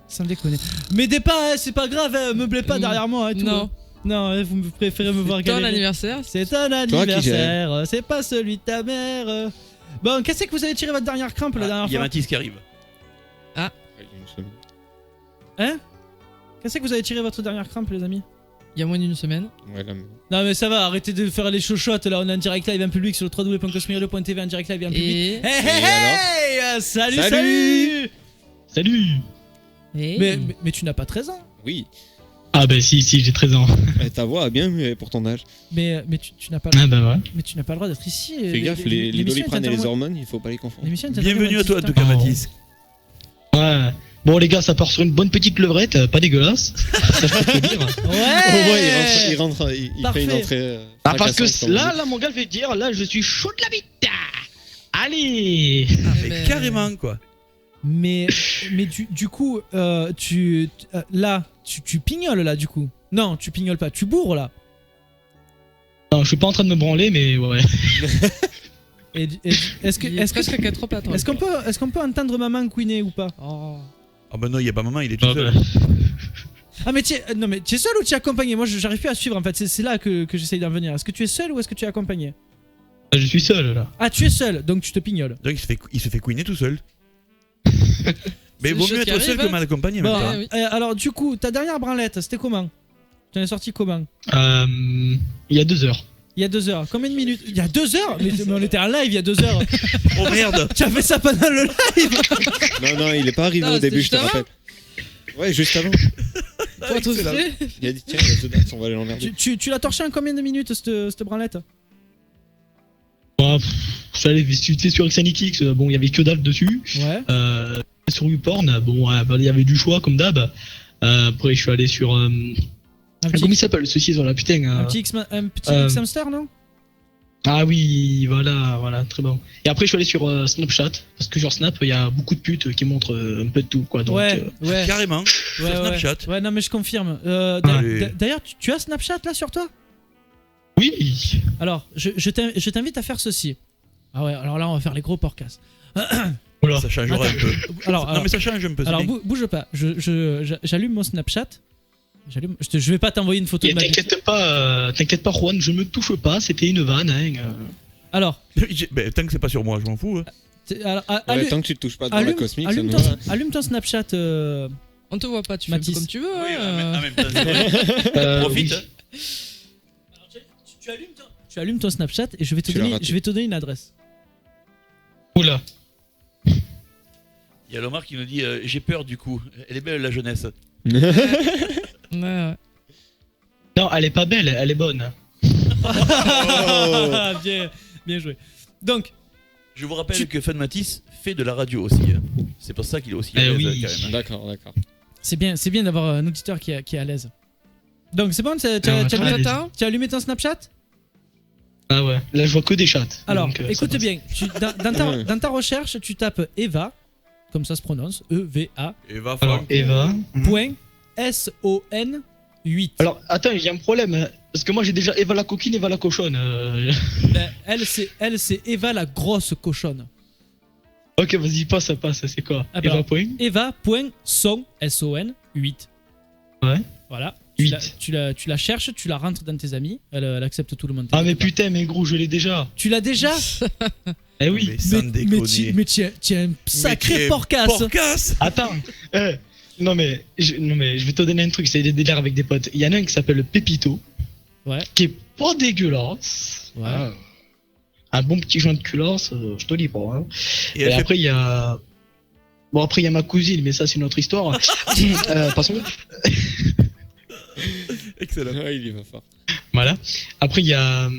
Ça me déconne. M'aidez pas, hein, c'est pas grave, hein, meublez pas derrière moi. Hein, tout, Non. hein. Non, hein, vous préférez me voir C'est ton galérer. anniversaire. C'est ton anniversaire, c'est pas celui de ta mère. Bon, qu'est-ce que vous avez tiré votre dernière crampe la dernière Il y a fois? Mathis qui arrive. Hein? Qu'est-ce que vous avez tiré votre dernière crampe, les amis? Il y a moins d'une semaine. Ouais, là, Non mais ça va, arrêtez de faire les chochottes là, on est en direct live en public sur le www.cosmirelo.tv en direct live en public. Et... Hey hey hey, salut. Salut. Mais tu n'as pas 13 ans. Oui. Ah bah si, j'ai 13 ans. Ta voix a bien mué pour ton âge. Mais tu n'as pas Ah bah ouais. Mais tu n'as pas le droit d'être ici. Fais gaffe, les doliprane et les hormones, il faut pas les confondre. Bienvenue à toi, en tout cas, Mathis. Ouais. Bon les gars, ça part sur une bonne petite levrette, pas dégueulasse. Ça je peux te dire. Ouais. Il rentre, il fait une entrée. Ah parce que fracassante, comme on dit. là mon gars, je vais te dire, là je suis chaud de la bite. Allez. Mais carrément quoi. Mais du coup, tu pignoles là du coup. Non, tu pignoles pas, tu bourres là. Non, je suis pas en train de me branler, mais ouais. Est-ce qu'on peut entendre maman couiner ou pas? Ah bah non, il y a pas maman, il est tout seul. Ah mais tu es seul ou tu es accompagné? Moi j'arrive plus à suivre en fait, c'est là que j'essaye d'en venir. Est-ce que tu es seul ou est-ce que tu es accompagné? Je suis seul là. Ah tu es seul, donc tu te pignoles. Donc il se fait couiner tout seul. Mais vaut mieux être seul que mal accompagné Bon, maintenant. alors du coup, ta dernière branlette, c'était comment? Tu en es sorti comment? Il y a 2 heures. Il y a 2 heures. Combien de minutes? Il y a 2 heures? Mais on était en live il y a 2 heures. Oh merde. Tu as fait ça pendant le live? Non, il est pas arrivé Non, au début, je te c'était juste rappelle. Ouais, juste avant. Pour être frais. Il a dit tiens, il y a 2 dates, on va aller l'emmerder. Tu l'as torché en combien de minutes cette branlette? Oh, ça allait vite fait sur XNXX, bon il y avait que dalle dessus. Ouais. Sur YouPorn, bon il y avait du choix comme d'hab. Après je suis allé sur comment il s'appelle ceci sur la putain. Un petit X-Hamster, non? Ah oui, voilà, très bon. Et après je suis allé sur Snapchat parce que sur Snap il y a beaucoup de putes qui montrent un peu de tout quoi. Donc, ouais. Carrément. Ouais, sur Snapchat. Ouais, non mais je confirme. D'ailleurs, tu as Snapchat là sur toi? Oui. Alors, je t'invite à faire ceci. Ah ouais, alors là on va faire les gros podcasts. Ça changera un peu. Alors, non mais ça change un peu. Alors bouge pas. J'allume mon Snapchat. Je vais pas t'envoyer une photo de ma bite. T'inquiète pas Juan, je me touche pas, c'était une vanne. Hein. Alors. Tant que c'est pas sur moi, je m'en fous. Alors, tant que tu te touches pas devant la cosmique, ça nous va. Allume ton Snapchat. On te voit pas, tu fais un peu comme tu veux. En même temps, profite. Tu allumes ton Snapchat et je vais te donner une adresse. Oula. Il y a Lomar qui nous dit j'ai peur du coup. Elle est belle la jeunesse. Ouais. Non, elle est pas belle, elle est bonne. Bien joué. Donc, je vous rappelle que Fan Mathis fait de la radio aussi. C'est pour ça qu'il est aussi à l'aise quand même. D'accord. C'est bien d'avoir un auditeur qui est à l'aise. Donc c'est bon, tu as allumé ton Snapchat? Ah ouais, là je vois que des chats. Alors, donc, écoute bien, dans ta recherche, tu tapes Eva, comme ça se prononce, E-V-A. Eva. Alors, Eva. Point S-O-N 8. Alors, attends, il y a un problème. Hein, parce que moi j'ai déjà Eva la coquine, Eva la cochonne. Ben, elle, c'est Eva la grosse cochonne. Ok, vas-y, passe, c'est quoi? Ah ben, Eva point Eva.son, S-O-N 8. Ouais. Voilà. 8. Tu la cherches, tu la rentres dans tes amis, elle accepte tout le monde. Ah mais putain, mais gros, je l'ai déjà. Tu l'as déjà? Eh oui. Mais tu es un sacré porcasse. Attends. Non mais je vais te donner un truc, c'est des délires avec des potes. Il y en a un qui s'appelle Pépito. Ouais. Qui est pas dégueulasse. Ouais. Un bon petit joint de culasse, je te dis pas. Hein. Et après il y a... Bon après il y a ma cousine, mais ça c'est une autre histoire. Passons. Excellent. Il y va fort. Voilà. Après il y a...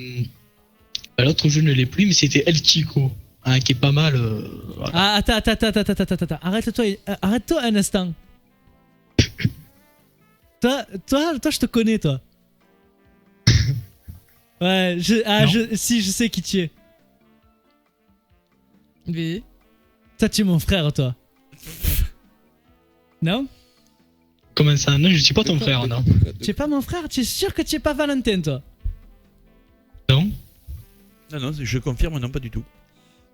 l'autre je ne l'ai plus, mais c'était El Chico. qui est pas mal. Voilà. Ah, attends. Arrête-toi un instant. toi, je te connais, toi. Ouais, je sais qui tu es. Mais... Toi, tu es mon frère, toi. Non? Comment ça? Non, je suis pas ton frère, non. Tu es pas mon frère? Tu es sûr que tu es pas Valentin, toi? Non. Non, je confirme, non, pas du tout.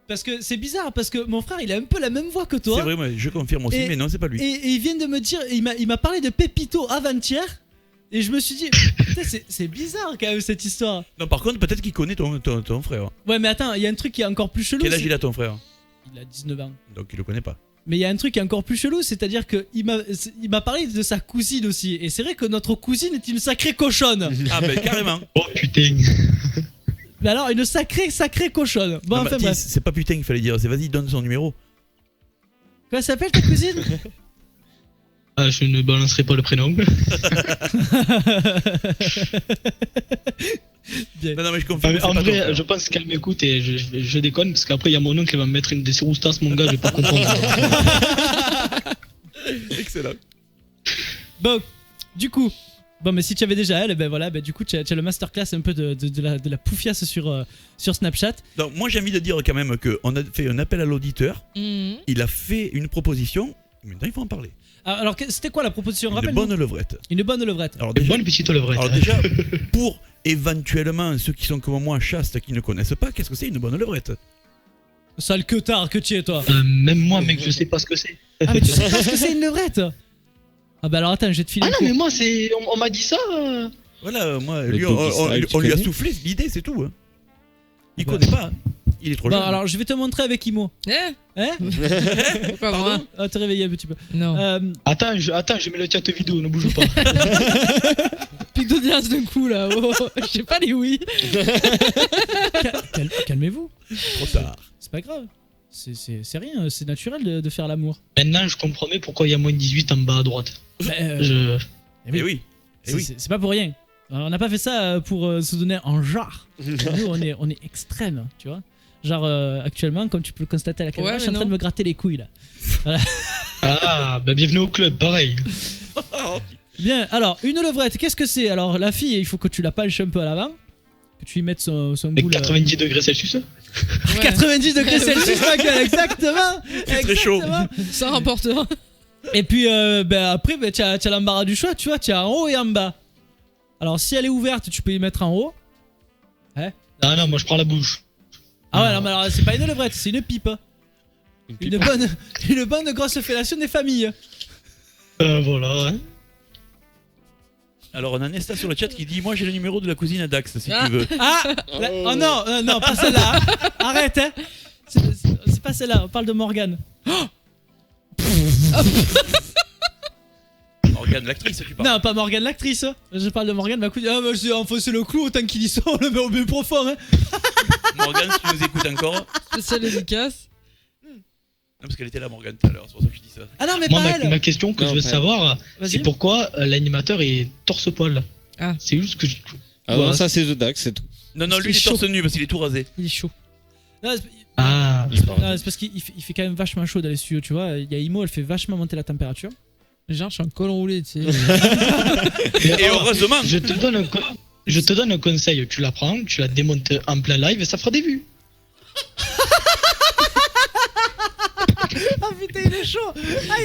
Parce que c'est bizarre, parce que mon frère, il a un peu la même voix que toi. C'est vrai, moi, je confirme aussi, mais non, c'est pas lui. Et il vient de me dire, il m'a parlé de Pépito avant-hier, et je me suis dit, putain, c'est bizarre quand même cette histoire. Non, par contre, peut-être qu'il connaît ton frère. Ouais, mais attends, il y a un truc qui est encore plus chelou. Quel âge il a ton frère? Il a 19 ans. Donc il le connaît pas. Mais il y a un truc qui est encore plus chelou, c'est-à-dire qu'il m'a parlé de sa cousine aussi. Et c'est vrai que notre cousine est une sacrée cochonne. Ah bah carrément. Oh putain. Mais alors, une sacrée cochonne. Bon, non, enfin bah, bref. c'est pas putain qu'il fallait dire, c'est vas-y, donne son numéro. Comment s'appelle ta cousine? Ah, je ne balancerai pas le prénom. Bien. Non, mais je confirme. En vrai, je pense qu'elle m'écoute et je déconne parce qu'après il y a mon oncle qui va me mettre une des roustas, mon gars, je vais pas comprendre. Excellent. Bon, du coup, mais si tu avais déjà elle, ben voilà, ben du coup tu as le masterclass un peu de la poufiasse sur Snapchat. Donc moi j'ai envie de dire quand même qu'on a fait un appel à l'auditeur, il a fait une proposition, maintenant il faut en parler. Alors c'était quoi la proposition? Une bonne levrette. Une bonne levrette. Alors déjà, une bonne petite levrette. Alors déjà, pour éventuellement ceux qui sont comme moi chastes qui ne connaissent pas, qu'est-ce que c'est une bonne levrette? Sale que tard que tu es toi. Même moi mec, je sais pas ce que c'est. Ah mais tu sais pas ce que c'est une levrette? Ah bah alors attends, je vais te filer. Ah non mais moi c'est, on m'a dit ça. Voilà, moi lui on lui a soufflé l'idée, c'est tout. Hein. Il connaît pas. Hein. Il est trop jeune. Alors je vais te montrer avec Imo. Hein? Pas moi. Te réveiller un petit peu. Non. Attends, je mets le chat vidéo, ne bouge pas. Pic d'audience d'un coup là. Oh, je sais pas les oui. Calmez-vous. Trop tard. C'est pas grave. C'est rien, c'est naturel de faire l'amour. Maintenant je comprends mieux pourquoi il y a moins de 18 en bas à droite. Eh oui. C'est pas pour rien. On n'a pas fait ça pour se donner en genre. Nous on est extrême, tu vois. Genre actuellement, comme tu peux le constater à la caméra, je suis en train de me gratter les couilles là. Voilà. Ah, bah bienvenue au club, pareil. Bien, alors une levrette, qu'est-ce que c'est? Alors la fille, il faut que tu la penches un peu à l'avant, que tu y mettes son boule. 90 degrés Celsius. Ouais. 90 degrés Celsius, ma gueule, exactement. C'est très chaud. Ça rapporte. Et puis après, tu as l'embarras du choix, tu vois, tu as en haut et en bas. Alors si elle est ouverte, tu peux y mettre en haut. Hein? Non, moi je prends la bouche. Ah ouais, non, mais alors c'est pas une levrette, c'est une pipe. Une bonne grosse fellation des familles. Voilà. Hein. Alors on a Nesta sur le chat qui dit moi j'ai le numéro de la cousine Dax si tu veux. Oh non, pas celle-là. Hein. Arrête, hein. C'est pas celle-là, on parle de Morgane. Morgane l'actrice tu parles. Non, pas Morgane l'actrice. Je parle de Morgane, ma cousine. Ah bah j'ai enfoncé le clou autant qu'il y sort, le met au plus profond. Hein. Morgane, si tu nous écoutes encore. Spécial efficace. Non, parce qu'elle était là, Morgane, tout à l'heure, c'est pour ça que je dis ça. Ah non, mais moi, pas elle. Ma question que je veux savoir, c'est pourquoi l'animateur est torse-poil. Ah. C'est juste que je. Ah non, ça c'est The Dax, c'est tout. Non, lui il est torse nu parce qu'il est tout rasé. Il est chaud. Non, c'est parce qu'il fait quand même vachement chaud dans les studios, tu vois. Il y a Imo, elle fait vachement monter la température. Genre, je suis un col roulé, tu sais. Et heureusement. Je te donne un conseil, tu la prends, tu la démontes en plein live et ça fera des vues. Ah putain, il est chaud.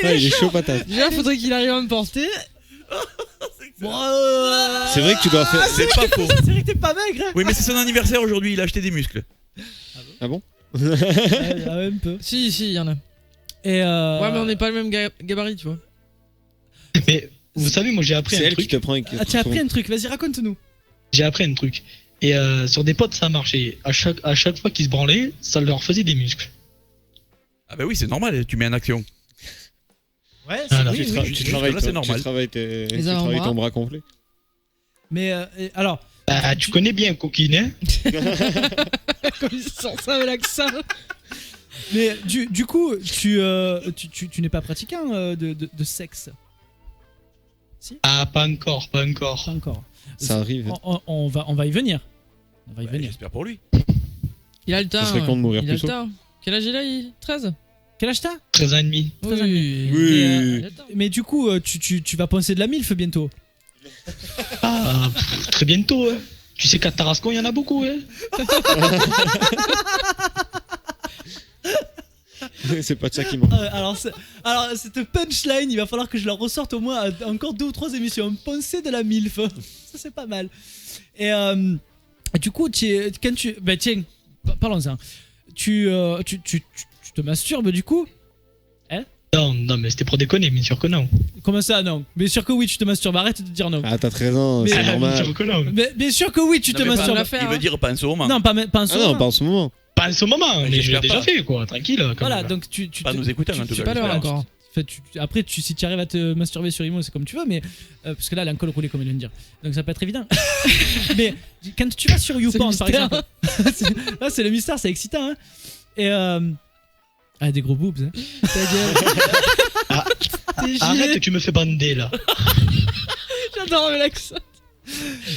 Il est chaud patate. Déjà, faudrait qu'il arrive à me porter. C'est vrai que tu dois faire. C'est pas faux. C'est vrai que t'es pas maigre. Oui, mais c'est son anniversaire aujourd'hui, il a acheté des muscles. Ah bon? Un peu. Si, il y en a. Et Ouais, mais on n'est pas le même gabarit, tu vois. Mais vous savez, moi j'ai appris un truc. C'est elle qui te prend. Tu as appris un truc, vas-y, raconte-nous. J'ai appris un truc. Et sur des potes, ça a marché. À chaque fois qu'ils se branlaient, ça leur faisait des muscles. Ah bah oui, c'est normal, tu mets en action. Ouais, Tu travailles ton bras complet. Mais alors. Bah, tu connais bien Coquine, hein. Comme il sort ça avec l'accent. Mais du coup, tu n'es pas pratiquant de sexe. Si? Ah, pas encore. Pas encore. Ça arrive. On va y venir. J'espère pour lui. Il a le temps. Ce serait con de mourir il a plus le tôt. temps. Quel âge il a 13. Quel âge t'as? 13 ans et demi. Et, mais du coup, tu vas penser de la MILF bientôt. Ah, très bientôt, hein. Tu sais qu'à Tarascon, il y en a beaucoup, hein. C'est pas de ça qui manque. Alors, cette punchline, il va falloir que je la ressorte au moins à encore 2 ou 3 émissions. Penser de la MILF. Ça, c'est pas mal. Et du coup, quand tu. Bah, tiens, parlons-en. Tu te masturbes du coup? Hein? Non, mais c'était pour déconner, bien sûr que non. Comment ça, non? Bien sûr que oui, tu te masturbes. Arrête de dire non. Ah, t'as 13 ans, c'est normal. Bien sûr que non. Mais, bien sûr que oui, tu te masturbes. Il veut dire pas en ce moment. Non, pas en ce moment. Non, pas en ce moment. Pas en ce moment, mais je l'ai déjà pas. fait, quoi. Tranquille. Quand Voilà, même. donc tu Pas nous écouter en tout cas. Pas l'heure encore. Après, si tu arrives à te masturber sur Imo, c'est comme tu veux, mais parce que là, l'alcool roulé, comme il vient de dire. Donc ça peut être évident. Mais quand tu vas sur YouPorn, par exemple, là, c'est le mystère, c'est excitant. Hein. Et des gros boobs. Hein. Arrête, tu me fais bander là. J'adore l'accent.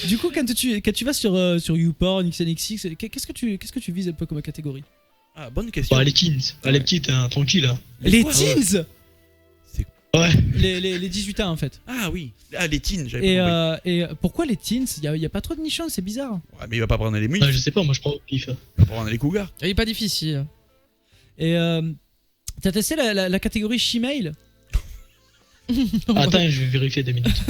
Du coup, quand tu vas sur YouPorn, XNXX, qu'est-ce que tu vises un peu comme catégorie? Ah, bonne question. Bah, les teens, les petites, hein, tranquille. Hein. Les teens. Ouais. Les 18 ans en fait. Ah oui, les teens, j'avais pas compris. Et pourquoi les teens? Il y a pas trop de nichons, c'est bizarre. Ouais, mais il va pas prendre les mulles. Je sais pas, moi je prends au pif. Il va prendre les cougars. Il est pas difficile. Et t'as testé la catégorie Shemale? Attends, je vais vérifier 2 minutes.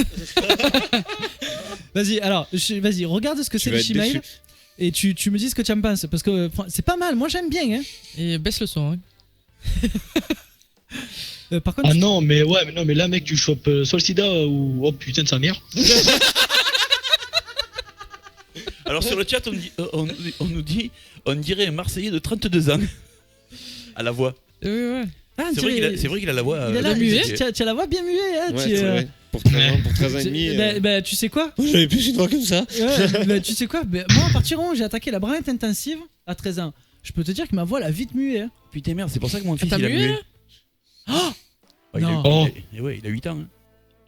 Vas-y, regarde ce que c'est le Shemale. Et tu me dis ce que tu en penses. Parce que c'est pas mal, moi j'aime bien. Hein. Et baisse le son. Hein. Par contre, non, mais là, mec, tu chopes soit le sida ou. Oh putain de sa mère. Alors sur le chat, on nous dit, on dirait un Marseillais de 32 ans. À la voix. Ouais. Ah, c'est vrai qu'il a la voix. Tu as la voix bien muée. Hein, ouais, c'est vrai. Pour 13 ans et demi. Bah, tu sais quoi? J'avais plus une voix comme ça. Bah, tu sais quoi? Moi, à partir du moment où j'ai attaqué la branlette intensive à 13 ans, je peux te dire que ma voix elle a vite mué. Hein. Putain merde, c'est pour ça que mon fils t'as il a mué. mué. Oh non. Il a 8 ans. Hein.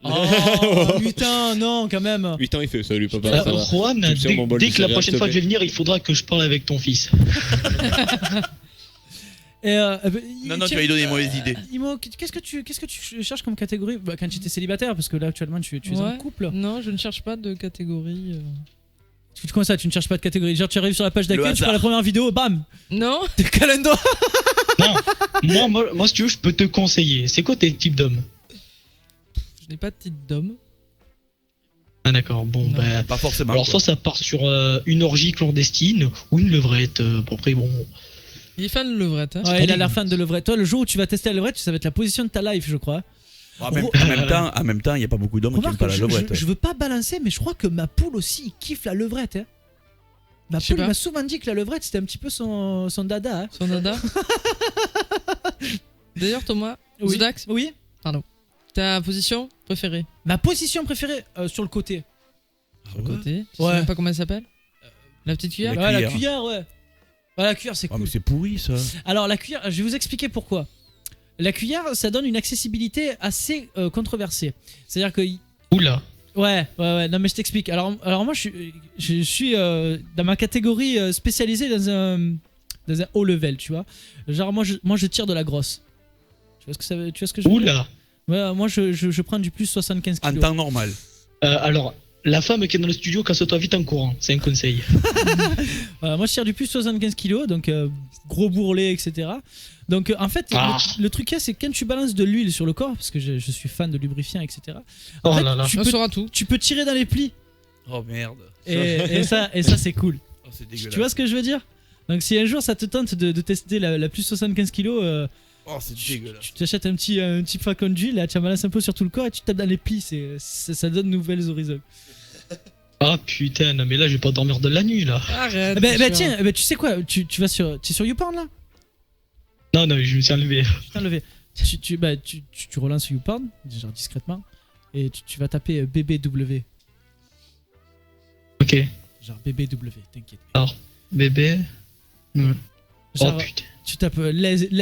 Oh, 8 ans, non, quand même. 8 ans, il fait ça, lui, papa. Juan, dès que la prochaine fois que je vais venir, il faudra que je parle avec ton fils. Non, tu vas lui donner mauvaise idée. Imo, qu'est-ce que tu cherches comme catégorie quand tu étais célibataire? Parce que là, actuellement, tu es en couple. Non, je ne cherche pas de catégorie. Comment ça, tu ne cherches pas de catégorie? Genre, tu arrives sur la page d'accueil, tu fais la première vidéo, bam! Non! T'es calendo! Non, moi, si tu veux, je peux te conseiller. C'est quoi tes types d'hommes? Je n'ai pas de type d'homme. Ah, d'accord, bon, bah. Pas forcément. Alors, soit ça part sur une orgie clandestine ou une levrette. Après, bon. Il est fan de levrette. Hein. Ouais, il a l'air fan de levrette. Toi, le jour où tu vas tester la levrette, ça va être la position de ta life, je crois. En même temps, il n'y a pas beaucoup d'hommes qui n'aiment pas la levrette. Je veux pas balancer, mais je crois que ma poule aussi, il kiffe la levrette. Hein. Ma poule m'a souvent dit que la levrette, c'était un petit peu son dada. Hein. Son dada. D'ailleurs, Thomas, Zdax, oui. Pardon. Ta position préférée? Ma position préférée sur le côté. Sur le côté. Tu sais même pas comment elle s'appelle? La petite cuillère. La cuillère, ouais. Ouais, la cuillère, c'est cool. Mais c'est pourri ça. Alors la cuillère, je vais vous expliquer pourquoi. La cuillère, ça donne une accessibilité assez controversée. C'est-à-dire que. Oula. Ouais. Non, mais je t'explique. Alors moi, je suis dans ma catégorie spécialisée dans un haut level, tu vois. Genre moi, je tire de la grosse. Tu vois ce que je veux dire? Oula. Ouais, moi, je prends du plus 75 kg. En temps normal. Alors. La femme qui est dans le studio, casse-toi vite en courant, c'est un conseil. Moi je tire du plus 75 kg, donc gros bourrelet, etc. Donc en fait, le truc c'est que quand tu balances de l'huile sur le corps, parce que je suis fan de lubrifiant, etc. En fait, tu peux tirer dans les plis. Oh merde. Et ça c'est cool. Oh, c'est dégueulasse. Tu vois ce que je veux dire? Donc si un jour ça te tente de tester la plus 75 kg, c'est dégueulasse. Tu t'achètes un petit flacon d'huile, là tu balances un peu sur tout le corps et tu tapes dans les plis, ça donne de nouvelles horizons. Ah putain, mais là je vais pas dormir de la nuit là. Arrête. Tiens, tu sais quoi, tu vas sur YouPorn là? Non, je me suis enlevé. Tu relances YouPorn, genre discrètement, et tu vas taper BBW. Ok. Genre BBW, t'inquiète. Alors, bébé. Genre, oh putain. Tu tapes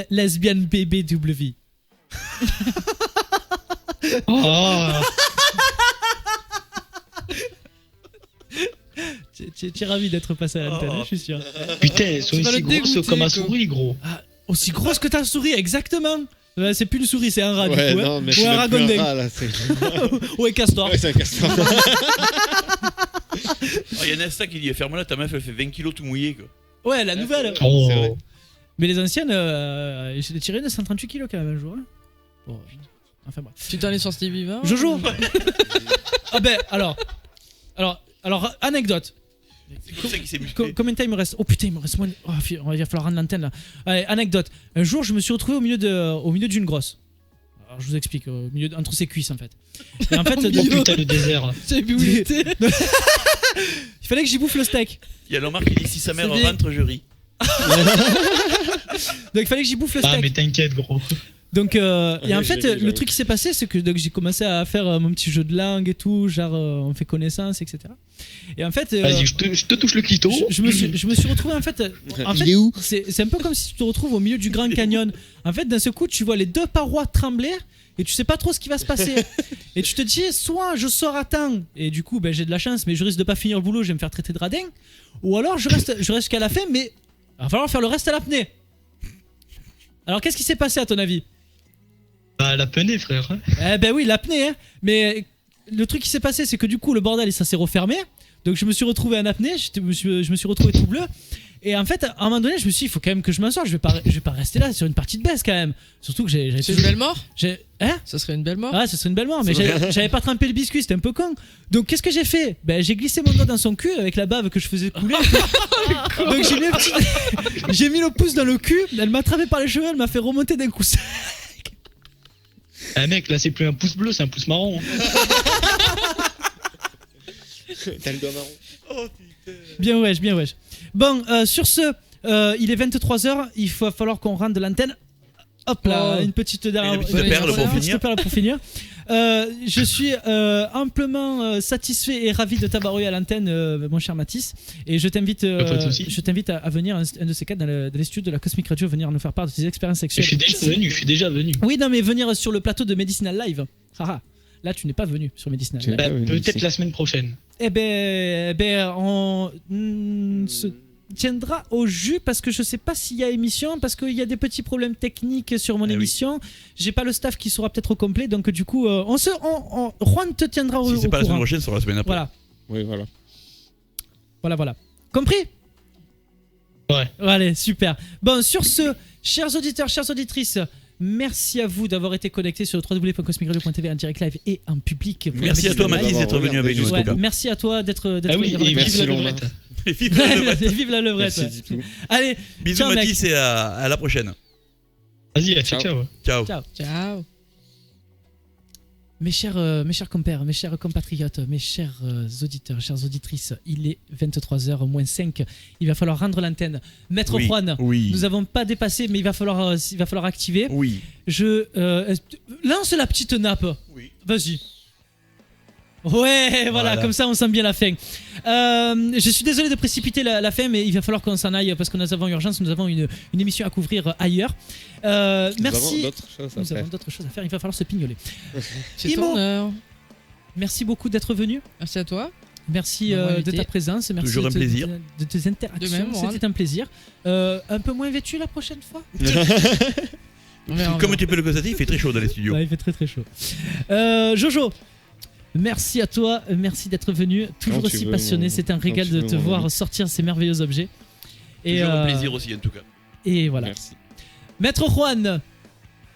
lesbienne BBW. Oh. Tu es ravi d'être passé à l'antenne, je suis sûr. Putain, elles sont aussi grosses comme ma souris, gros. Aussi grosse que ta souris, exactement. C'est plus une souris, c'est un rat Ouais, du coup. non, mais Ou c'est un même plus un ragondin. rat, là, c'est- Ou un castor. Ouais, c'est un castor. Il y a Nesta qui dit ferme-la, ta meuf elle fait 20 kilos tout mouillé quoi. Ouais, la nouvelle. Oh. C'est vrai. Mais les anciennes, j'ai tiré de 138 kilos quand même un jour. Hein. Bon, enfin bref. Tu t'en es sur Stevie Va Jojo. Ah ben alors, anecdote. C'est comme ça qu'il s'est musclé. Combien de temps il me reste? Oh putain, il me reste moins. Oh, il va falloir rendre l'antenne là. Allez, anecdote. Un jour, je me suis retrouvé au milieu d'une grosse. Alors, je vous explique, entre ses cuisses en fait. Et en fait, Oh putain, le désert. c'est où il était. Il fallait que j'y bouffe le steak. Il y a Lomar qui dit si sa mère C'est bien. rentre, je ris. Donc il fallait que j'y bouffe le steak. Ah, mais t'inquiète, gros. Donc, et en fait, j'avoue. le truc qui s'est passé, c'est que donc, j'ai commencé à faire mon petit jeu de langue et tout, genre on fait connaissance, etc. Et en fait, Vas-y, je te touche le clito. je me suis retrouvé en fait. Il est où? C'est un peu comme si tu te retrouves au milieu du Grand Canyon. En fait, d'un seul coup, tu vois les deux parois trembler et tu sais pas trop ce qui va se passer. Et tu te dis, soit je sors à temps et du coup, ben, j'ai de la chance, mais je risque de pas finir le boulot, je vais me faire traiter de radin. Ou alors je reste jusqu'à la fin, mais il va falloir faire le reste à l'apnée. Alors, qu'est-ce qui s'est passé à ton avis? Bah, l'apnée, frère. Eh ben oui, l'apnée, hein. Mais le truc qui s'est passé, c'est que du coup, le bordel, ça s'est refermé. Donc je me suis retrouvé en apnée, je me suis retrouvé tout bleu. Et en fait, à un moment donné, je me suis dit, il faut quand même que je m'en sorte. Je vais pas rester là sur une partie de baisse quand même. Surtout que j'ai. C'est une belle mort? Hein? Ça serait une belle mort? Ouais, ce serait une belle mort, mais j'avais pas trempé le biscuit, c'était un peu con. Donc qu'est-ce que j'ai fait? Ben j'ai glissé mon doigt dans son cul avec la bave que je faisais couler. Donc j'ai mis le pouce dans le cul, elle m'a attrapé par les cheveux, elle m'a fait remonter d'un coup. Ah, mec, là, c'est plus un pouce bleu, c'est un pouce marron. T'as le doigt marron. Oh putain. Bien wesh. Bon, sur ce, il est 23h, il va falloir qu'on rende l'antenne. Hop là, Oh. une petite dernière Une petite perle pour finir. Je suis amplement satisfait et ravi de t'avoir eu à l'antenne, mon cher Mathis. Et je t'invite à venir un de ces quatre dans les studios de la Cosmic Radio, venir nous faire part de tes expériences sexuelles. Je suis déjà venu. Oui, non, mais venir sur le plateau de Medicinal Live. Haha. Là, tu n'es pas venu sur Medicinal Live. Bah, peut-être la semaine prochaine. Eh ben, on se tiendra au jus parce que je sais pas s'il y a émission, parce qu'il y a des petits problèmes techniques sur mon émission. J'ai pas le staff qui sera peut-être au complet, donc du coup, Juan te tiendra au Si c'est pas la courant. semaine prochaine, ce sera la semaine après. Voilà. Oui, voilà. Voilà. Compris? Ouais. Allez, super. Bon, sur ce, chers auditeurs, chères auditrices, merci à vous d'avoir été connectés sur www.cosmicradio.tv en direct live et en public. Merci à toi, Mathis, d'être venu avec nous. Ouais, merci à toi d'être Ah oui, venu. et vive la levrette. Vive la levrette. Vive la levrette. Merci, dis-tout. Allez, Bisous, ciao, mec. Mathis, et à la prochaine. Vas-y, ciao. Ciao. Ciao. Mes chers compères, mes chers compatriotes, mes chers auditeurs, chères auditrices, il est 23h moins 5. Il va falloir rendre l'antenne. Maître Oui, Juan, oui. nous n'avons pas dépassé, mais il va falloir activer. Oui. Je lance la petite nappe. Oui. Vas-y. Ouais, voilà, comme ça on sent bien la fin. Je suis désolé de précipiter la fin, mais il va falloir qu'on s'en aille parce que nous avons urgence, nous avons une émission à couvrir ailleurs. Merci. Nous avons d'autres choses à faire, il va falloir se pignoler. C'est Imo, ton heure. merci beaucoup d'être venu. Merci à toi. Merci D'avoir de invité. ta présence, merci Toujours un plaisir. de tes interactions. De même, Juan. C'était un plaisir. Un peu moins vêtu la prochaine fois. On verra. Comme tu peux le constater, il fait très chaud dans les studios. Ouais, il fait très très chaud. Jojo, merci à toi, merci d'être venu, toujours Quand tu aussi veux, passionné. mon- C'est un quand régal tu de veux, te mon voir ami. sortir ces merveilleux objets. Et, Toujours un plaisir aussi, en tout cas. et voilà. Merci. Maître Juan,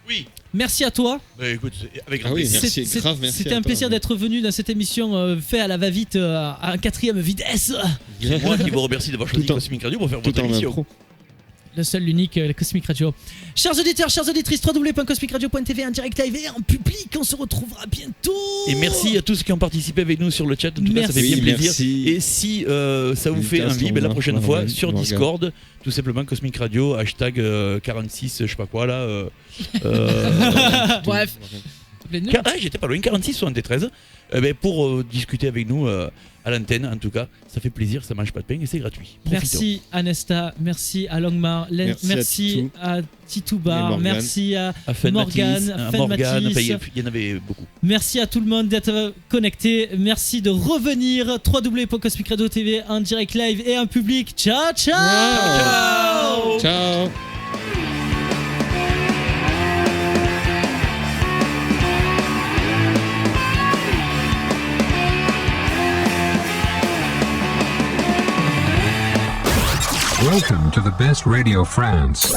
Oui. merci à toi. Bah écoute, avec grand Ah oui, plaisir. merci, grave, merci C'était à un toi. plaisir d'être venu dans cette émission fait à la va-vite à 4ème vitesse. C'est moi qui vous remercie d'avoir choisi Tout en- Cosmic Radio pour faire Tout votre en émission. impro. Le seul, l'unique, la Cosmic Radio. Chers auditeurs, chères auditrices, www.cosmicradio.tv en direct live et en public. On se retrouvera bientôt. Et merci à tous ceux qui ont participé avec nous sur le chat. En tout cas, ça fait Merci. bien plaisir. Merci. Et si ça vous fait Invitation, envie, ben, la prochaine fois Morgan. sur Discord, tout simplement Cosmic Radio, hashtag 46, je sais pas quoi là. Bref. J'étais pas loin, 46 73. Pour discuter avec nous à l'antenne, en tout cas, ça fait plaisir, ça mange pas de pain et c'est gratuit. Profitons. Merci à Nesta, merci à Longmar, merci à Titoubar, Et Morgane. merci à Fun Morgane, Matisse, à à Fun Morgane, Matisse. il y en avait beaucoup. Merci à tout le monde d'être connecté. Merci de revenir. www.cosmicradio.tv en direct live et en public. Ciao, ciao. Ciao. Welcome to the best Radio France.